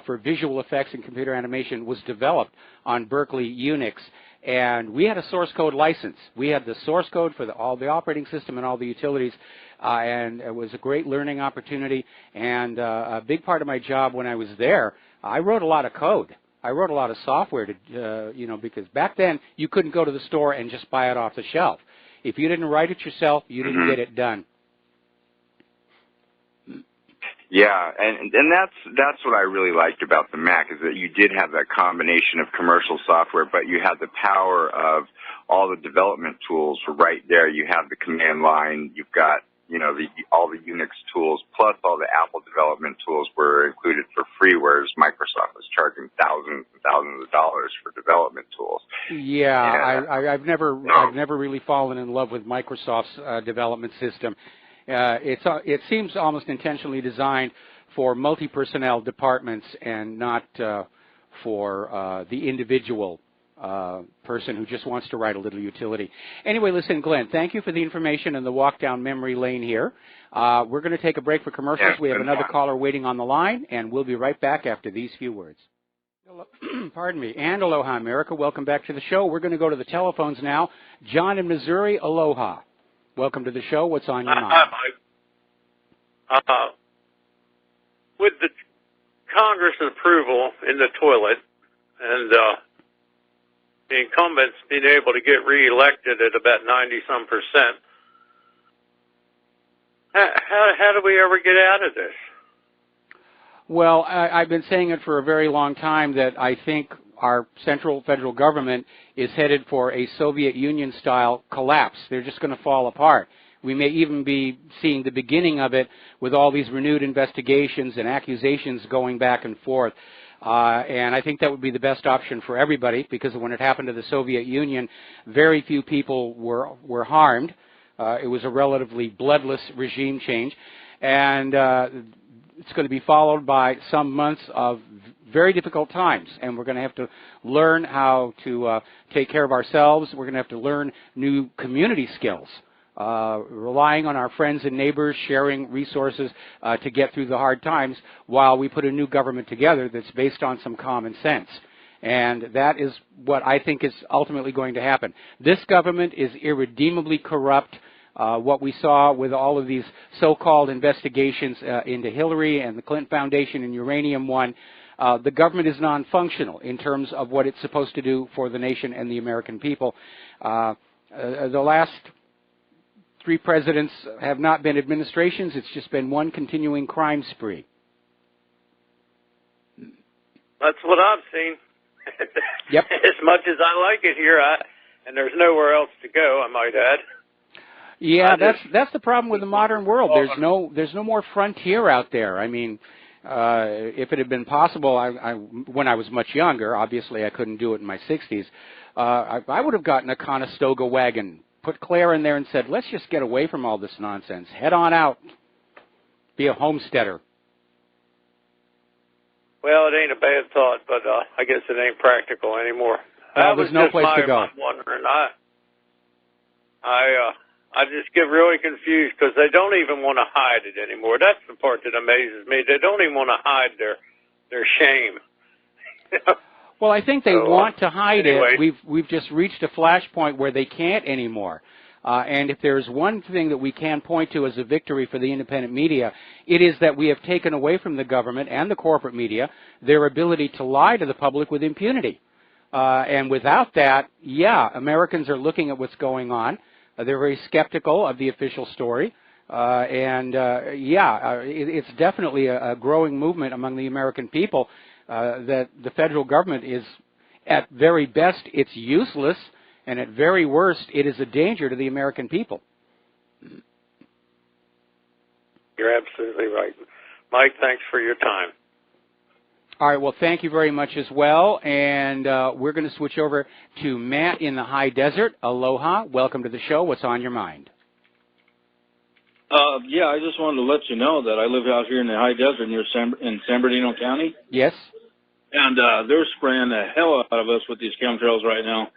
for visual effects and computer animation was developed on Berkeley Unix, and we had a source code license. We had the source code for all the operating system and all the utilities, and it was a great learning opportunity. And a big part of my job when I was there, I wrote a lot of code. I wrote a lot of software to, you know, because back then you couldn't go to the store and just buy it off the shelf. If you didn't write it yourself, you didn't get it done. Yeah, and that's what I really liked about the Mac, is that you did have that combination of commercial software, but you had the power of all the development tools right there. You have the command line, you've got, you know, all the Unix tools, plus all the Apple development tools were included for free, whereas Microsoft was charging thousands and thousands of dollars for development tools. Yeah, I've never really fallen in love with Microsoft's development system. It seems almost intentionally designed for multi-personnel departments and not for the individual person who just wants to write a little utility. Anyway, listen, Glenn, thank you for the information and the walk down memory lane here. We're going to take a break for commercials. We have another caller waiting on the line, and we'll be right back after these few words. Pardon me. And aloha, America. Welcome back to the show. We're going to go to the telephones now. John in Missouri, aloha. Welcome to the show. What's on your mind? Hi, Mike. With the Congress approval in the toilet and the incumbents being able to get reelected at about 90-some%, how do we ever get out of this? Well, I've been saying it for a very long time that I think our central federal government is headed for a Soviet Union-style collapse. They're just going to fall apart. We may even be seeing the beginning of it with all these renewed investigations and accusations going back and forth. And I think that would be the best option for everybody, because when it happened to the Soviet Union, very few people were harmed. It was a relatively bloodless regime change. And it's going to be followed by some months of very difficult times, and we're going to have to learn how to take care of ourselves. We're going to have to learn new community skills, relying on our friends and neighbors, sharing resources to get through the hard times while we put a new government together that's based on some common sense. And that is what I think is ultimately going to happen. This government is irredeemably corrupt. What we saw with all of these so-called investigations into Hillary and the Clinton Foundation and Uranium One, the government is non-functional in terms of what it's supposed to do for the nation and the American people. The last 3 presidents have not been administrations. It's just been one continuing crime spree. That's what I've seen. Yep. As much as I like it here, and there's nowhere else to go, I might add. Yeah, that's the problem with the modern world. There's no more frontier out there. I mean, if it had been possible, when I was much younger, obviously I couldn't do it in my 60s, I would have gotten a Conestoga wagon, put Claire in there and said, let's just get away from all this nonsense. Head on out. Be a homesteader. Well, it ain't a bad thought, but I guess it ain't practical anymore. There's no place to go. Wondering. I just get really confused because they don't even want to hide it anymore. That's the part that amazes me. They don't even want to hide their shame. Well, I think they want to hide it. We've just reached a flashpoint where they can't anymore. And if there's one thing that we can point to as a victory for the independent media, it is that we have taken away from the government and the corporate media their ability to lie to the public with impunity. And without that, yeah, Americans are looking at what's going on. They're very skeptical of the official story. It's definitely a growing movement among the American people that the federal government is, at very best, it's useless, and at very worst, it is a danger to the American people. You're absolutely right. Mike, thanks for your time. All right, well, thank you very much as well, and we're going to switch over to Matt in the high desert. Aloha, welcome to the show. What's on your mind? Yeah, I just wanted to let you know that I live out here in the high desert near in San Bernardino County. Yes. And they're spraying the hell out of us with these chemtrails right now.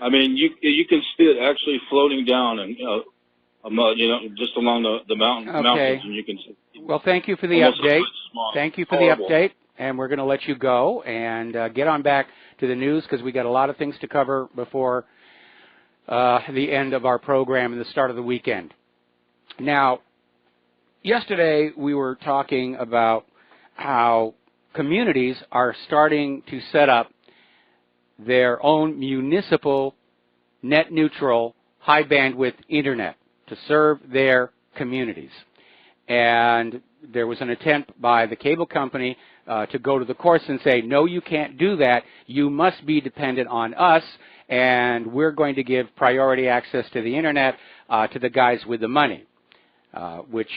I mean, you can see it actually floating down and just along the mountains, and you can see. Well, thank you for the update. Thank you for the update. And we're going to let you go and get on back to the news because we got a lot of things to cover before the end of our program and the start of the weekend. Now, yesterday we were talking about how communities are starting to set up their own municipal, net neutral, high bandwidth internet to serve their communities. And there was an attempt by the cable company to go to the courts and say, no, you can't do that. You must be dependent on us, and we're going to give priority access to the internet to the guys with the money, which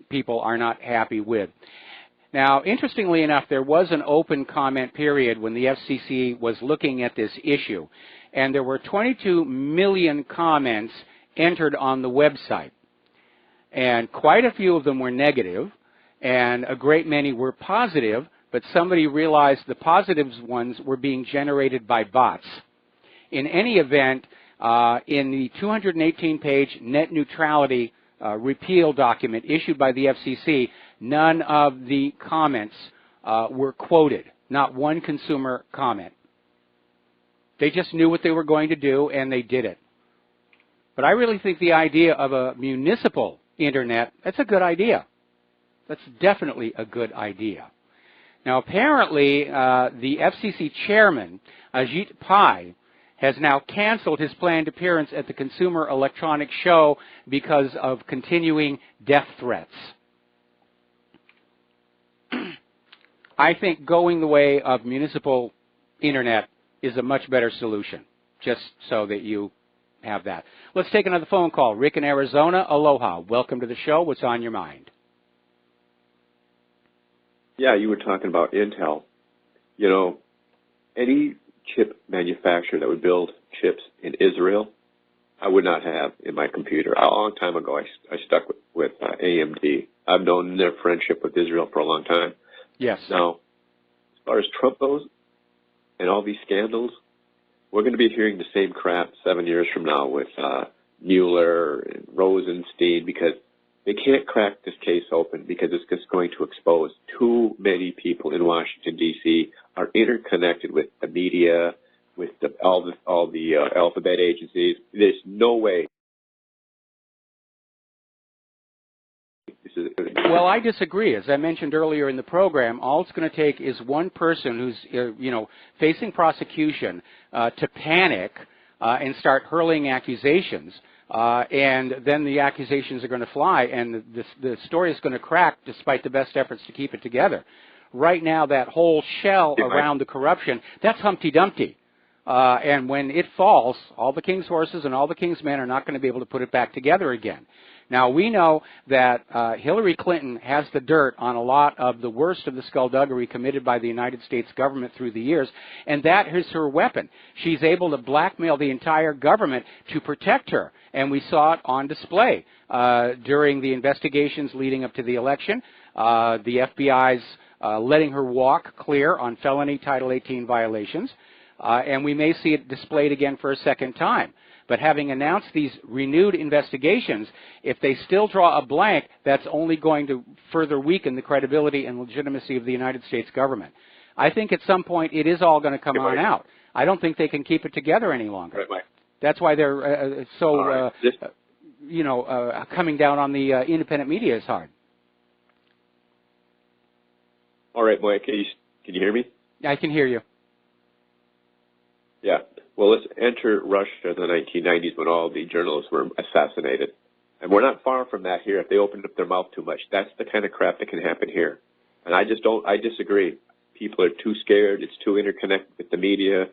people are not happy with. Now, interestingly enough, there was an open comment period when the FCC was looking at this issue, and there were 22 million comments entered on the website. And quite a few of them were negative, and a great many were positive, but somebody realized the positive ones were being generated by bots. In any event, in the 218-page net neutrality repeal document issued by the FCC, none of the comments were quoted, not one consumer comment. They just knew what they were going to do, and they did it. But I really think the idea of a municipal internet, that's a good idea. That's definitely a good idea. Now, apparently, the FCC chairman, Ajit Pai, has now canceled his planned appearance at the Consumer Electronics Show because of continuing death threats. I think going the way of municipal internet is a much better solution, just so that you have that. Let's take another phone call. Rick in Arizona, aloha. Welcome to the show. What's on your mind? Yeah, you were talking about Intel. You know, any chip manufacturer that would build chips in Israel, I would not have in my computer. A long time ago, I stuck with AMD. I've known their friendship with Israel for a long time. Yes. Now, as far as Trump goes and all these scandals, we're going to be hearing the same crap 7 years from now with Mueller and Rosenstein, because they can't crack this case open because it's just going to expose too many people in Washington, D.C. are interconnected with the media, with all the alphabet agencies. There's no way. Well, I disagree. As I mentioned earlier in the program, all it's going to take is one person who's, facing prosecution to panic and start hurling accusations. And then the accusations are going to fly, and the story is going to crack despite the best efforts to keep it together. Right now, that whole shell around the corruption, that's Humpty Dumpty. And when it falls, all the king's horses and all the king's men are not going to be able to put it back together again. Now, we know that Hillary Clinton has the dirt on a lot of the worst of the skullduggery committed by the United States government through the years, and that is her weapon. She's able to blackmail the entire government to protect her, and we saw it on display during the investigations leading up to the election. The FBI's letting her walk clear on felony Title 18 violations, and we may see it displayed again for a second time. But having announced these renewed investigations, if they still draw a blank, that's only going to further weaken the credibility and legitimacy of the United States government. I think at some point it is all going to come on out. I don't think they can keep it together any longer. Right, Mike. That's why they're coming down on the independent media is hard. All right, Mike, can you hear me? I can hear you. Yeah. Well, let's enter Russia in the 1990s when all the journalists were assassinated. And we're not far from that here if they opened up their mouth too much. That's the kind of crap that can happen here. And I disagree. People are too scared. It's too interconnected with the media.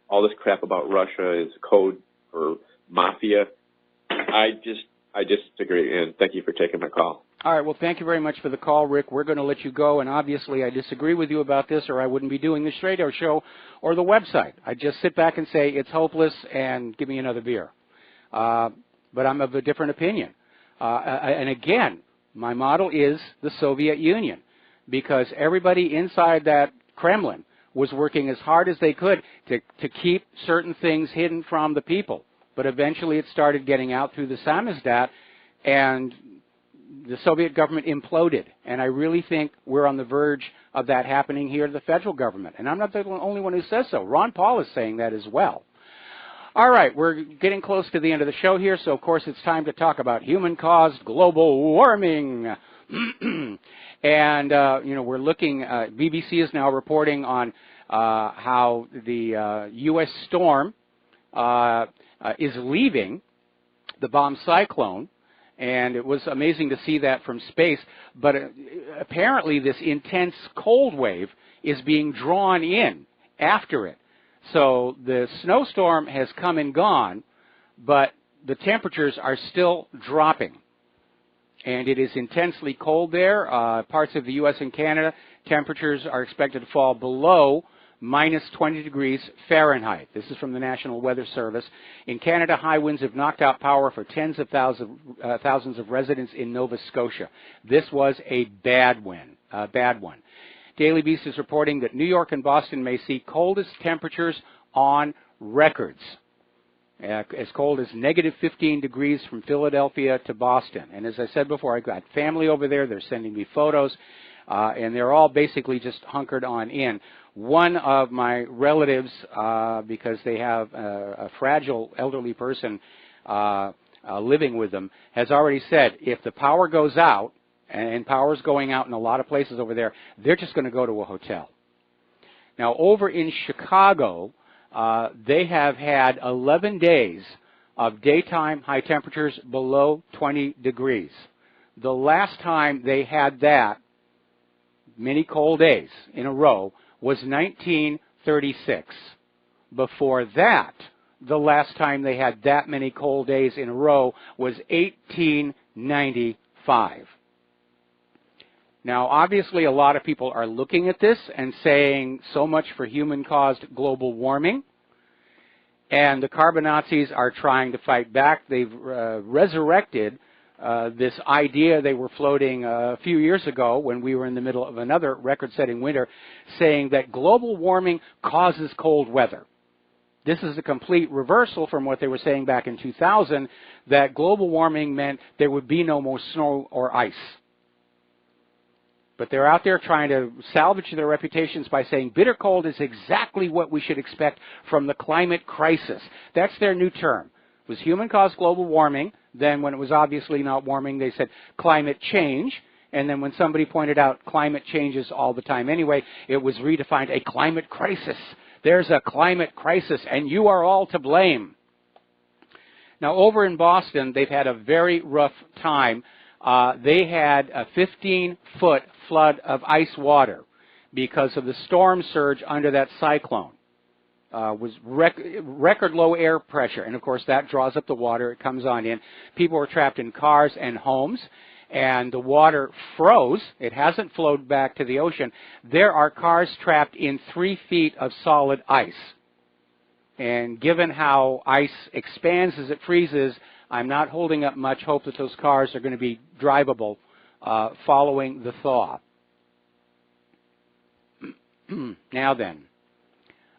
All this crap about Russia is code for mafia. I disagree. And thank you for taking my call. All right, well, thank you very much for the call, Rick. We're going to let you go, and obviously I disagree with you about this, or I wouldn't be doing this radio show or the website. I'd just sit back and say it's hopeless and give me another beer. But I'm of a different opinion. And again, my model is the Soviet Union, because everybody inside that Kremlin was working as hard as they could to keep certain things hidden from the people. But eventually it started getting out through the samizdat, and the Soviet government imploded, and I really think we're on the verge of that happening here to the federal government. And I'm not the only one who says so. Ron Paul is saying that as well. All right, we're getting close to the end of the show here, so of course it's time to talk about human-caused global warming. And, we're looking, BBC is now reporting on how the U.S. storm is leaving the bomb cyclone. And it was amazing to see that from space. But apparently this intense cold wave is being drawn in after it. So the snowstorm has come and gone, but the temperatures are still dropping. And it is intensely cold there. Parts of the U.S. and Canada, temperatures are expected to fall below minus 20 degrees Fahrenheit. This is from the National Weather Service. In Canada, high winds have knocked out power for tens of thousands of residents in Nova Scotia. This was a bad one. To Daily Beast is reporting that New York and Boston may see coldest temperatures on records. As cold as negative 15 degrees from Philadelphia to Boston. And as I said before, I've got family over there. They're sending me photos, and they're all basically just hunkered on in. One of my relatives, because they have a fragile elderly person living with them, has already said if the power goes out, and power's going out in a lot of places over there, they're just going to go to a hotel. Now, over in Chicago, they have had 11 days of daytime high temperatures below 20 degrees. The last time they had that, many cold days in a row, was 1936. Before that, the last time they had that many cold days in a row was 1895. Now, obviously, a lot of people are looking at this and saying so much for human-caused global warming, and the carbon Nazis are trying to fight back. They've resurrected this idea they were floating a few years ago when we were in the middle of another record-setting winter, saying that global warming causes cold weather. This is a complete reversal from what they were saying back in 2000, that global warming meant there would be no more snow or ice. But they're out there trying to salvage their reputations by saying bitter cold is exactly what we should expect from the climate crisis. That's their new term. It was human-caused global warming. Then when it was obviously not warming, they said climate change. And then when somebody pointed out climate changes all the time anyway, it was redefined a climate crisis. There's a climate crisis, and you are all to blame. Now, over in Boston, they've had a very rough time. They had a 15-foot flood of ice water because of the storm surge under that cyclone. Was record low air pressure, and of course that draws up the water. It comes on in. People were trapped in cars and homes, and the water froze. It hasn't flowed back to the ocean. There are cars trapped in 3 feet of solid ice. And given how ice expands as it freezes, I'm not holding up much hope that those cars are going to be drivable following the thaw. Now then,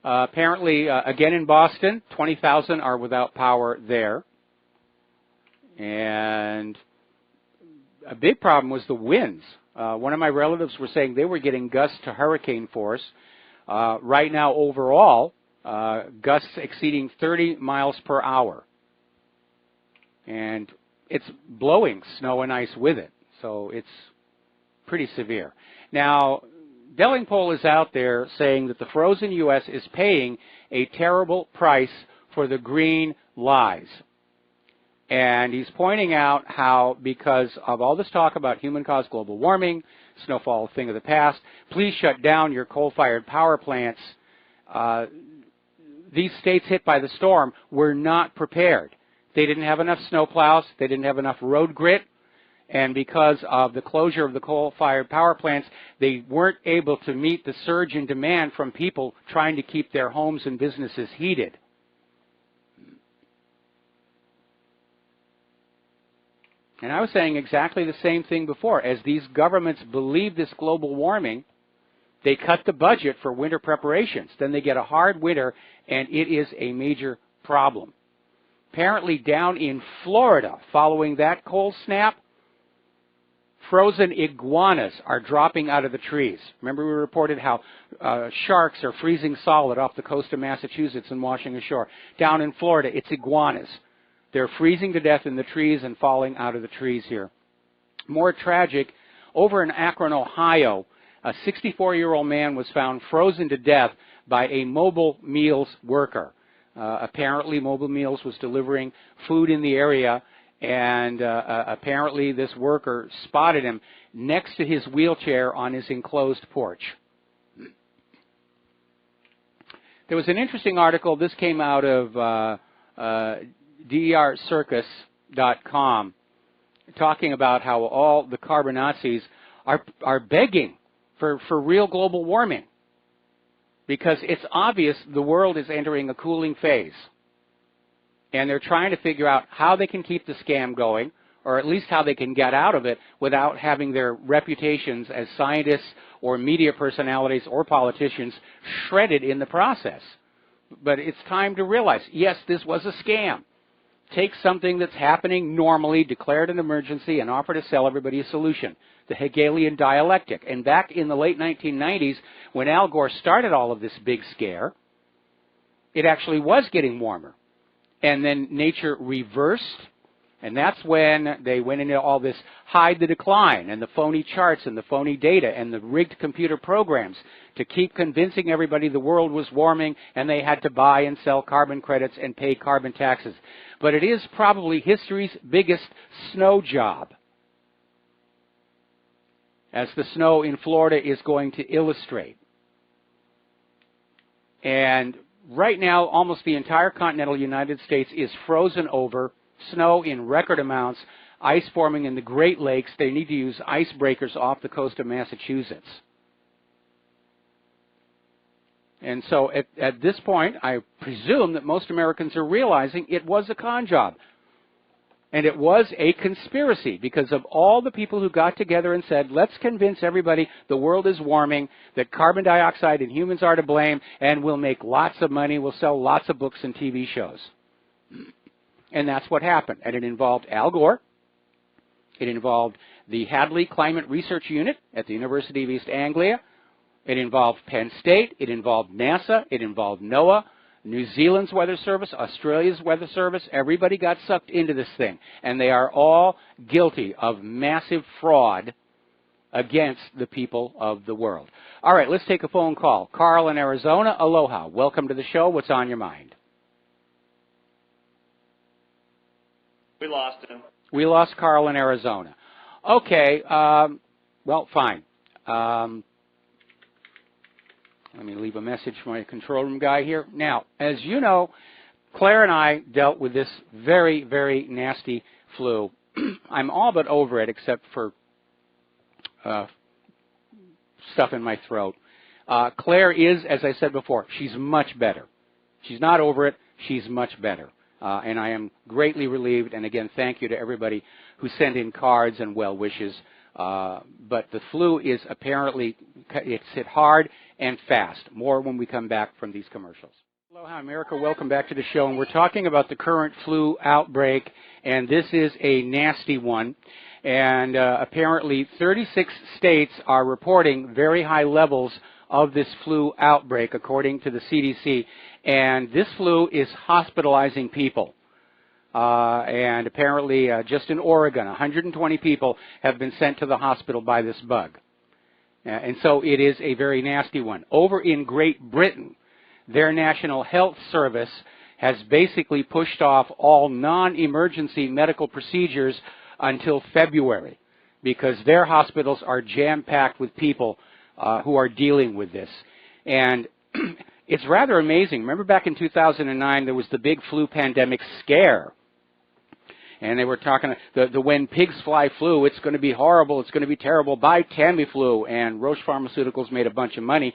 apparently, again in Boston, 20,000 are without power there. And a big problem was the winds. One of my relatives were saying they were getting gusts to hurricane force. Right now, overall, gusts exceeding 30 miles per hour. And it's blowing snow and ice with it, so it's pretty severe. Now, Delingpole is out there saying that the frozen U.S. is paying a terrible price for the green lies. And he's pointing out how, because of all this talk about human-caused global warming, snowfall a thing of the past, please shut down your coal-fired power plants. These states hit by the storm were not prepared. They didn't have enough snowplows. They didn't have enough road grit. And because of the closure of the coal-fired power plants, they weren't able to meet the surge in demand from people trying to keep their homes and businesses heated. And I was saying exactly the same thing before. As these governments believe this global warming, they cut the budget for winter preparations. Then they get a hard winter, and it is a major problem. Apparently down in Florida, following that cold snap, frozen iguanas are dropping out of the trees. Remember we reported how sharks are freezing solid off the coast of Massachusetts and washing ashore. Down in Florida, it's iguanas. They're freezing to death in the trees and falling out of the trees here. More tragic, over in Akron, Ohio, a 64-year-old man was found frozen to death by a Mobile Meals worker. Apparently, Mobile Meals was delivering food in the area, and apparently this worker spotted him next to his wheelchair on his enclosed porch. There was an interesting article. This came out of dercircus.com, talking about how all the carbon Nazis are begging for real global warming, because it's obvious the world is entering a cooling phase. And they're trying to figure out how they can keep the scam going, or at least how they can get out of it without having their reputations as scientists or media personalities or politicians shredded in the process. But it's time to realize, yes, this was a scam. Take something that's happening normally, declare it an emergency, and offer to sell everybody a solution. The Hegelian dialectic. And back in the late 1990s, when Al Gore started all of this big scare, it actually was getting warmer. And then nature reversed, and that's when they went into all this hide the decline and the phony charts and the phony data and the rigged computer programs to keep convincing everybody the world was warming and they had to buy and sell carbon credits and pay carbon taxes. But it is probably history's biggest snow job, as the snow in Florida is going to illustrate. And right now, almost the entire continental United States is frozen over, snow in record amounts, ice forming in the Great Lakes. They need to use icebreakers off the coast of Massachusetts. And so at this point, I presume that most Americans are realizing it was a con job. And it was a conspiracy because of all the people who got together and said, let's convince everybody the world is warming, that carbon dioxide and humans are to blame, and we'll make lots of money, we'll sell lots of books and TV shows. And that's what happened. And it involved Al Gore. It involved the Hadley Climate Research Unit at the University of East Anglia. It involved Penn State. It involved NASA. It involved NOAA. New Zealand's weather service, Australia's weather service, everybody got sucked into this thing. And they are all guilty of massive fraud against the people of the world. All right, let's take a phone call. Carl in Arizona, aloha. Welcome to the show. What's on your mind? We lost him. We lost Carl in Arizona. Okay, well, fine. Let me leave a message for my control room guy here. Now, as you know, Claire and I dealt with this very, very nasty flu. I'm all but over it except for stuff in my throat. Claire is, as I said before, she's much better. She's not over it. She's much better. And I am greatly relieved. And again, thank you to everybody who sent in cards and well wishes. But the flu is apparently, it's hit hard and fast. More when we come back from these commercials. Aloha America, welcome back to the show. And we're talking about the current flu outbreak, and this is a nasty one. And apparently 36 states are reporting very high levels of this flu outbreak, according to the CDC. And this flu is hospitalizing people. And apparently, just in Oregon, 120 people have been sent to the hospital by this bug. And so it is a very nasty one. Over in Great Britain, their National Health Service has basically pushed off all non-emergency medical procedures until February because their hospitals are jam-packed with people who are dealing with this. And it's rather amazing. Remember back in 2009, there was the big flu pandemic scare. And they were talking, the when pigs fly flu, it's going to be horrible, it's going to be terrible, buy Tamiflu. And Roche Pharmaceuticals made a bunch of money.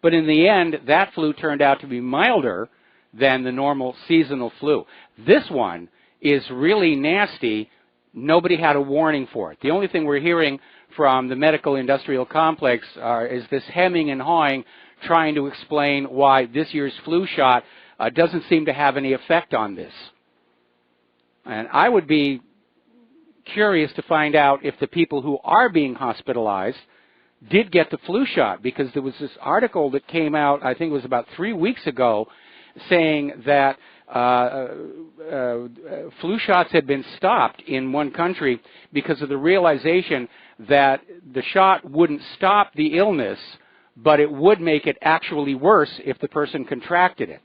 But in the end, that flu turned out to be milder than the normal seasonal flu. This one is really nasty. Nobody had a warning for it. The only thing we're hearing from the medical industrial complex is this hemming and hawing, trying to explain why this year's flu shot doesn't seem to have any effect on this. And I would be curious to find out if the people who are being hospitalized did get the flu shot, because there was this article that came out, I think it was about 3 weeks ago, saying that flu shots had been stopped in one country because of the realization that the shot wouldn't stop the illness, but it would make it actually worse if the person contracted it.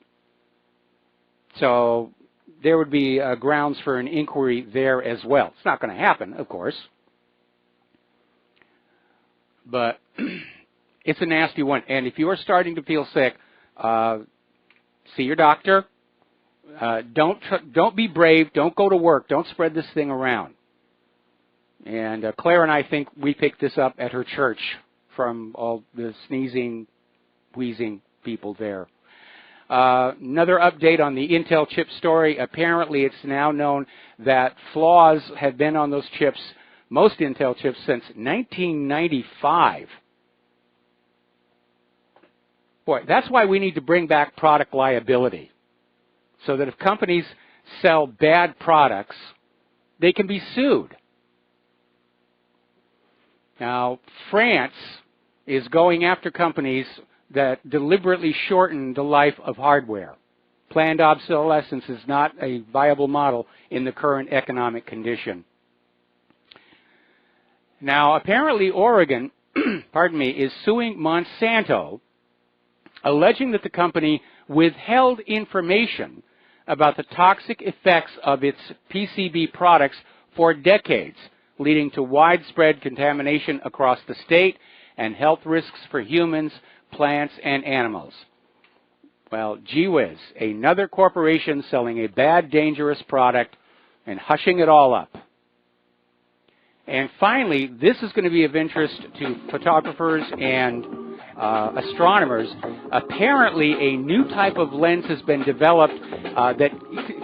So there would be grounds for an inquiry there as well. It's not going to happen, of course. But it's a nasty one. And if you are starting to feel sick, see your doctor. Don't be brave. Don't go to work. Don't spread this thing around. And Claire and I think we picked this up at her church from all the sneezing, wheezing people there. Another update on the Intel chip story. Apparently, it's now known that flaws have been on those chips, most Intel chips, since 1995. Boy, that's why we need to bring back product liability, so that if companies sell bad products, they can be sued. Now, France is going after companies that deliberately shorten the life of hardware. Planned obsolescence is not a viable model in the current economic condition. Now, apparently Oregon, is suing Monsanto, alleging that the company withheld information about the toxic effects of its PCB products for decades, leading to widespread contamination across the state and health risks for humans, plants, and animals. Well, gee whiz, another corporation selling a bad, dangerous product and hushing it all up. And finally, this is going to be of interest to photographers and astronomers. Apparently, a new type of lens has been developed that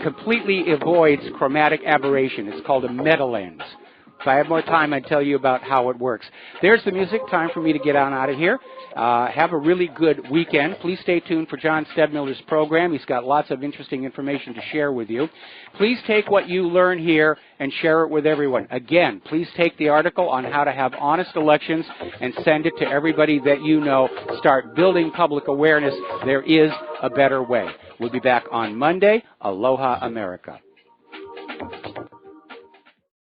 completely avoids chromatic aberration. It's called a meta lens. If I had more time, I'd tell you about how it works. There's the music. Time for me to get on out of here. Have a really good weekend. Please stay tuned for John Stedmiller's program. He's got lots of interesting information to share with you. Please take what you learn here and share it with everyone. Again, please take the article on how to have honest elections and send it to everybody that you know. Start building public awareness. There is a better way. We'll be back on Monday. Aloha, America.